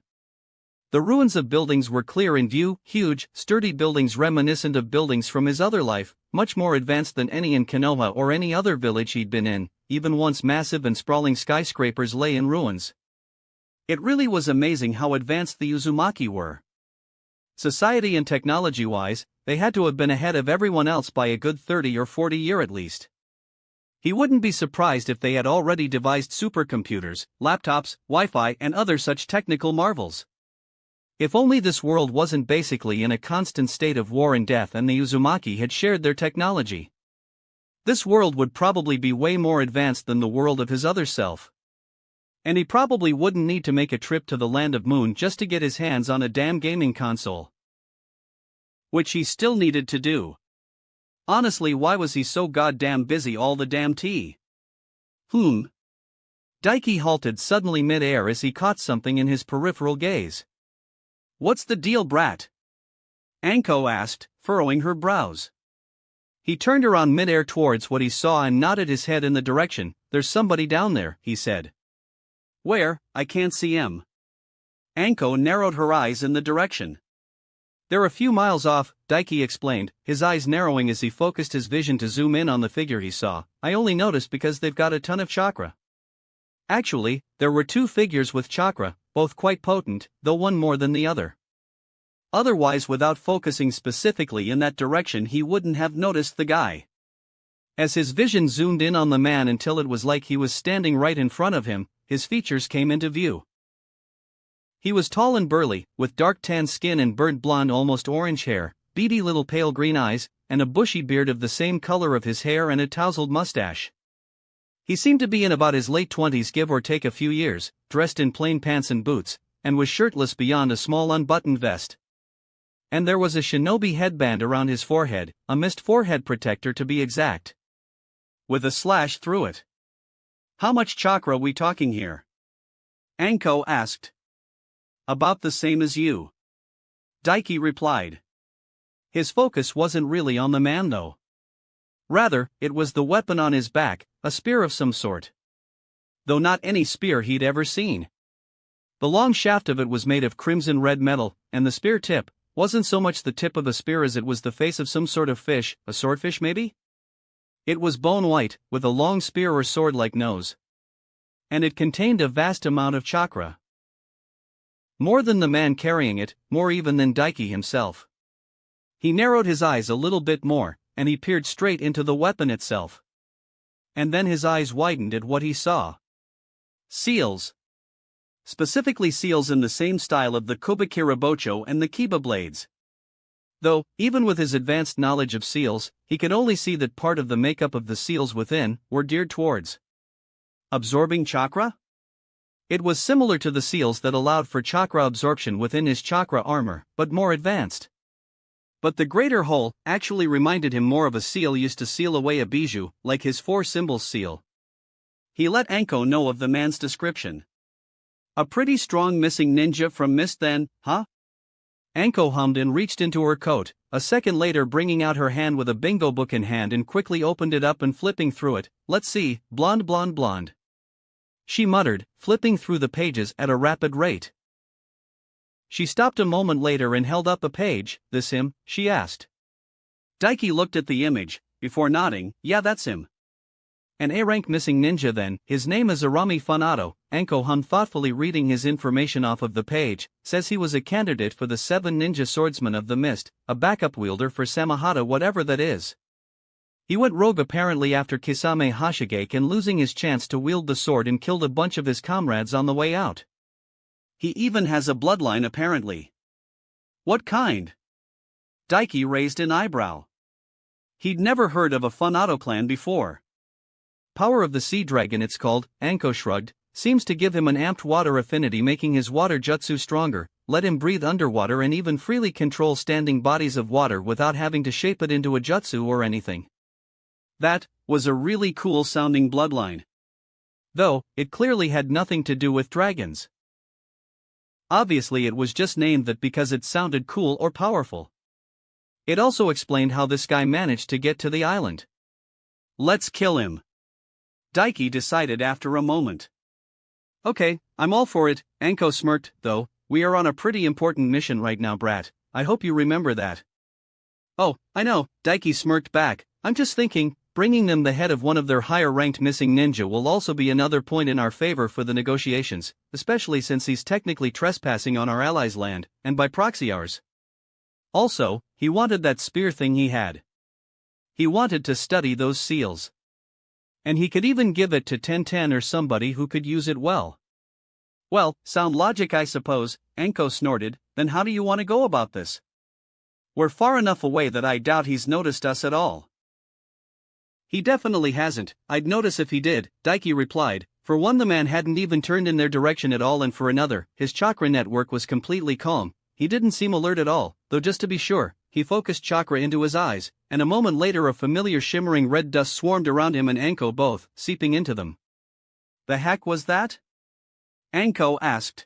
The ruins of buildings were clear in view, huge, sturdy buildings reminiscent of buildings from his other life, much more advanced than any in Konoha or any other village he'd been in. Even once massive and sprawling skyscrapers lay in ruins. It really was amazing how advanced the Uzumaki were. Society and technology-wise, they had to have been ahead of everyone else by a good 30 or 40 years at least. He wouldn't be surprised if they had already devised supercomputers, laptops, Wi-Fi and other such technical marvels. If only this world wasn't basically in a constant state of war and death and the Uzumaki had shared their technology. This world would probably be way more advanced than the world of his other self. And he probably wouldn't need to make a trip to the land of Moon just to get his hands on a damn gaming console. Which he still needed to do. Honestly, why was he so goddamn busy all the damn tea? Daiki halted suddenly mid-air as he caught something in his peripheral gaze. What's the deal, brat? Anko asked, furrowing her brows. He turned around mid-air towards what he saw and nodded his head in the direction. There's somebody down there, he said. Where? I can't see him. Anko narrowed her eyes in the direction. They're a few miles off, Daiki explained, his eyes narrowing as he focused his vision to zoom in on the figure he saw. I only noticed because they've got a ton of chakra. Actually, there were two figures with chakra, both quite potent, though one more than the other. Otherwise, without focusing specifically in that direction, he wouldn't have noticed the guy. As his vision zoomed in on the man until it was like he was standing right in front of him, his features came into view. He was tall and burly, with dark tan skin and burnt blonde almost orange hair, beady little pale green eyes, and a bushy beard of the same color of his hair and a tousled mustache. He seemed to be in about his late 20s, give or take a few years, dressed in plain pants and boots, and was shirtless beyond a small unbuttoned vest. And there was a shinobi headband around his forehead, a mist forehead protector to be exact. With a slash through it. How much chakra we talking here? Anko asked. About the same as you. Daiki replied. His focus wasn't really on the man though. Rather, it was the weapon on his back, a spear of some sort. Though not any spear he'd ever seen. The long shaft of it was made of crimson red metal, and the spear tip wasn't so much the tip of a spear as it was the face of some sort of fish, a swordfish maybe? It was bone white, with a long spear or sword-like nose. And it contained a vast amount of chakra. More than the man carrying it, more even than Daiki himself. He narrowed his eyes a little bit more, and he peered straight into the weapon itself. And then his eyes widened at what he saw. Seals. Specifically seals in the same style of the Kubikirabocho and the Kiba blades. Though, even with his advanced knowledge of seals, he could only see that part of the makeup of the seals within were geared towards absorbing chakra? It was similar to the seals that allowed for chakra absorption within his chakra armor, but more advanced. But the greater whole actually reminded him more of a seal used to seal away a bijou, like his four symbols seal. He let Anko know of the man's description. A pretty strong missing ninja from Mist then, huh? Anko hummed and reached into her coat, a second later bringing out her hand with a bingo book in hand and quickly opened it up and flipping through it. Let's see, blonde blonde blonde. She muttered, flipping through the pages at a rapid rate. She stopped a moment later and held up a page. This him? She asked. Daiki looked at the image, before nodding. Yeah, that's him. An A-rank missing ninja then, his name is Arami Funato. Anko hummed thoughtfully reading his information off of the page, says he was a candidate for the 7 Ninja Swordsman of the Mist, a backup wielder for Samahata whatever that is. He went rogue apparently after Kisame Hashigake and losing his chance to wield the sword and killed a bunch of his comrades on the way out. He even has a bloodline apparently. What kind? Daiki raised an eyebrow. He'd never heard of a Funato clan before. Power of the Sea Dragon it's called, Anko shrugged, seems to give him an amped water affinity making his water jutsu stronger, let him breathe underwater and even freely control standing bodies of water without having to shape it into a jutsu or anything. That was a really cool sounding bloodline. Though, it clearly had nothing to do with dragons. Obviously it was just named that because it sounded cool or powerful. It also explained how this guy managed to get to the island. Let's kill him. Daiki decided after a moment. Okay, I'm all for it, Anko smirked, though, we are on a pretty important mission right now, brat. I hope you remember that. Oh, I know, Daiki smirked back, I'm just thinking, bringing them the head of one of their higher-ranked missing ninja will also be another point in our favor for the negotiations, especially since he's technically trespassing on our allies' land, and by proxy ours. Also, he wanted that spear thing he had. He wanted to study those seals. And he could even give it to Tenten or somebody who could use it well. Well, sound logic I suppose, Anko snorted, then how do you want to go about this? We're far enough away that I doubt he's noticed us at all. He definitely hasn't, I'd notice if he did, Daiki replied. For one, the man hadn't even turned in their direction at all, and for another, his chakra network was completely calm. He didn't seem alert at all, though just to be sure, he focused chakra into his eyes, and a moment later a familiar shimmering red dust swarmed around him and Anko both, seeping into them. The heck was that? Anko asked.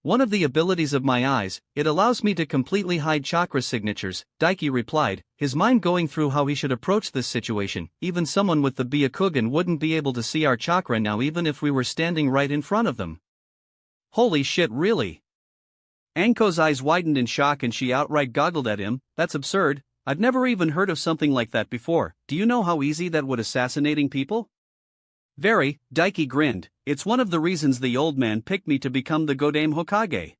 One of the abilities of my eyes, it allows me to completely hide chakra signatures, Daiki replied, his mind going through how he should approach this situation. Even someone with the Byakugan wouldn't be able to see our chakra now even if we were standing right in front of them. Holy shit, really? Anko's eyes widened in shock and she outright goggled at him. That's absurd, I've never even heard of something like that before. Do you know how easy that would assassinating people? Very, Daiki grinned, it's one of the reasons the old man picked me to become the Godame Hokage.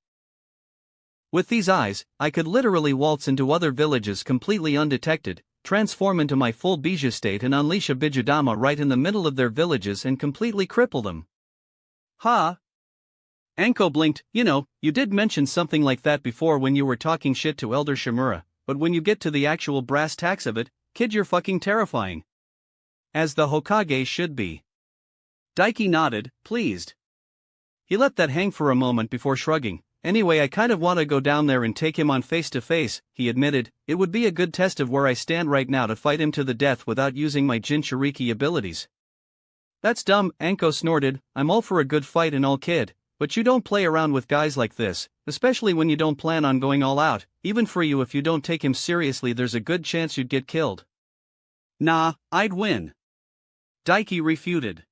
With these eyes, I could literally waltz into other villages completely undetected, transform into my full Bija state and unleash a Bijudama right in the middle of their villages and completely cripple them. Ha! Anko blinked. You know, you did mention something like that before when you were talking shit to Elder Shimura, but when you get to the actual brass tacks of it, kid, you're fucking terrifying. As the Hokage should be. Daiki nodded, pleased. He let that hang for a moment before shrugging. Anyway, I kind of want to go down there and take him on face to face, he admitted. It would be a good test of where I stand right now to fight him to the death without using my Jinchuriki abilities. That's dumb, Anko snorted. I'm all for a good fight and all, kid, but you don't play around with guys like this, especially when you don't plan on going all out. Even for you, if you don't take him seriously, there's a good chance you'd get killed. Nah, I'd win. Daiki refuted.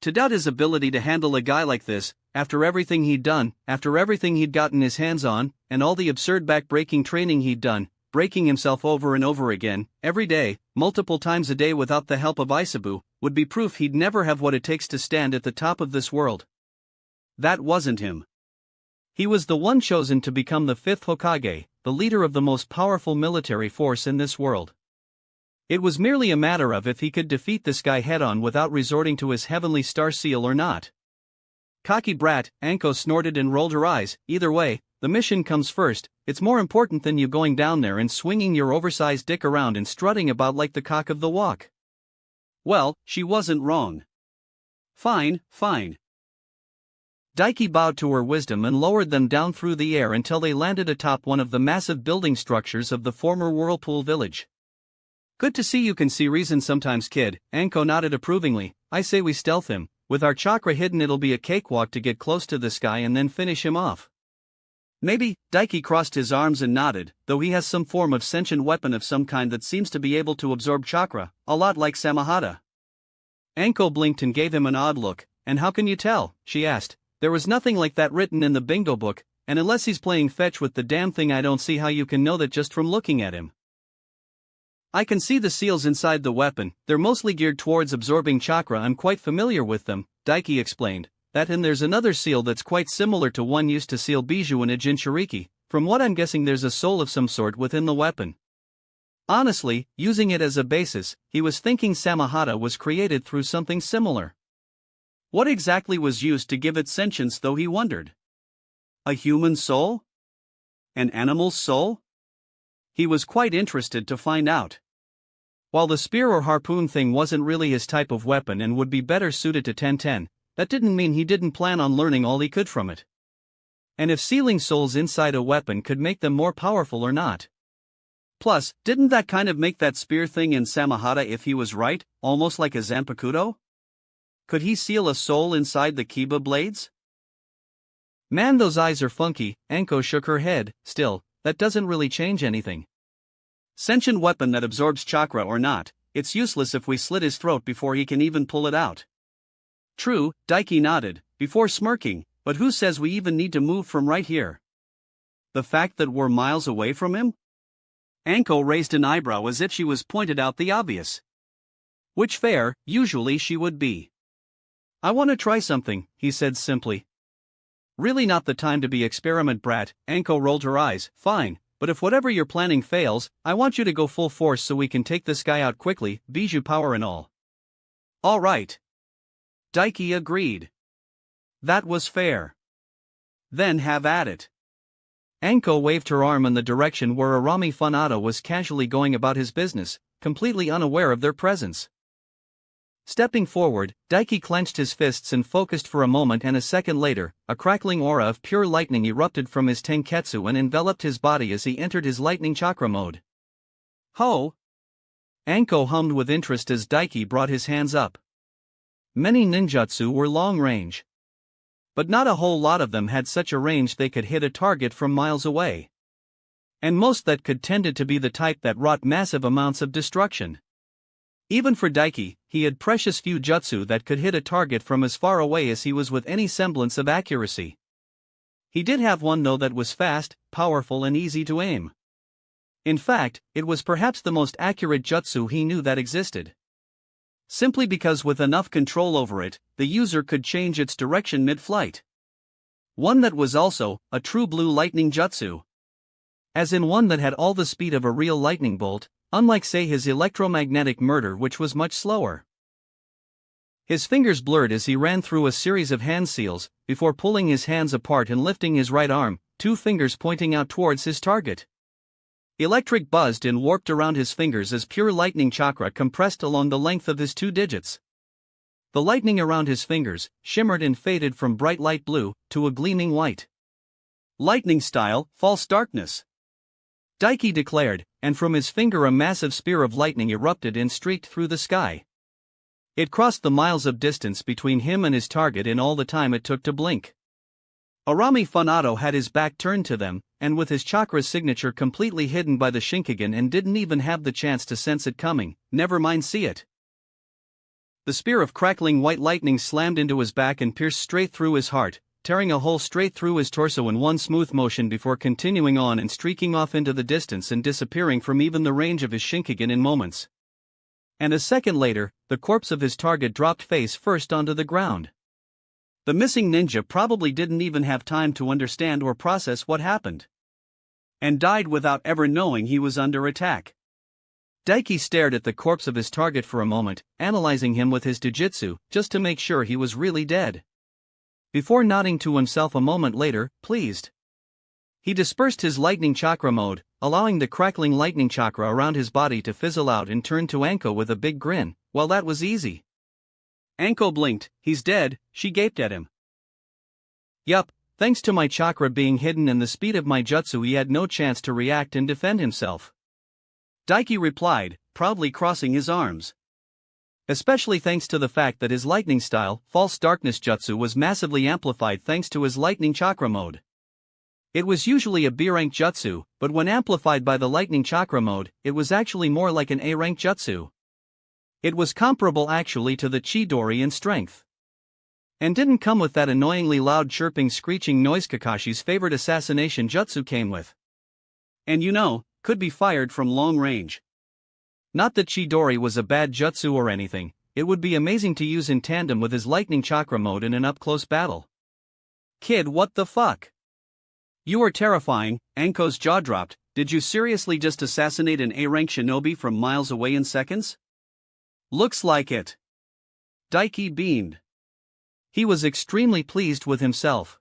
To doubt his ability to handle a guy like this, after everything he'd done, after everything he'd gotten his hands on, and all the absurd back-breaking training he'd done, breaking himself over and over again, every day, multiple times a day without the help of Isabu, would be proof he'd never have what it takes to stand at the top of this world. That wasn't him. He was the one chosen to become the 5th Hokage, the leader of the most powerful military force in this world. It was merely a matter of if he could defeat this guy head-on without resorting to his heavenly star seal or not. Cocky brat, Anko snorted and rolled her eyes. Either way, the mission comes first. It's more important than you going down there and swinging your oversized dick around and strutting about like the cock of the walk. Well, she wasn't wrong. Fine, fine. Daiki bowed to her wisdom and lowered them down through the air until they landed atop one of the massive building structures of the former Whirlpool village. Good to see you can see reason sometimes, kid, Anko nodded approvingly. I say we stealth him. With our chakra hidden, it'll be a cakewalk to get close to this guy and then finish him off. Maybe, Daiki crossed his arms and nodded, though he has some form of sentient weapon of some kind that seems to be able to absorb chakra, a lot like Samahata. Anko blinked and gave him an odd look. And how can you tell? She asked. There was nothing like that written in the bingo book, and unless he's playing fetch with the damn thing, I don't see how you can know that just from looking at him. I can see the seals inside the weapon, they're mostly geared towards absorbing chakra. I'm quite familiar with them, Daiki explained. That and there's another seal that's quite similar to one used to seal Bijou in a Jinchuriki. From what I'm guessing there's a soul of some sort within the weapon. Honestly, using it as a basis, he was thinking Samahata was created through something similar. What exactly was used to give it sentience though, he wondered. A human soul? An animal's soul? He was quite interested to find out. While the spear or harpoon thing wasn't really his type of weapon and would be better suited to Tenten, that didn't mean he didn't plan on learning all he could from it. And if sealing souls inside a weapon could make them more powerful or not. Plus, didn't that kind of make that spear thing in Samahata, if he was right, almost like a Zanpakuto? Could he seal a soul inside the Kiba blades? Man, those eyes are funky. Anko shook her head. Still, that doesn't really change anything. Sentient weapon that absorbs chakra or not, it's useless if we slit his throat before he can even pull it out. True, Daiki nodded, before smirking, but who says we even need to move from right here? The fact that we're miles away from him? Anko raised an eyebrow as if she was pointed out the obvious. Which fair, usually she would be. I want to try something, he said simply. Really not the time to be experiment brat, Anko rolled her eyes. Fine, but if whatever you're planning fails, I want you to go full force so we can take this guy out quickly, Bijou power and all. All right. Daiki agreed. That was fair. Then have at it. Anko waved her arm in the direction where Arami Funado was casually going about his business, completely unaware of their presence. Stepping forward, Daiki clenched his fists and focused for a moment, and a second later, a crackling aura of pure lightning erupted from his tenketsu and enveloped his body as he entered his lightning chakra mode. Ho! Anko hummed with interest as Daiki brought his hands up. Many ninjutsu were long-range. But not a whole lot of them had such a range they could hit a target from miles away. And most that could tended to be the type that wrought massive amounts of destruction. Even for Daiki, he had precious few jutsu that could hit a target from as far away as he was with any semblance of accuracy. He did have one though that was fast, powerful and easy to aim. In fact, it was perhaps the most accurate jutsu he knew that existed. Simply because with enough control over it, the user could change its direction mid-flight. One that was also a true blue lightning jutsu. As in one that had all the speed of a real lightning bolt, unlike say his electromagnetic murder, which was much slower. His fingers blurred as he ran through a series of hand seals, before pulling his hands apart and lifting his right arm, two fingers pointing out towards his target. Electric buzzed and warped around his fingers as pure lightning chakra compressed along the length of his 2 digits. The lightning around his fingers shimmered and faded from bright light blue to a gleaming white. Lightning style, false darkness. Daiki declared, and from his finger a massive spear of lightning erupted and streaked through the sky. It crossed the miles of distance between him and his target in all the time it took to blink. Arami Funado had his back turned to them, and with his chakra signature completely hidden by the Shinkigen, and didn't even have the chance to sense it coming, never mind see it. The spear of crackling white lightning slammed into his back and pierced straight through his heart, tearing a hole straight through his torso in one smooth motion before continuing on and streaking off into the distance and disappearing from even the range of his Shinkigen in moments. And a second later, the corpse of his target dropped face first onto the ground. The missing ninja probably didn't even have time to understand or process what happened, and died without ever knowing he was under attack. Daiki stared at the corpse of his target for a moment, analyzing him with his jujitsu, just to make sure he was really dead. Before nodding to himself a moment later, pleased. He dispersed his lightning chakra mode, allowing the crackling lightning chakra around his body to fizzle out, and turned to Anko with a big grin. Well, that was easy. Anko blinked. He's dead, she gaped at him. Yup, thanks to my chakra being hidden and the speed of my jutsu, he had no chance to react and defend himself. Daiki replied, proudly crossing his arms. Especially thanks to the fact that his lightning style, false darkness jutsu was massively amplified thanks to his lightning chakra mode. It was usually a B-rank jutsu, but when amplified by the lightning chakra mode, it was actually more like an A-rank jutsu. It was comparable actually to the Chidori in strength. And didn't come with that annoyingly loud chirping screeching noise Kakashi's favorite assassination jutsu came with. And could be fired from long range. Not that Chidori was a bad jutsu or anything, it would be amazing to use in tandem with his lightning chakra mode in an up-close battle. Kid, what the fuck? You are terrifying. Anko's jaw dropped. Did you seriously just assassinate an A-rank shinobi from miles away in seconds? Looks like it. Daiki beamed. He was extremely pleased with himself.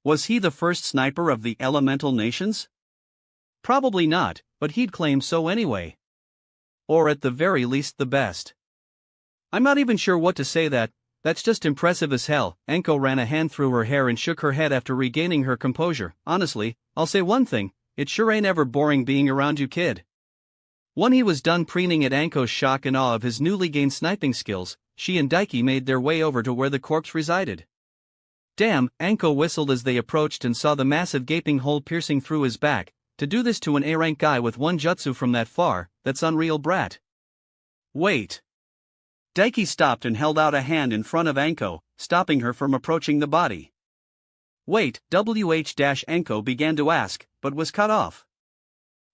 Was he the first sniper of the elemental nations? Probably not, but he'd claim so anyway. Or at the very least the best. I'm not even sure what to say. That's just impressive as hell. Anko ran a hand through her hair and shook her head after regaining her composure. Honestly, I'll say one thing, it sure ain't ever boring being around you, kid. When he was done preening at Anko's shock and awe of his newly gained sniping skills, she and Daiki made their way over to where the corpse resided. Damn, Anko whistled as they approached and saw the massive gaping hole piercing through his back. To do this to an A-rank guy with one jutsu from that far, that's unreal, brat. Wait. Daiki stopped and held out a hand in front of Anko, stopping her from approaching the body. Wait, Anko began to ask, but was cut off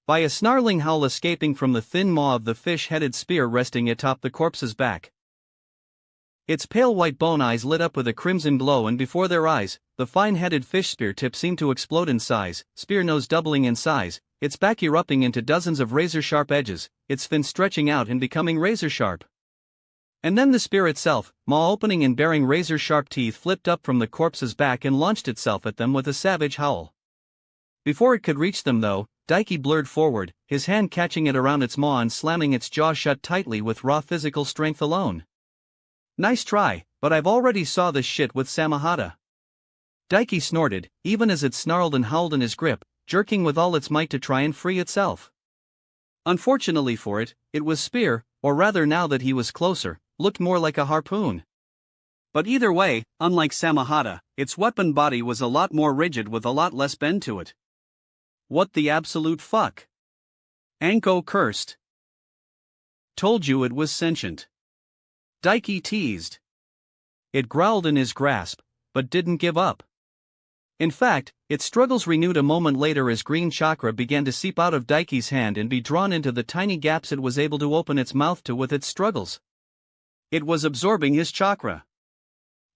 by a snarling howl escaping from the thin maw of the fish-headed spear resting atop the corpse's back. Its pale white bone eyes lit up with a crimson glow, and before their eyes, the fine-headed fish spear tip seemed to explode in size, spear nose doubling in size, its back erupting into dozens of razor-sharp edges, its fin stretching out and becoming razor-sharp. And then the spear itself, maw opening and bearing razor-sharp teeth, flipped up from the corpse's back and launched itself at them with a savage howl. Before it could reach them though, Daiki blurred forward, his hand catching it around its maw and slamming its jaw shut tightly with raw physical strength alone. Nice try, but I've already saw this shit with Samahata. Daiki snorted, even as it snarled and howled in his grip, jerking with all its might to try and free itself. Unfortunately for it, it was spear, or rather now that he was closer, looked more like a harpoon. But either way, unlike Samahata, its weapon body was a lot more rigid with a lot less bend to it. What the absolute fuck? Anko cursed. Told you it was sentient. Daiki teased. It growled in his grasp, but didn't give up. In fact, its struggles renewed a moment later as green chakra began to seep out of Daiki's hand and be drawn into the tiny gaps it was able to open its mouth to with its struggles. It was absorbing his chakra.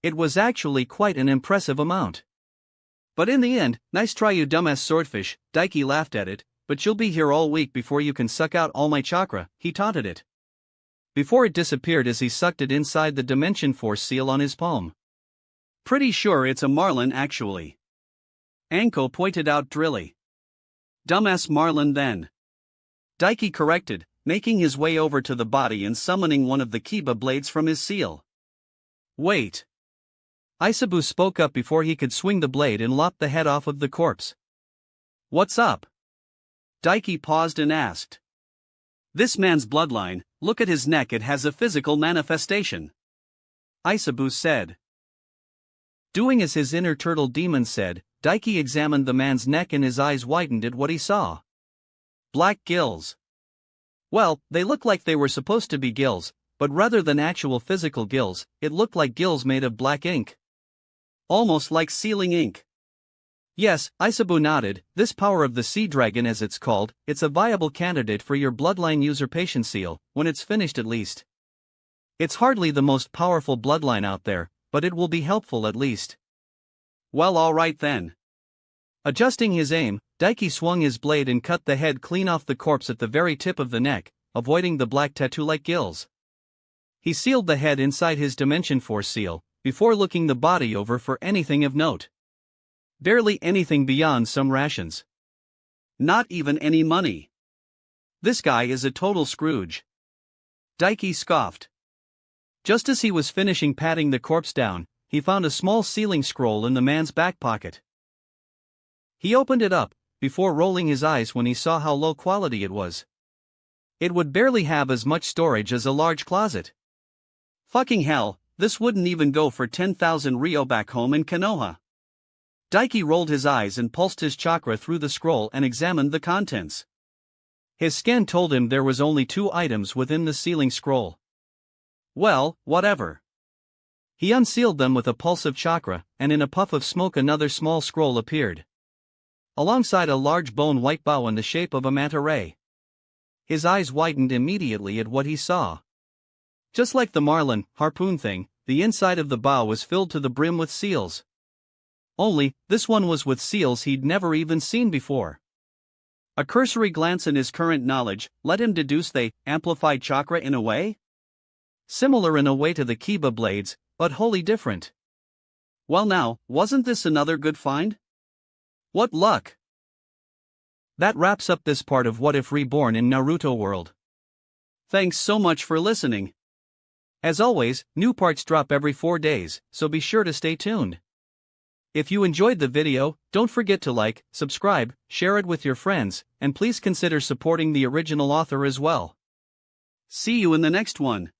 It was actually quite an impressive amount. But in the end, nice try, you dumbass swordfish, Daiki laughed at it, but you'll be here all week before you can suck out all my chakra, he taunted it. Before it disappeared as he sucked it inside the Dimension Force seal on his palm. Pretty sure it's a marlin actually. Anko pointed out drily. Dumbass marlin then. Daiki corrected, making his way over to the body and summoning one of the Kiba blades from his seal. Wait. Isabu spoke up before he could swing the blade and lop the head off of the corpse. What's up? Daiki paused and asked. This man's bloodline, look at his neck, it has a physical manifestation. Isabu said. Doing as his inner turtle demon said, Daiki examined the man's neck and his eyes widened at what he saw. Black gills. Well, they looked like they were supposed to be gills, but rather than actual physical gills, it looked like gills made of black ink. Almost like sealing ink. Yes, Isabu nodded, this power of the sea dragon as it's called, it's a viable candidate for your bloodline usurpation seal, when it's finished at least. It's hardly the most powerful bloodline out there, but it will be helpful at least. Well, alright then. Adjusting his aim, Daiki swung his blade and cut the head clean off the corpse at the very tip of the neck, avoiding the black tattoo-like gills. He sealed the head inside his Dimension Force seal, before looking the body over for anything of note. Barely anything beyond some rations. Not even any money. This guy is a total Scrooge. Daiki scoffed. Just as he was finishing patting the corpse down, he found a small sealing scroll in the man's back pocket. He opened it up, before rolling his eyes when he saw how low quality it was. It would barely have as much storage as a large closet. Fucking hell, this wouldn't even go for 10,000 Ryo back home in Konoha. Daiki rolled his eyes and pulsed his chakra through the scroll and examined the contents. His scan told him there was only 2 items within the sealing scroll. Well, whatever. He unsealed them with a pulse of chakra, and in a puff of smoke another small scroll appeared. Alongside a large bone white bow in the shape of a manta ray. his eyes widened immediately at what he saw. Just like the marlin, harpoon thing, the inside of the bow was filled to the brim with seals. Only, this one was with seals he'd never even seen before. A cursory glance in his current knowledge let him deduce they amplified chakra in a way? Similar in a way to the Kiba blades, but wholly different. Well now, wasn't this another good find? What luck! That wraps up this part of What If Reborn in Naruto World. Thanks so much for listening. As always, new parts drop every 4 days, so be sure to stay tuned. If you enjoyed the video, don't forget to like, subscribe, share it with your friends, and please consider supporting the original author as well. See you in the next one.